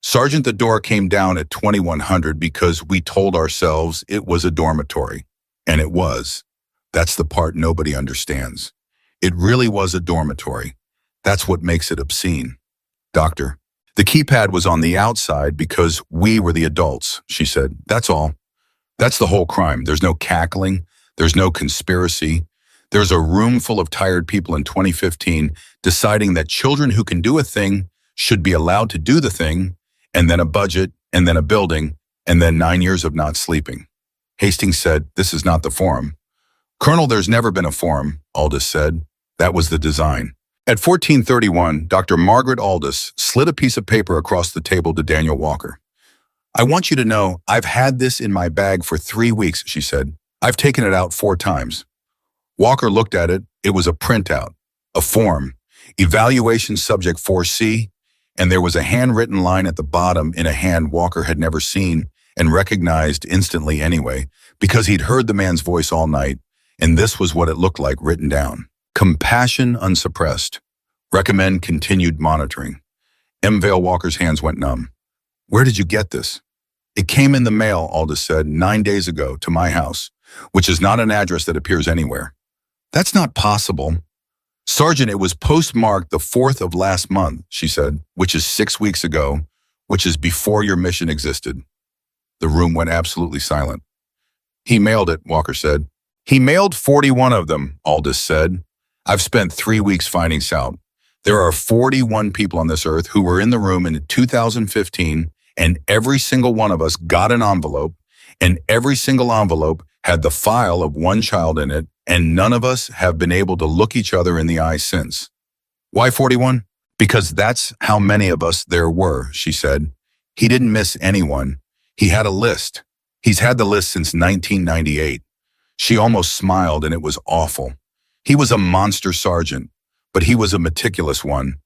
"Sergeant, the door came down at 2100 because we told ourselves it was a dormitory. And it was. That's the part nobody understands. It really was a dormitory. That's what makes it obscene." "Doctor, the keypad was on the outside because we were the adults," she said. "That's all. That's the whole crime. There's no cackling. There's no conspiracy. There's a room full of tired people in 2015 deciding that children who can do a thing should be allowed to do the thing, and then a budget, and then a building, and then 9 years of not sleeping." Hastings said, "This is not the forum." "Colonel, there's never been a forum," Aldous said. "That was the design." At 14:31, Dr. Margaret Aldous slid a piece of paper across the table to Daniel Walker. "I want you to know I've had this in my bag for 3 weeks, she said. "I've taken it out 4 times. Walker looked at it. It was a printout, a form, evaluation subject 4C, and there was a handwritten line at the bottom in a hand Walker had never seen, and recognized instantly anyway, because he'd heard the man's voice all night, and this was what it looked like written down. Compassion unsuppressed. Recommend continued monitoring. M. Vale Walker's hands went numb. Where did you get this? It came in the mail, Aldous said, 9 days ago to my house, which is not an address that appears anywhere. That's not possible. Sergeant, it was postmarked the 4th of last month, she said, which is 6 weeks ago, which is before your mission existed. The room went absolutely silent. He mailed it, Walker said. He mailed 41 of them, Aldous said. I've spent 3 weeks finding out. There are 41 people on this earth who were in the room in 2015, and every single one of us got an envelope, and every single envelope had the file of one child in it, and none of us have been able to look each other in the eye since. Why 41? Because that's how many of us there were, she said. He didn't miss anyone. He had a list. He's had the list since 1998. She almost smiled, and it was awful. He was a monster sergeant, but he was a meticulous one.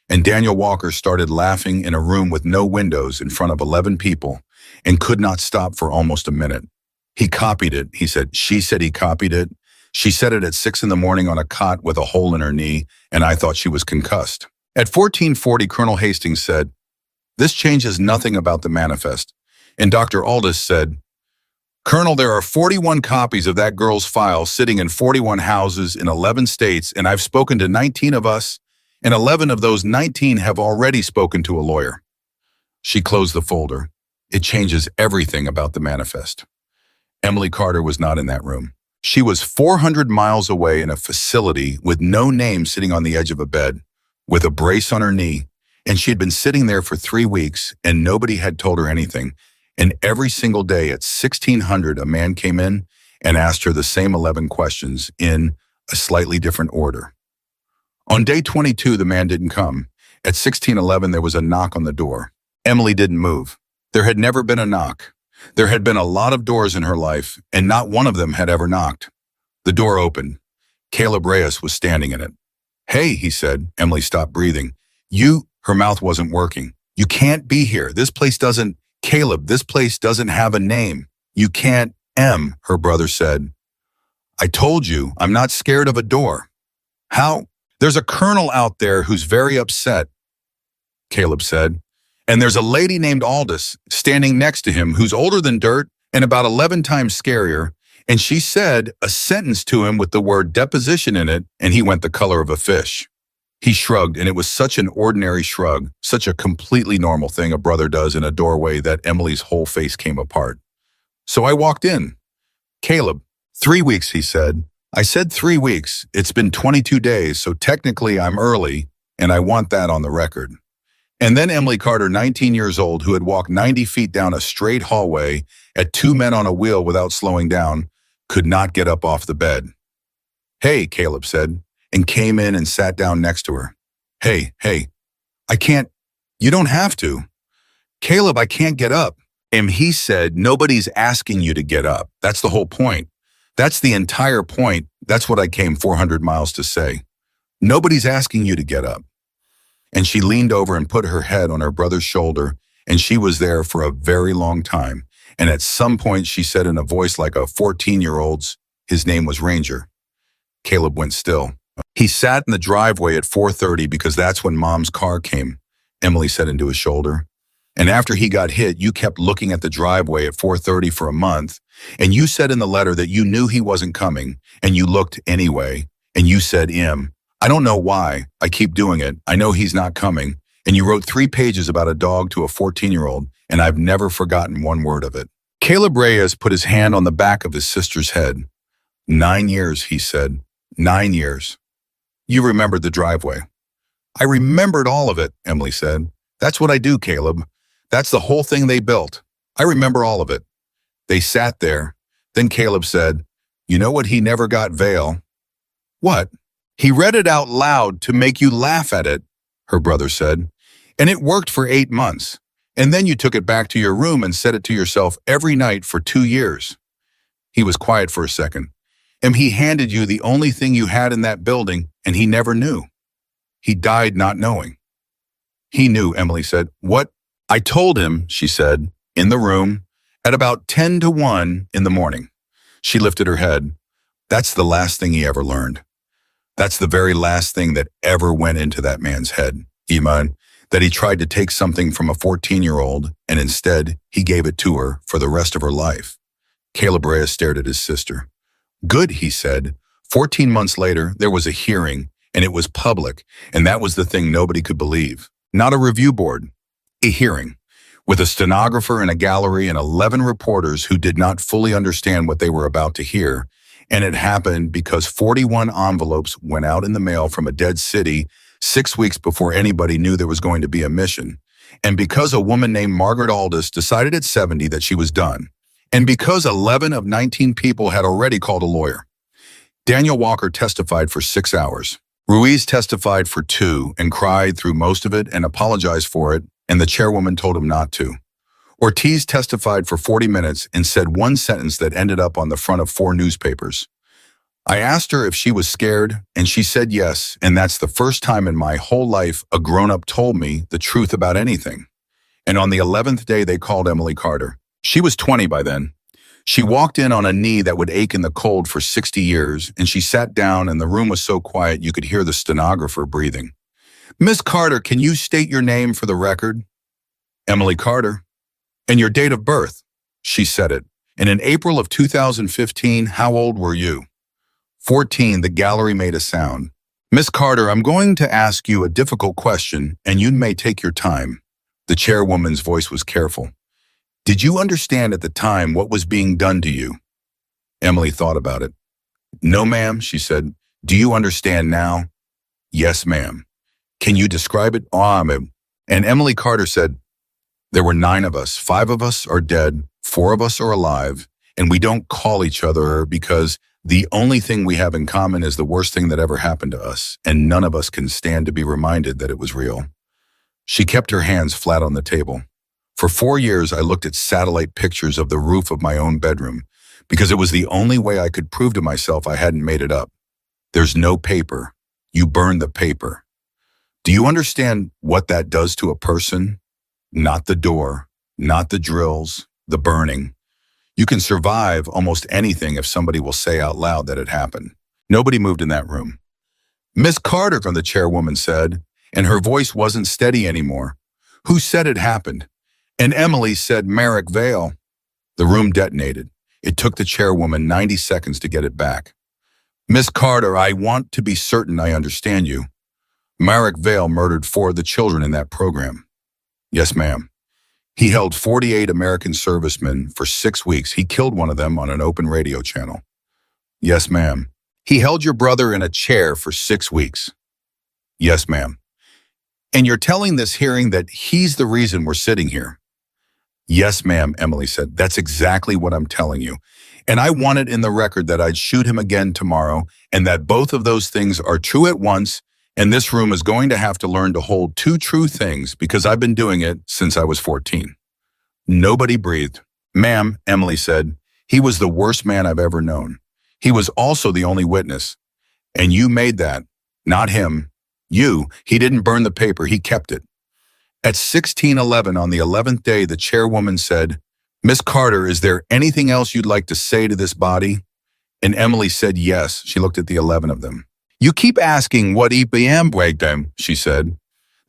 And Daniel Walker started laughing in a room with no windows in front of 11 people and could not stop for almost a minute. He copied it, he said. She said he copied it. She said it at 6 a.m. on a cot with a hole in her knee, and I thought she was concussed. At 14:40, Colonel Hastings said, "This changes nothing about the manifest." And Dr. Aldous said, "Colonel, there are 41 copies of that girl's file sitting in 41 houses in 11 states, and I've spoken to 19 of us, and 11 of those 19 have already spoken to a lawyer." She closed the folder. It changes everything about the manifest. Emily Carter was not in that room. She was 400 miles away in a facility with no name sitting on the edge of a bed, with a brace on her knee, and she had been sitting there for 3 weeks, and nobody had told her anything. And every single day at 1600, a man came in and asked her the same 11 questions in a slightly different order. On day 22, the man didn't come. At 1611, there was a knock on the door. Emily didn't move. There had never been a knock. There had been a lot of doors in her life, and not one of them had ever knocked. The door opened. Caleb Reyes was standing in it. "Hey," he said. Emily stopped breathing. Her mouth wasn't working. "You can't be here. This place doesn't, Caleb, this place doesn't have a name. You can't, her brother said. "I told you, I'm not scared of a door." "How?" "There's a colonel out there who's very upset," Caleb said. "And there's a lady named Aldous standing next to him who's older than dirt and about 11 times scarier, and she said a sentence to him with the word deposition in it, and he went the color of a fish." He shrugged, and it was such an ordinary shrug, such a completely normal thing a brother does in a doorway, that Emily's whole face came apart. "So I walked in." "Caleb, 3 weeks," he said. "I said 3 weeks. It's been 22 days, so technically I'm early, and I want that on the record." And then Emily Carter, 19 years old, who had walked 90 feet down a straight hallway at 2 men on a wheel without slowing down, could not get up off the bed. "Hey," Caleb said, and came in and sat down next to her. Hey, I can't, you don't have to." "Caleb, I can't get up." And he said, "Nobody's asking you to get up. That's the whole point. That's the entire point. That's what I came 400 miles to say. Nobody's asking you to get up." And she leaned over and put her head on her brother's shoulder, and she was there for a very long time. And at some point she said in a voice like a 14-year-old's, his name was Ranger. Caleb went still. "He sat in the driveway at 4:30 because that's when Mom's car came," Emily said into his shoulder. "And after he got hit, you kept looking at the driveway at 4:30 for a month, and you said in the letter that you knew he wasn't coming, and you looked anyway, and you said, I don't know why, I keep doing it, I know he's not coming," and you wrote 3 pages about a dog to a 14-year-old, and I've never forgotten one word of it. Caleb Reyes put his hand on the back of his sister's head. 9 years, he said. 9 years. "You remembered the driveway." "I remembered all of it," Emily said. "That's what I do, Caleb. That's the whole thing they built. I remember all of it." They sat there. Then Caleb said, "You know what he never got, Vale?" "What?" "He read it out loud to make you laugh at it," her brother said. "And it worked for 8 months. And then you took it back to your room and said it to yourself every night for 2 years. He was quiet for a second. "And he handed you the only thing you had in that building, and he never knew. He died not knowing." "He knew," Emily said. "What?" "I told him," she said, "in the room, At about 10 to 1 in the morning, she lifted her head. That's the last thing he ever learned. That's the very last thing that ever went into that man's head, Iman, that he tried to take something from a 14-year-old and instead he gave it to her for the rest of her life. Caleb Reyes stared at his sister. Good, he said. 14 months later, there was a hearing, and it was public, and that was the thing nobody could believe. Not a review board, a hearing, with a stenographer in a gallery and 11 reporters who did not fully understand what they were about to hear, and it happened because 41 envelopes went out in the mail from a dead city 6 weeks before anybody knew there was going to be a mission, and because a woman named Margaret Aldis decided at 70 that she was done, and because 11 of 19 people had already called a lawyer. Daniel Walker testified for 6 hours. Ruiz testified for 2 and cried through most of it and apologized for it, and the chairwoman told him not to. Ortiz testified for 40 minutes and said one sentence that ended up on the front of 4 newspapers. I asked her if she was scared, and she said yes, and that's the first time in my whole life a grown-up told me the truth about anything. And on the 11th day, they called Emily Carter. She was 20 by then. She walked in on a knee that would ache in the cold for 60 years, and she sat down and the room was so quiet you could hear the stenographer breathing. Miss Carter, can you state your name for the record? Emily Carter. And your date of birth? She said it. And in April of 2015, how old were you? 14, the gallery made a sound. Miss Carter, I'm going to ask you a difficult question, and you may take your time. The chairwoman's voice was careful. Did you understand at the time what was being done to you? Emily thought about it. No, ma'am, she said. Do you understand now? Yes, ma'am. Can you describe it? Ma'am. And Emily Carter said, there were 9 of us. 5 of us are dead, 4 of us are alive, and we don't call each other because the only thing we have in common is the worst thing that ever happened to us, and none of us can stand to be reminded that it was real. She kept her hands flat on the table. For 4 years, I looked at satellite pictures of the roof of my own bedroom because it was the only way I could prove to myself I hadn't made it up. There's no paper. You burn the paper. Do you understand what that does to a person? Not the door, not the drills, the burning. You can survive almost anything if somebody will say out loud that it happened. Nobody moved in that room. Miss Carter, the chairwoman said, and her voice wasn't steady anymore. Who said it happened? And Emily said Merrick Vale. The room detonated. It took the chairwoman 90 seconds to get it back. Miss Carter, I want to be certain I understand you. Merrick Vale murdered 4 of the children in that program. Yes, ma'am. He held 48 American servicemen for 6 weeks. He killed one of them on an open radio channel. Yes, ma'am. He held your brother in a chair for 6 weeks. Yes, ma'am. And you're telling this hearing that he's the reason we're sitting here. Yes, ma'am, Emily said. That's exactly what I'm telling you. And I want it in the record that I'd shoot him again tomorrow and that both of those things are true at once, and this room is going to have to learn to hold 2 true things because I've been doing it since I was 14. Nobody breathed. Ma'am, Emily said, he was the worst man I've ever known. He was also the only witness. And you made that, not him. He didn't burn the paper, he kept it. At 16:11 on the 11th day, the chairwoman said, Miss Carter, is there anything else you'd like to say to this body? And Emily said yes. She looked at the 11 of them. You keep asking what EPM breakdown, she said.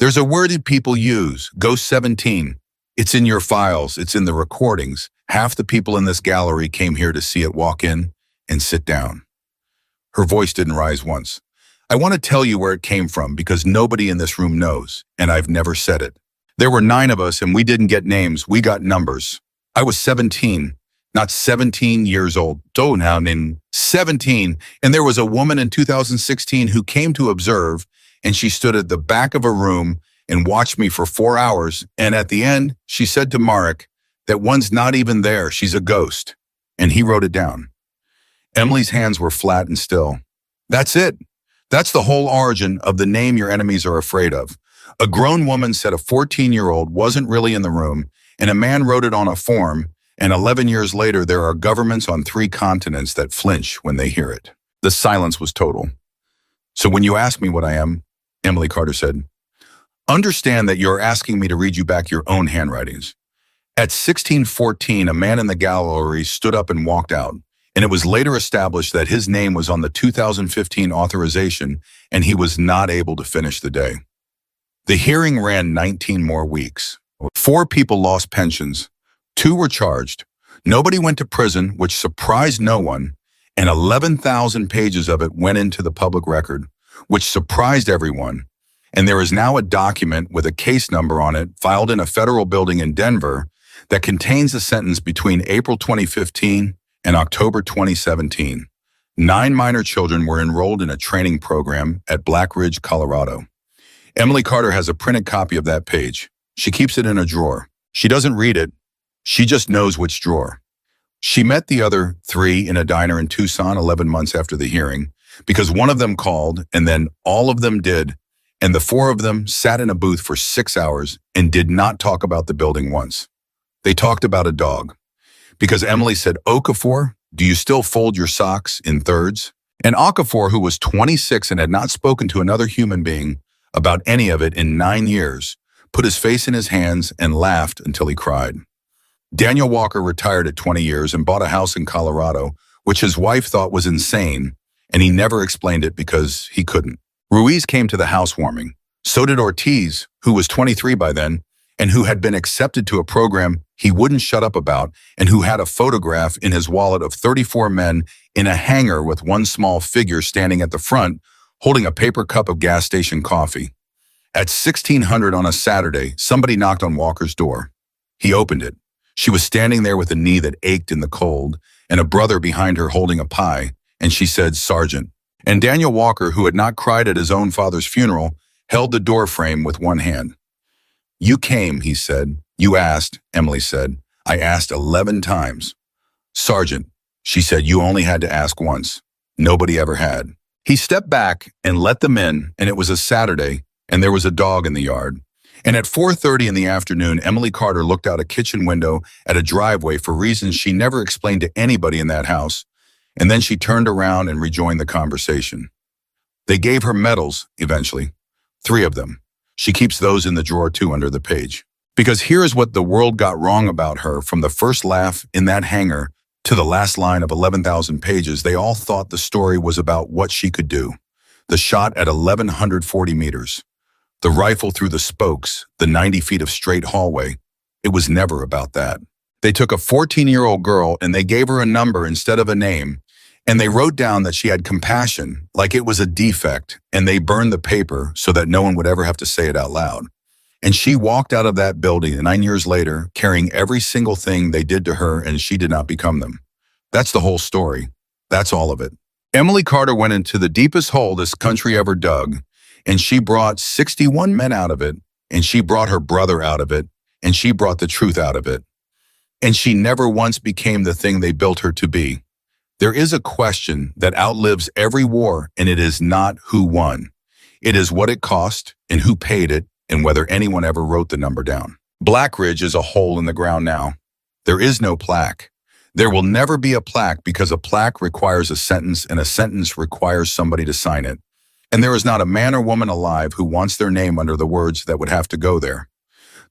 There's a word that people use, go 17. It's in your files, it's in the recordings. Half the people in this gallery came here to see it walk in and sit down. Her voice didn't rise once. I want to tell you where it came from because nobody in this room knows, and I've never said it. There were 9 of us and we didn't get names, we got numbers. I was 17, not 17 years old. Oh, now in 17, and there was a woman in 2016 who came to observe, and she stood at the back of a room and watched me for 4 hours, and at the end, she said to Marek that one's not even there, she's a ghost, and he wrote it down. Emily's hands were flat and still. That's it. That's the whole origin of the name your enemies are afraid of. A grown woman said a 14-year-old wasn't really in the room, and a man wrote it on a form, and 11 years later there are governments on 3 continents that flinch when they hear it. The silence was total. So when you ask me what I am, Emily Carter said, understand that you're asking me to read you back your own handwritings. At 1614, a man in the gallery stood up and walked out, and it was later established that his name was on the 2015 authorization, and he was not able to finish the day. The hearing ran 19 more weeks. 4 people lost pensions. 2 were charged. Nobody went to prison, which surprised no one, and 11,000 pages of it went into the public record, which surprised everyone. And there is now a document with a case number on it filed in a federal building in Denver that contains a sentence between April 2015 and October 2017. 9 minor children were enrolled in a training program at Blackridge, Colorado. Emily Carter has a printed copy of that page. She keeps it in a drawer. She doesn't read it. She just knows which drawer. She met the other 3 in a diner in Tucson 11 months after the hearing because one of them called and then all of them did, and the 4 of them sat in a booth for 6 hours and did not talk about the building once. They talked about a dog because Emily said, "Okafor, do you still fold your socks in thirds?" And Okafor, who was 26 and had not spoken to another human being about any of it in 9 years, put his face in his hands and laughed until he cried. Daniel Walker retired at 20 years and bought a house in Colorado, which his wife thought was insane, and he never explained it because he couldn't. Ruiz came to the housewarming. So did Ortiz, who was 23 by then, and who had been accepted to a program he wouldn't shut up about, and who had a photograph in his wallet of 34 men in a hangar with one small figure standing at the front, holding a paper cup of gas station coffee. At 1600 on a Saturday, somebody knocked on Walker's door. He opened it. She was standing there with a knee that ached in the cold, and a brother behind her holding a pie, and she said, "Sergeant." And Daniel Walker, who had not cried at his own father's funeral, held the door frame with one hand. "You came," he said. "You asked," Emily said. "I asked 11 times. "Sergeant," she said, "you only had to ask once. Nobody ever had." He stepped back and let them in, and it was a Saturday, and there was a dog in the yard. And at 4:30 in the afternoon, Emily Carter looked out a kitchen window at a driveway for reasons she never explained to anybody in that house, and then she turned around and rejoined the conversation. They gave her medals, eventually. 3 of them. She keeps those in the drawer too under the page. Because here is what the world got wrong about her from the first laugh in that hangar to the last line of 11,000 pages. They all thought the story was about what she could do. The shot at 1,140 meters. The rifle through the spokes, the 90 feet of straight hallway. It was never about that. They took a 14-year-old girl and they gave her a number instead of a name, and they wrote down that she had compassion, like it was a defect, and they burned the paper so that no one would ever have to say it out loud. And she walked out of that building 9 years later, carrying every single thing they did to her, and she did not become them. That's the whole story. That's all of it. Emily Carter went into the deepest hole this country ever dug, and she brought 61 men out of it, and she brought her brother out of it, and she brought the truth out of it. And she never once became the thing they built her to be. There is a question that outlives every war, and it is not who won. It is what it cost, and who paid it, and whether anyone ever wrote the number down. Blackridge is a hole in the ground now. There is no plaque. There will never be a plaque because a plaque requires a sentence, and a sentence requires somebody to sign it. And there is not a man or woman alive who wants their name under the words that would have to go there.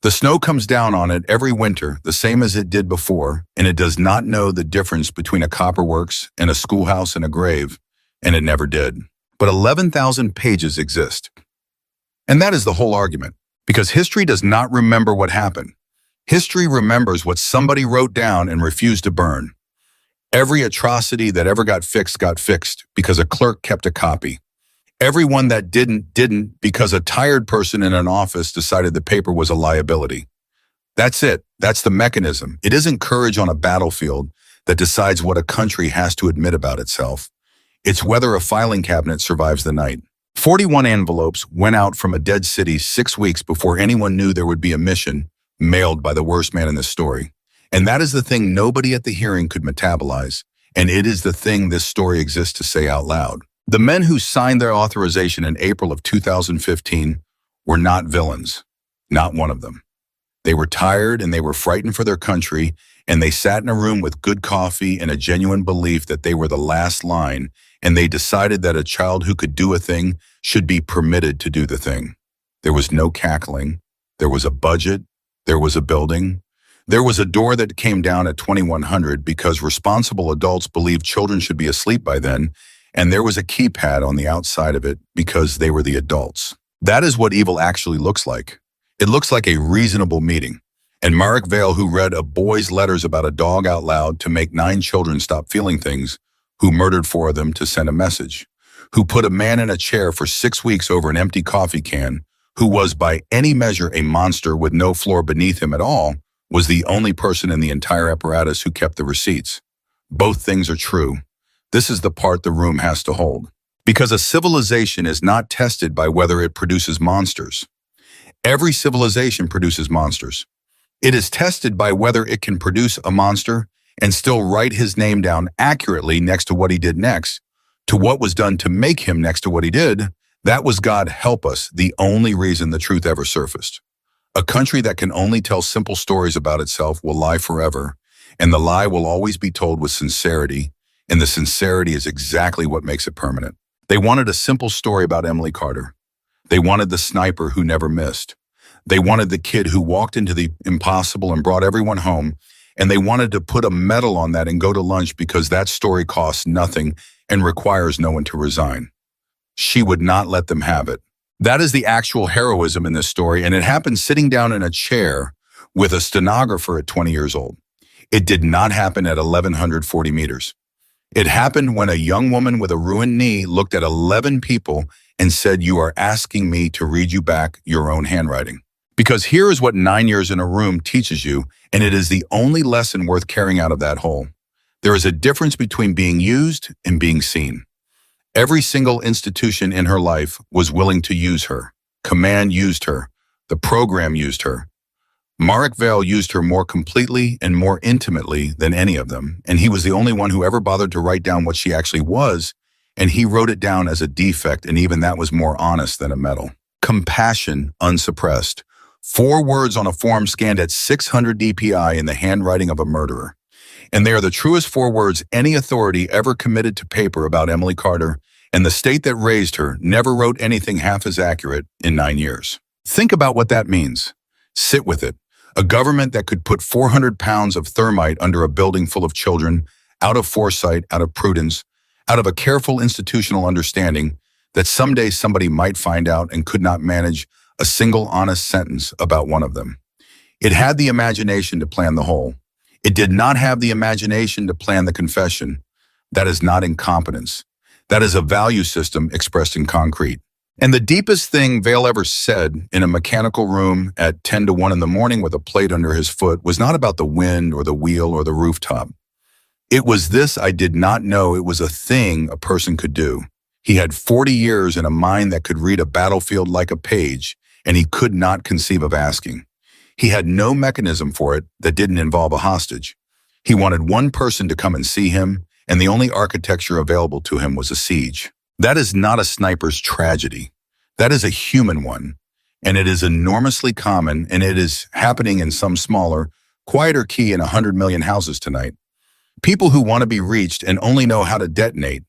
The snow comes down on it every winter, the same as it did before, and it does not know the difference between a copperworks and a schoolhouse and a grave, and it never did. But 11,000 pages exist. And that is the whole argument, because history does not remember what happened. History remembers what somebody wrote down and refused to burn. Every atrocity that ever got fixed because a clerk kept a copy. Everyone that didn't because a tired person in an office decided the paper was a liability. That's it. That's the mechanism. It isn't courage on a battlefield that decides what a country has to admit about itself. It's whether a filing cabinet survives the night. 41 envelopes went out from a dead city 6 weeks before anyone knew there would be a mission mailed by the worst man in this story. And that is the thing nobody at the hearing could metabolize, and it is the thing this story exists to say out loud. The men who signed their authorization in April of 2015 were not villains, not one of them. They were tired and they were frightened for their country, and they sat in a room with good coffee and a genuine belief that they were the last line, and they decided that a child who could do a thing should be permitted to do the thing. There was no cackling. There was a budget. There was a building. There was a door that came down at 2100 because responsible adults believed children should be asleep by then, and there was a keypad on the outside of it because they were the adults. That is what evil actually looks like. It looks like a reasonable meeting. And Marek Vale, who read a boy's letters about a dog out loud to make 9 children stop feeling things, who murdered 4 of them to send a message, who put a man in a chair for 6 weeks over an empty coffee can, who was by any measure a monster with no floor beneath him at all, was the only person in the entire apparatus who kept the receipts. Both things are true. This is the part the room has to hold. Because a civilization is not tested by whether it produces monsters. Every civilization produces monsters. It is tested by whether it can produce a monster and still write his name down accurately next to what he did next, to what was done to make him next to what he did. That was, God help us, the only reason the truth ever surfaced. A country that can only tell simple stories about itself will lie forever, and the lie will always be told with sincerity, and the sincerity is exactly what makes it permanent. They wanted a simple story about Emily Carter. They wanted the sniper who never missed. They wanted the kid who walked into the impossible and brought everyone home, and they wanted to put a medal on that and go to lunch because that story costs nothing and requires no one to resign. She would not let them have it. That is the actual heroism in this story, and it happened sitting down in a chair with a stenographer at 20 years old. It did not happen at 1,140 meters. It happened when a young woman with a ruined knee looked at 11 people and said, "You are asking me to read you back your own handwriting." Because here is what 9 years in a room teaches you, and it is the only lesson worth carrying out of that whole. There is a difference between being used and being seen. Every single institution in her life was willing to use her. Command used her. The program used her. Marek Vale used her more completely and more intimately than any of them, and he was the only one who ever bothered to write down what she actually was, and he wrote it down as a defect, and even that was more honest than a medal. Compassion unsuppressed. 4 words on a form scanned at 600 dpi in the handwriting of a murderer. And they are the truest 4 words any authority ever committed to paper about Emily Carter, and the state that raised her never wrote anything half as accurate in 9 years. Think about what that means. Sit with it. A government that could put 400 pounds of thermite under a building full of children, out of foresight, out of prudence, out of a careful institutional understanding that someday somebody might find out and could not manage a single honest sentence about one of them. It had the imagination to plan the whole. It did not have the imagination to plan the confession. That is not incompetence. That is a value system expressed in concrete. And the deepest thing Vale ever said in a mechanical room at 10 to 1 in the morning with a plate under his foot was not about the wind or the wheel or the rooftop. It was this: I did not know it was a thing a person could do. He had 40 years in a mind that could read a battlefield like a page, and he could not conceive of asking. He had no mechanism for it that didn't involve a hostage. He wanted one person to come and see him, and the only architecture available to him was a siege. That is not a sniper's tragedy. That is a human one, and it is enormously common, and it is happening in some smaller, quieter key in 100 million houses tonight. People who want to be reached and only know how to detonate.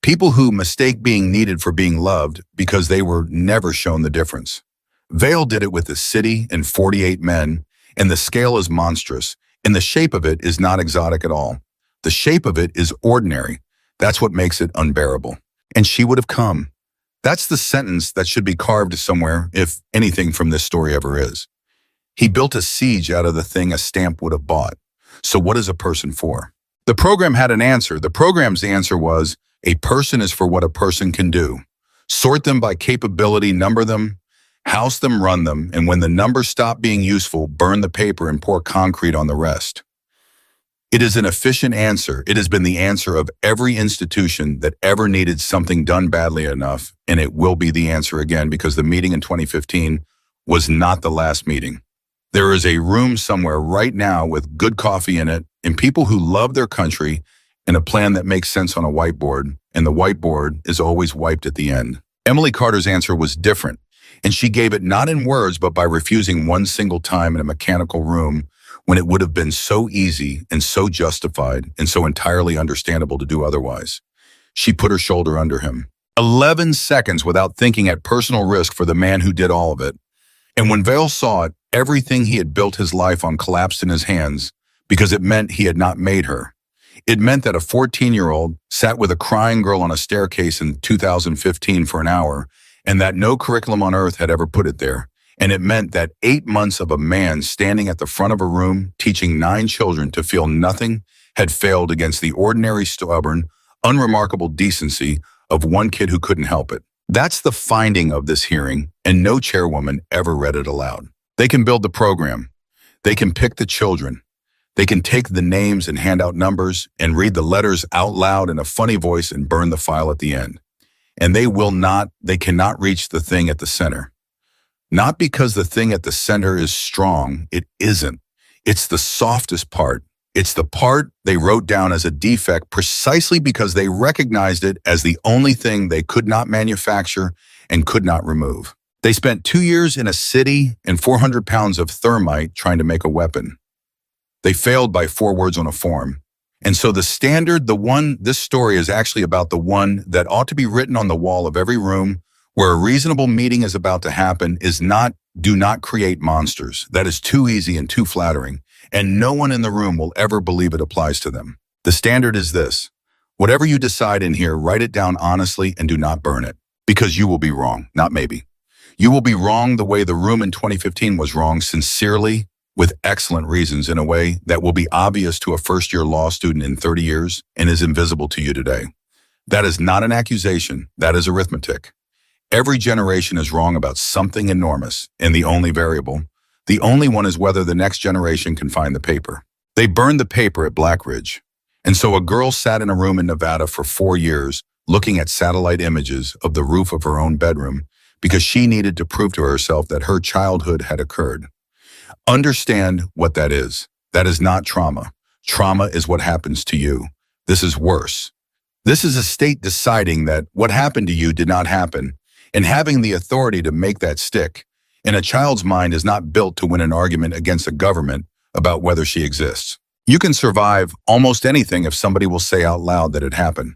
People who mistake being needed for being loved because they were never shown the difference. Vale did it with the city and 48 men, and the scale is monstrous, and the shape of it is not exotic at all. The shape of it is ordinary. That's what makes it unbearable. And she would have come. That's the sentence that should be carved somewhere, if anything from this story ever is. He built a siege out of the thing a stamp would have bought. So what is a person for? The program had an answer. The program's answer was, a person is for what a person can do. Sort them by capability, number them, house them, run them, and when the numbers stop being useful, burn the paper and pour concrete on the rest. It is an efficient answer. It has been the answer of every institution that ever needed something done badly enough, and it will be the answer again because the meeting in 2015 was not the last meeting. There is a room somewhere right now with good coffee in it and people who love their country and a plan that makes sense on a whiteboard, and the whiteboard is always wiped at the end. Emily Carter's answer was different, and she gave it not in words but by refusing one single time in a mechanical room when it would have been so easy and so justified and so entirely understandable to do otherwise. She put her shoulder under him. 11 seconds without thinking, at personal risk for the man who did all of it. And when Vale saw it, Everything he had built his life on collapsed in his hands because it meant he had not made her. It meant that a 14-year-old sat with a crying girl on a staircase in 2015 for an hour, and that no curriculum on earth had ever put it there. And it meant that 8 months of a man standing at the front of a room teaching 9 children to feel nothing had failed against the ordinary, stubborn, unremarkable decency of one kid who couldn't help it. That's the finding of this hearing, and no chairwoman ever read it aloud. They can build the program. They can pick the children. They can take the names and hand out numbers and read the letters out loud in a funny voice and burn the file at the end. And they cannot reach the thing at the center. Not because the thing at the center is strong, it isn't. It's the softest part. It's the part they wrote down as a defect precisely because they recognized it as the only thing they could not manufacture and could not remove. They spent 2 years in a city and 400 pounds of thermite trying to make a weapon. They failed by 4 words on a form. And so this story is actually about the one that ought to be written on the wall of every room where a reasonable meeting is about to happen do not create monsters. That is too easy and too flattering, and no one in the room will ever believe it applies to them. The standard is this: whatever you decide in here, write it down honestly and do not burn it, because you will be wrong, not maybe. You will be wrong the way the room in 2015 was wrong, sincerely, with excellent reasons, in a way that will be obvious to a first-year law student in 30 years and is invisible to you today. That is not an accusation. That is arithmetic. Every generation is wrong about something enormous, and the only one is whether the next generation can find the paper. They burned the paper at Blackridge. And so a girl sat in a room in Nevada for 4 years looking at satellite images of the roof of her own bedroom because she needed to prove to herself that her childhood had occurred. Understand what that is. That is not trauma. Trauma is what happens to you. This is worse. This is a state deciding that what happened to you did not happen, and having the authority to make that stick. And a child's mind is not built to win an argument against a government about whether she exists. You can survive almost anything if somebody will say out loud that it happened.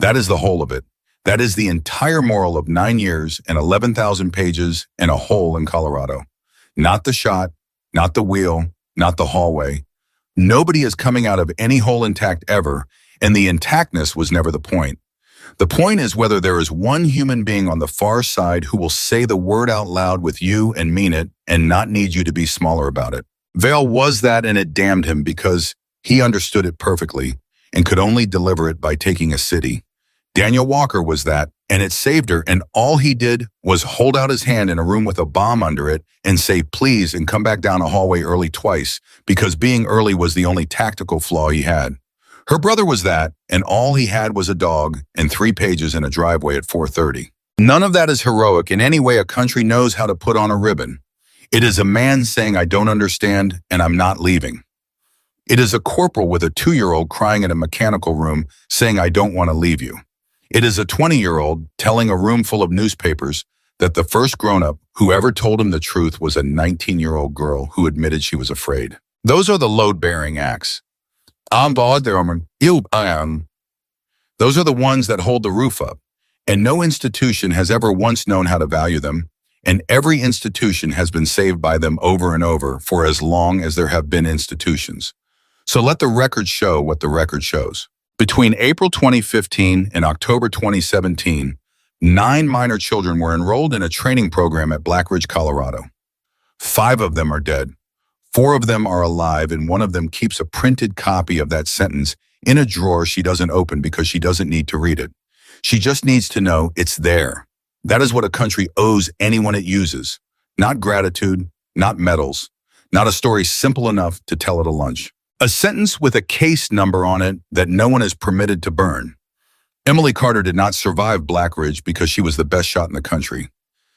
That is the whole of it. That is the entire moral of 9 years and 11,000 pages and a hole in Colorado. Not the shot, not the wheel, not the hallway. Nobody is coming out of any hole intact ever, and the intactness was never the point. The point is whether there is one human being on the far side who will say the word out loud with you and mean it and not need you to be smaller about it. Vail was that, and it damned him because he understood it perfectly and could only deliver it by taking a city. Daniel Walker was that, and it saved her, and all he did was hold out his hand in a room with a bomb under it and say please and come back down a hallway early twice because being early was the only tactical flaw he had. Her brother was that, and all he had was a dog and 3 pages in a driveway at 4:30. None of that is heroic in any way a country knows how to put on a ribbon. It is a man saying, I don't understand, and I'm not leaving. It is a corporal with a 2-year-old crying in a mechanical room saying, I don't want to leave you. It is a 20-year-old telling a room full of newspapers that the first grown-up who ever told him the truth was a 19-year-old girl who admitted she was afraid. Those are the load-bearing acts. Those are the ones that hold the roof up, and no institution has ever once known how to value them, and every institution has been saved by them over and over for as long as there have been institutions. So let the record show what the record shows. Between April 2015 and October 2017, 9 minor children were enrolled in a training program at Blackridge, Colorado. 5 of them are dead. 4 of them are alive, and one of them keeps a printed copy of that sentence in a drawer she doesn't open because she doesn't need to read it. She just needs to know it's there. That is what a country owes anyone it uses. Not gratitude, not medals, not a story simple enough to tell at a lunch. A sentence with a case number on it that no one is permitted to burn. Emily Carter did not survive Blackridge because she was the best shot in the country.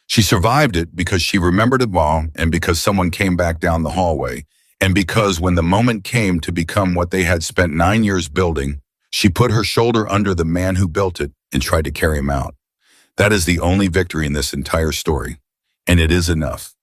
She survived it because she remembered it well, and because someone came back down the hallway, and because when the moment came to become what they had spent 9 years building, she put her shoulder under the man who built it and tried to carry him out. That is the only victory in this entire story, and it is enough.